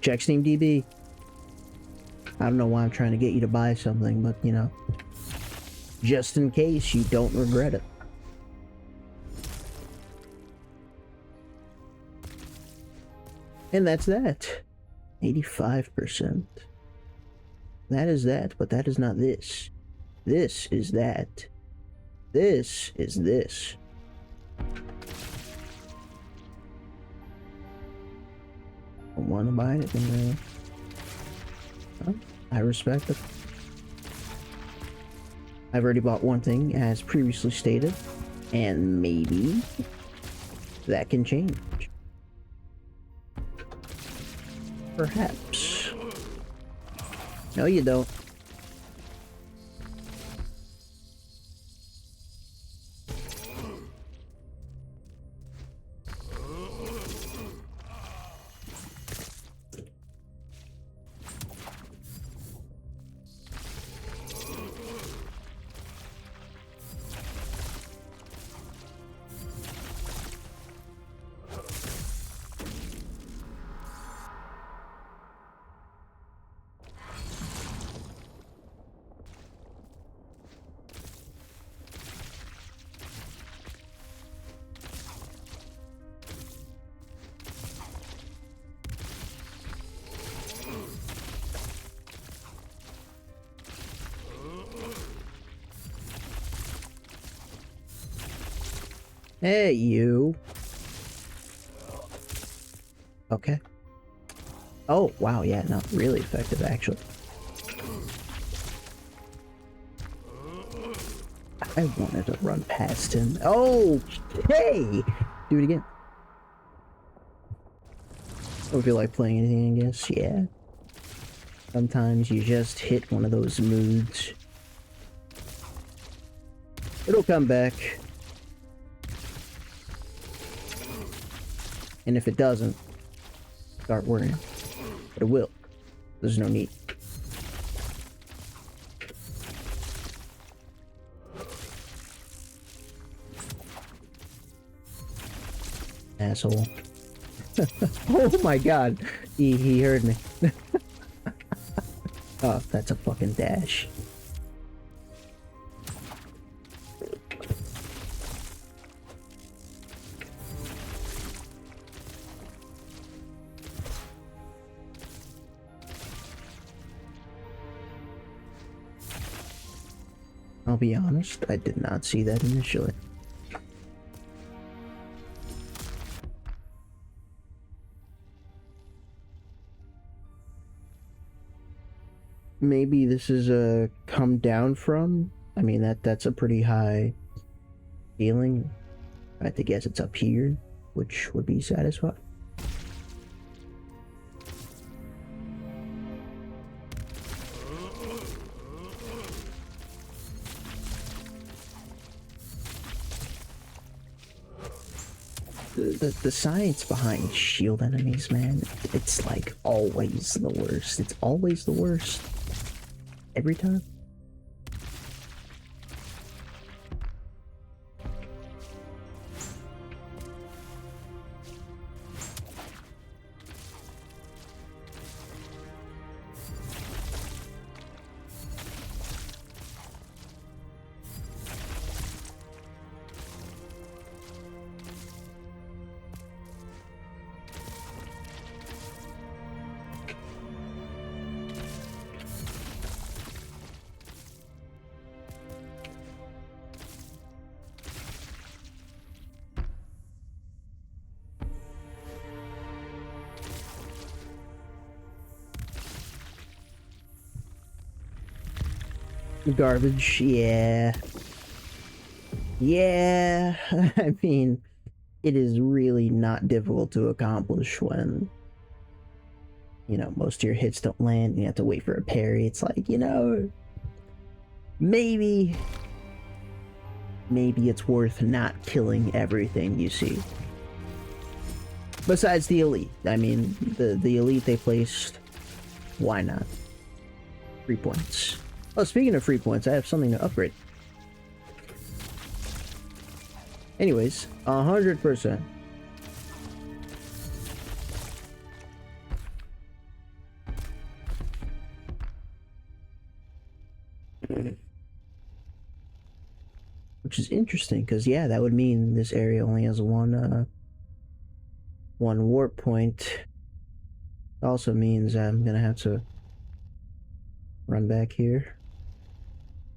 Check Steam DB. I don't know why I'm trying to get you to buy something, but you know, just in case you don't regret it. And that's that. 85%. That is that, but that is not this. This is that. This is this. Don't want to buy anything, well, I respect it. I've already bought one thing, as previously stated, and maybe that can change. Perhaps. No, you don't. Hey, you. Okay. Oh, wow, yeah, not really effective, actually. I wanted to run past him. Oh, hey! Do it again. Don't feel like playing anything, I guess. Yeah. Sometimes you just hit one of those moods. It'll come back. And if it doesn't, start worrying. But it will. There's no need. Asshole. Oh my god. He heard me. Oh, that's a fucking dash. I'll be honest, I did not see that initially. Maybe this is a come down from? I mean, that's a pretty high feeling. I have to guess it's up here, which would be satisfying. The science behind shield enemies, man, it's like always the worst. It's always the worst. Every time. Garbage, yeah. Yeah, I mean, it is really not difficult to accomplish when, you know, most of your hits don't land and you have to wait for a parry. It's like, you know, maybe it's worth not killing everything you see. Besides the elite. I mean, the elite they placed, why not? 3 points. Oh, speaking of free points, I have something to upgrade. Anyways, 100%. Which is interesting, because yeah, that would mean this area only has one warp point. Also means I'm gonna have to run back here.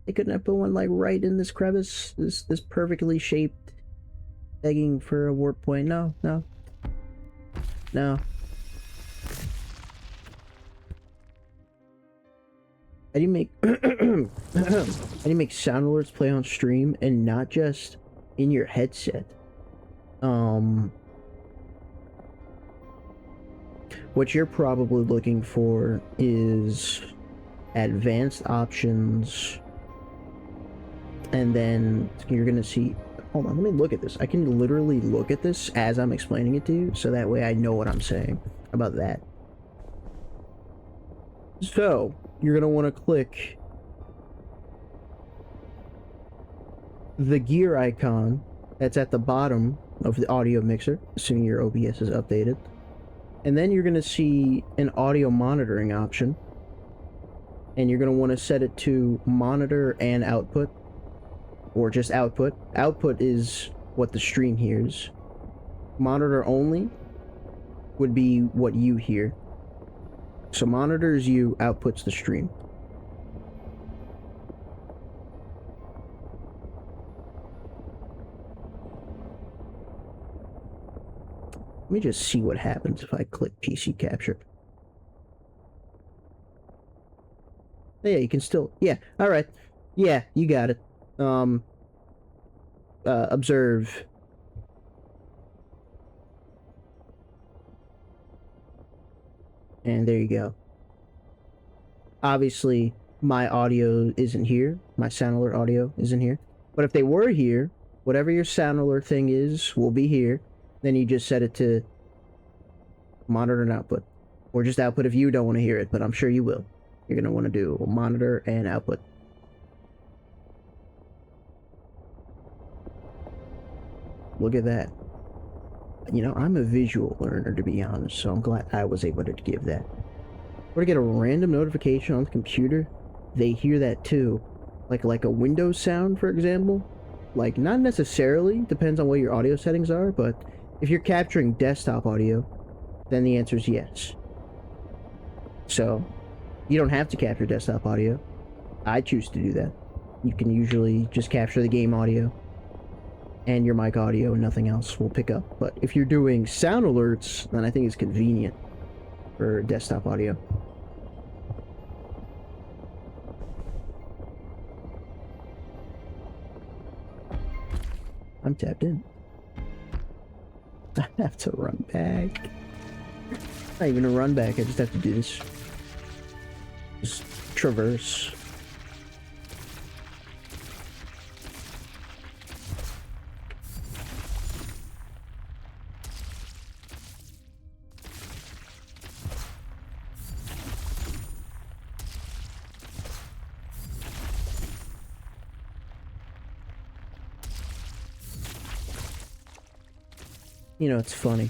They couldn't have put one like right in this crevice, this perfectly shaped, begging for a warp point. No, no, no. How do you make how do you make sound alerts play on stream and not just in your headset? What you're probably looking for is advanced options, and then you're gonna see, hold on, let me look at this. I can literally look at this as I'm explaining it to you, so that way I know what I'm saying. How about that? So you're gonna want to click the gear icon that's at the bottom of the audio mixer, assuming your OBS is updated. And then you're going to see an audio monitoring option. And you're going to want to set it to monitor and output. Or just output. Output is what the stream hears. Monitor only would be what you hear. So monitors you, outputs the stream. Let me just see what happens if I click PC capture. Yeah, you can still, yeah, all right. Yeah, you got it. Observe. And there you go. Obviously, my audio isn't here. My sound alert audio isn't here. But if they were here, whatever your sound alert thing is will be here. Then you just set it to monitor and output. Or just output if you don't want to hear it, but I'm sure you will. You're going to want to do monitor and output. Look at that. You know, I'm a visual learner, to be honest, so I'm glad I was able to give that. Or to get a random notification on the computer, they hear that too. Like a Windows sound, for example. Like, not necessarily, depends on what your audio settings are, but if you're capturing desktop audio, then the answer is yes. So, you don't have to capture desktop audio. I choose to do that. You can usually just capture the game audio and your mic audio and nothing else will pick up. But if you're doing sound alerts, then I think it's convenient for desktop audio. I'm tapped in. I have to run back. Not even a run back, I just have to do this. Just traverse. You know, it's funny.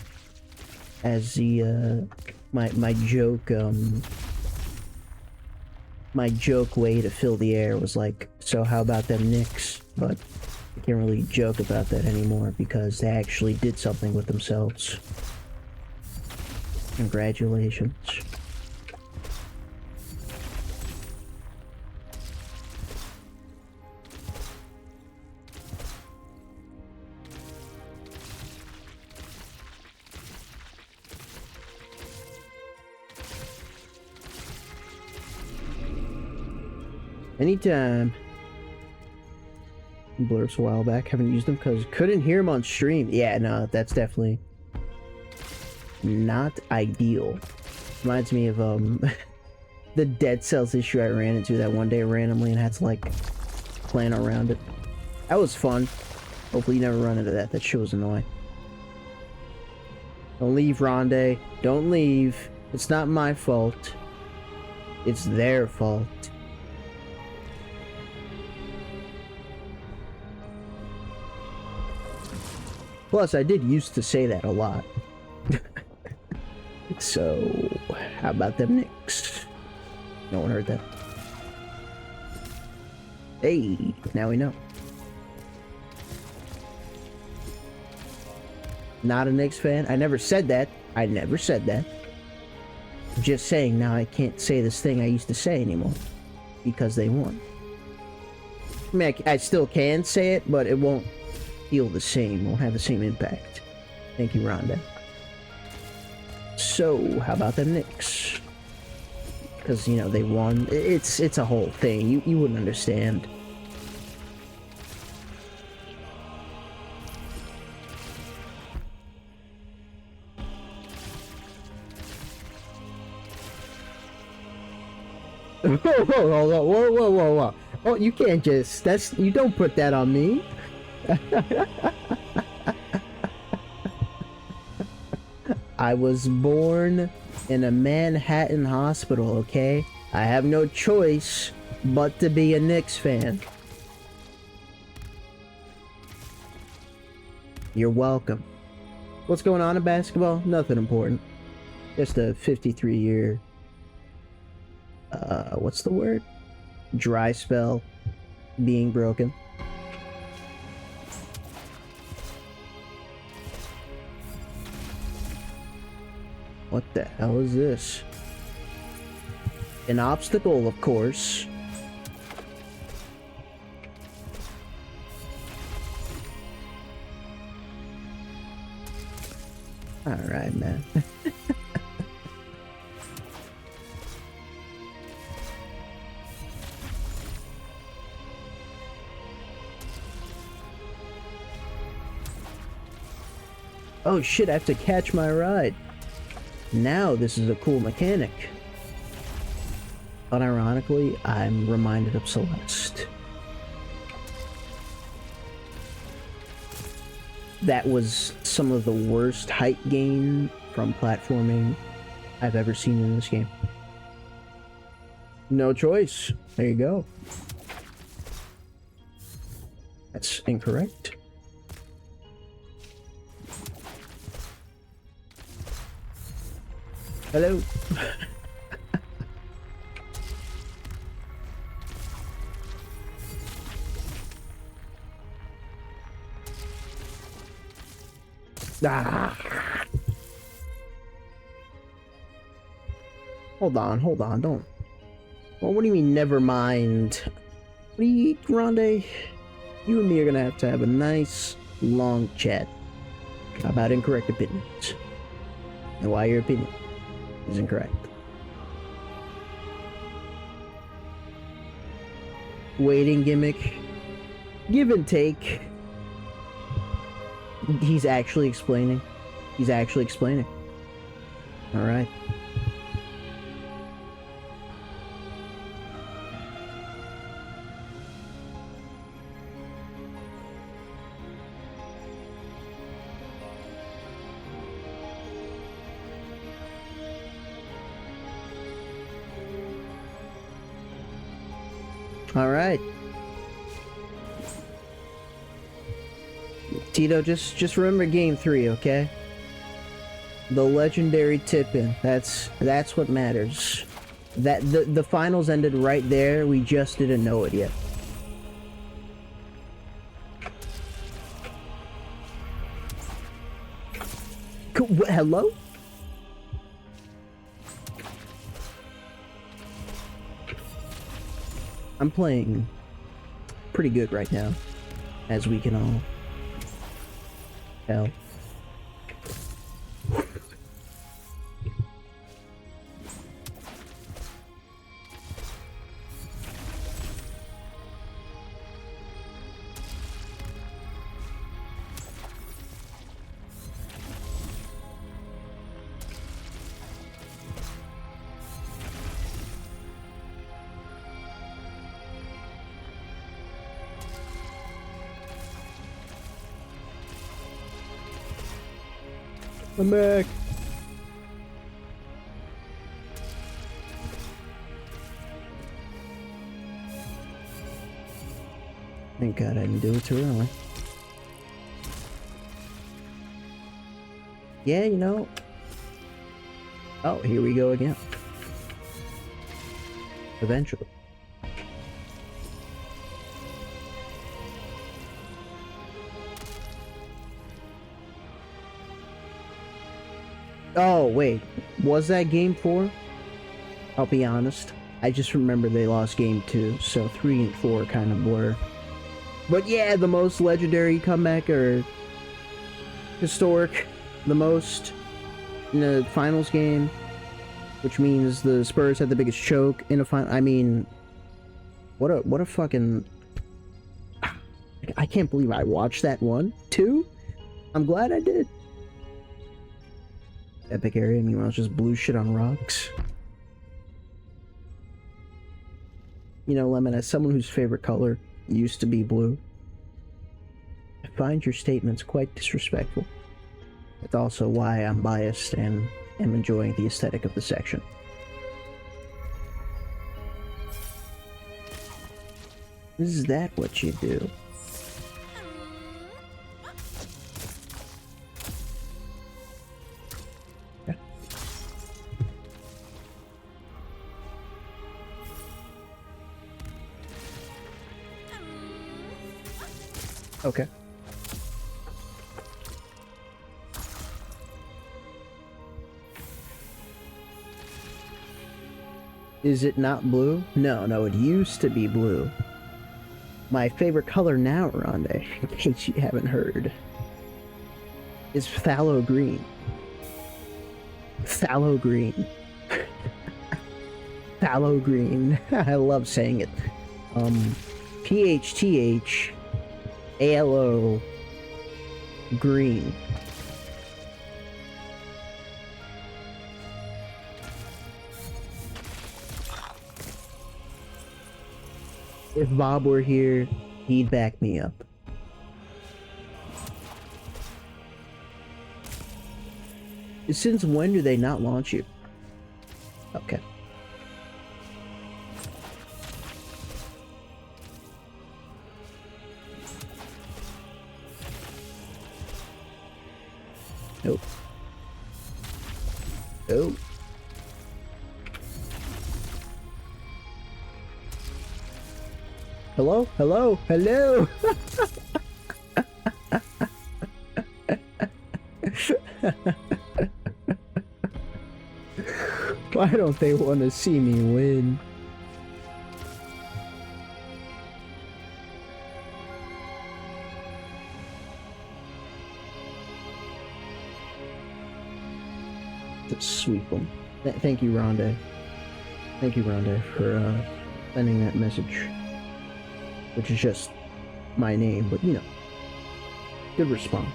As the, my joke way to fill the air was like, so how about them Knicks? But I can't really joke about that anymore because they actually did something with themselves. Congratulations. Anytime. Blurps a while back. Haven't used them because couldn't hear them on stream. Yeah, no, that's definitely not ideal. Reminds me of the Dead Cells issue I ran into that one day randomly and had to like plan around it. That was fun. Hopefully you never run into that. That shit was annoying. Don't leave, Rondé. Don't leave. It's not my fault. It's their fault. Plus, I did used to say that a lot. So, how about them Knicks? No one heard that. Hey, now we know. Not a Knicks fan? I never said that. I never said that. Just saying, now I can't say this thing I used to say anymore because they won. I mean, I still can say it, but it won't feel the same, won't have the same impact. Thank you, Rhonda. So, how about them Knicks? Because, you know, they won. It's a whole thing. You wouldn't understand. Whoa. Oh, you can't just, you don't put that on me. I was born in a Manhattan hospital, okay? I have no choice but to be a Knicks fan. You're welcome. What's going on in basketball? Nothing important. Just a 53-year... what's the word? Dry spell being broken. What the hell is this? An obstacle, of course. Alright, man. Oh shit, I have to catch my ride. Now this is a cool mechanic. Unironically, I'm reminded of Celeste. That was some of the worst height gain from platforming I've ever seen in this game. No choice. There you go. That's incorrect. Hello. Hold on, don't. Well, what do you mean, never mind? What do you eat, Grande? You and me are gonna have a nice, long chat about incorrect opinions. And why your opinion is incorrect. Waiting gimmick. Give and take. He's actually explaining. Alright. Alright. Tito, just remember game 3, okay? The legendary tip-in. That's what matters. That the finals ended right there. We just didn't know it yet. Hello? I'm playing pretty good right now, as we can all tell. I'm back. Thank God I didn't do it too early. Yeah, you know. Oh, here we go again. Eventually. Oh, wait. Was that game 4? I'll be honest. I just remember they lost game 2, so 3 and 4 kind of blur. But yeah, the most legendary comeback or historic, the most in the finals game, which means the Spurs had the biggest choke in a final. I mean, what a fucking. I can't believe I watched that one. 2? I'm glad I did. Epic area, meanwhile, it's just blue shit on rocks. You know, Lemon, as someone whose favorite color used to be blue, I find your statements quite disrespectful. That's also why I'm biased and am enjoying the aesthetic of the section. Is that what you do? Okay. Is it not blue? No, it used to be blue. My favorite color now, Rondé, in case you haven't heard, is phthalo green. Phthalo green. Phthalo green. I love saying it. PHTHALO green. If Bob were here, he'd back me up. Since when do they not launch you? Okay. Nope. Nope. Hello? Hello? Hello? Why don't they want to see me win? Just sweep them. Thank you, Rondé. Thank you, Rondé, for sending that message. Which is just my name, but you know. Good response.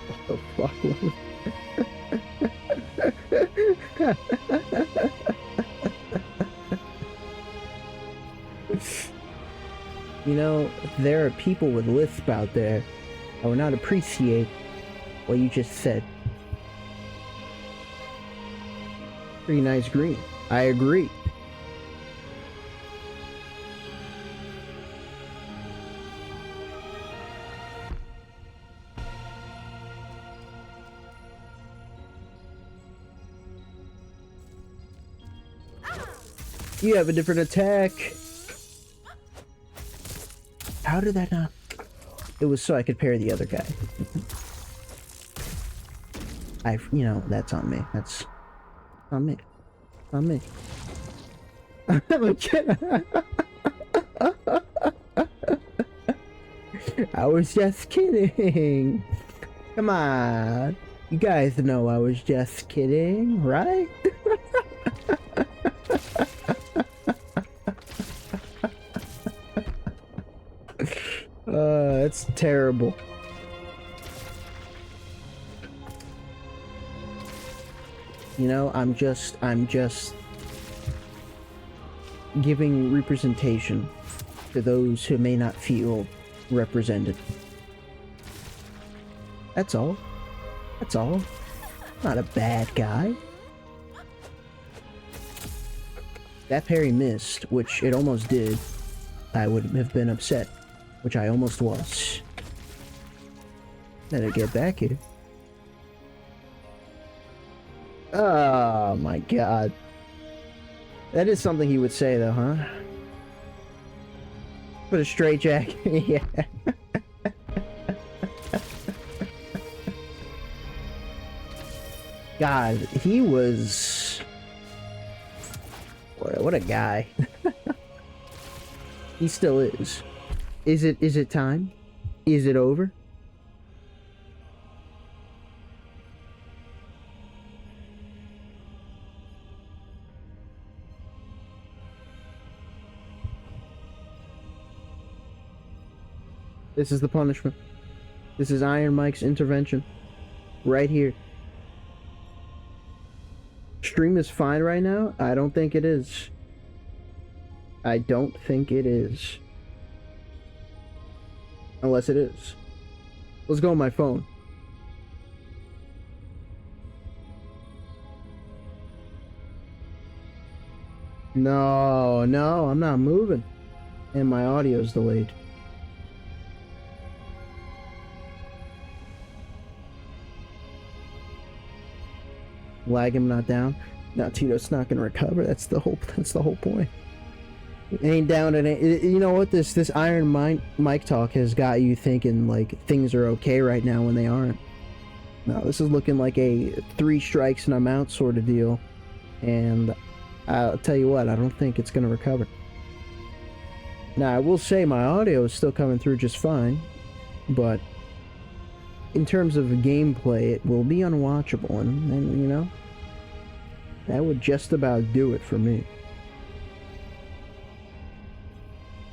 What the fuck? You know, there are people with lisp out there that will not appreciate what you just said. Pretty nice green. I agree. You have a different attack. How did that not? It was so I could parry the other guy. You know, that's on me. That's on me. On me. I was just kidding. Come on. You guys know I was just kidding, right? That's terrible. You know, I'm just giving representation to those who may not feel represented. That's all. That's all. Not a bad guy. That parry missed, which it almost did. I would have been upset, which I almost was. Better get back here. Oh my god. That is something he would say though, huh? Put a straight jacket. Yeah. God, he was... What a guy. He still is. Is it time? Is it over? This is the punishment. This is Iron Mike's intervention. Right here. Stream is fine right now? I don't think it is. I don't think it is. Unless it is. Let's go on my phone. No, I'm not moving. And my audio's delayed. Lag him not down. Now Tito's not gonna recover. That's the whole point. It ain't down. It ain't. You know what? This Iron Mike talk has got you thinking like things are okay right now when they aren't. No, this is looking like a 3 strikes and I'm out sort of deal. And I'll tell you what, I don't think it's gonna recover. Now I will say my audio is still coming through just fine, but in terms of gameplay, it will be unwatchable, and you know, that would just about do it for me.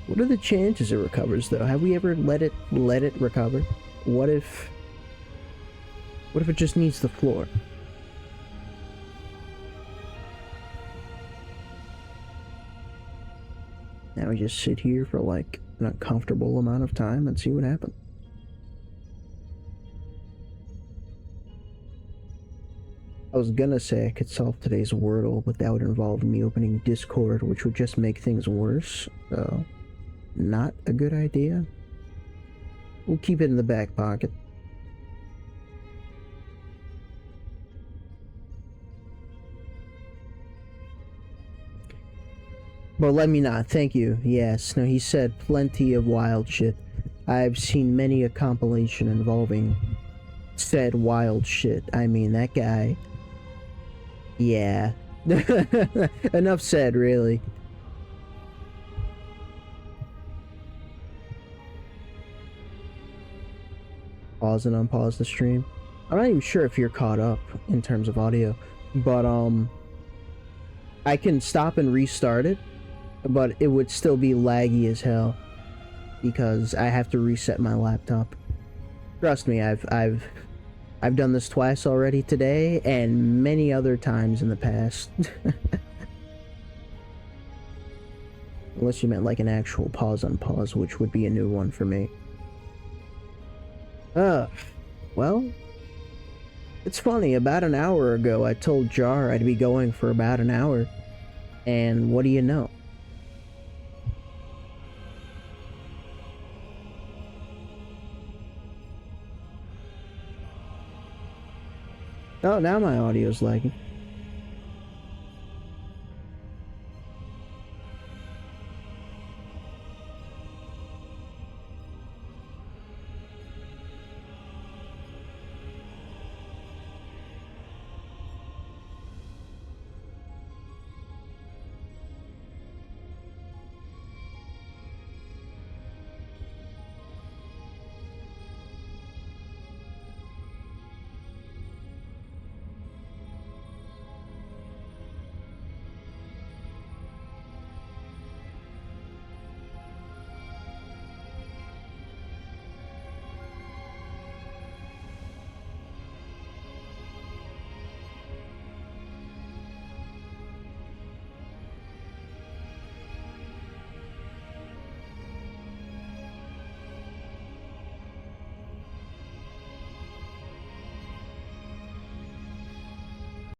What are the chances it recovers, though? Have we ever let it recover? What if it just needs the floor? Now we just sit here for like an uncomfortable amount of time and see what happens. I was gonna say I could solve today's Wordle, but that would involve me opening Discord, which would just make things worse, so not a good idea. We'll keep it in the back pocket. But let me not, thank you. Yes, no, he said plenty of wild shit. I've seen many a compilation involving said wild shit. I mean, that guy... Yeah. Enough said, really. Pause and unpause the stream. I'm not even sure if you're caught up in terms of audio, but I can stop and restart it, but it would still be laggy as hell because I have to reset my laptop. Trust me, I've done this twice already today, and many other times in the past. Unless you meant like an actual pause on pause, which would be a new one for me. Well, it's funny, about an hour ago I told Jar I'd be going for about an hour, and what do you know? Oh, now my audio's lagging.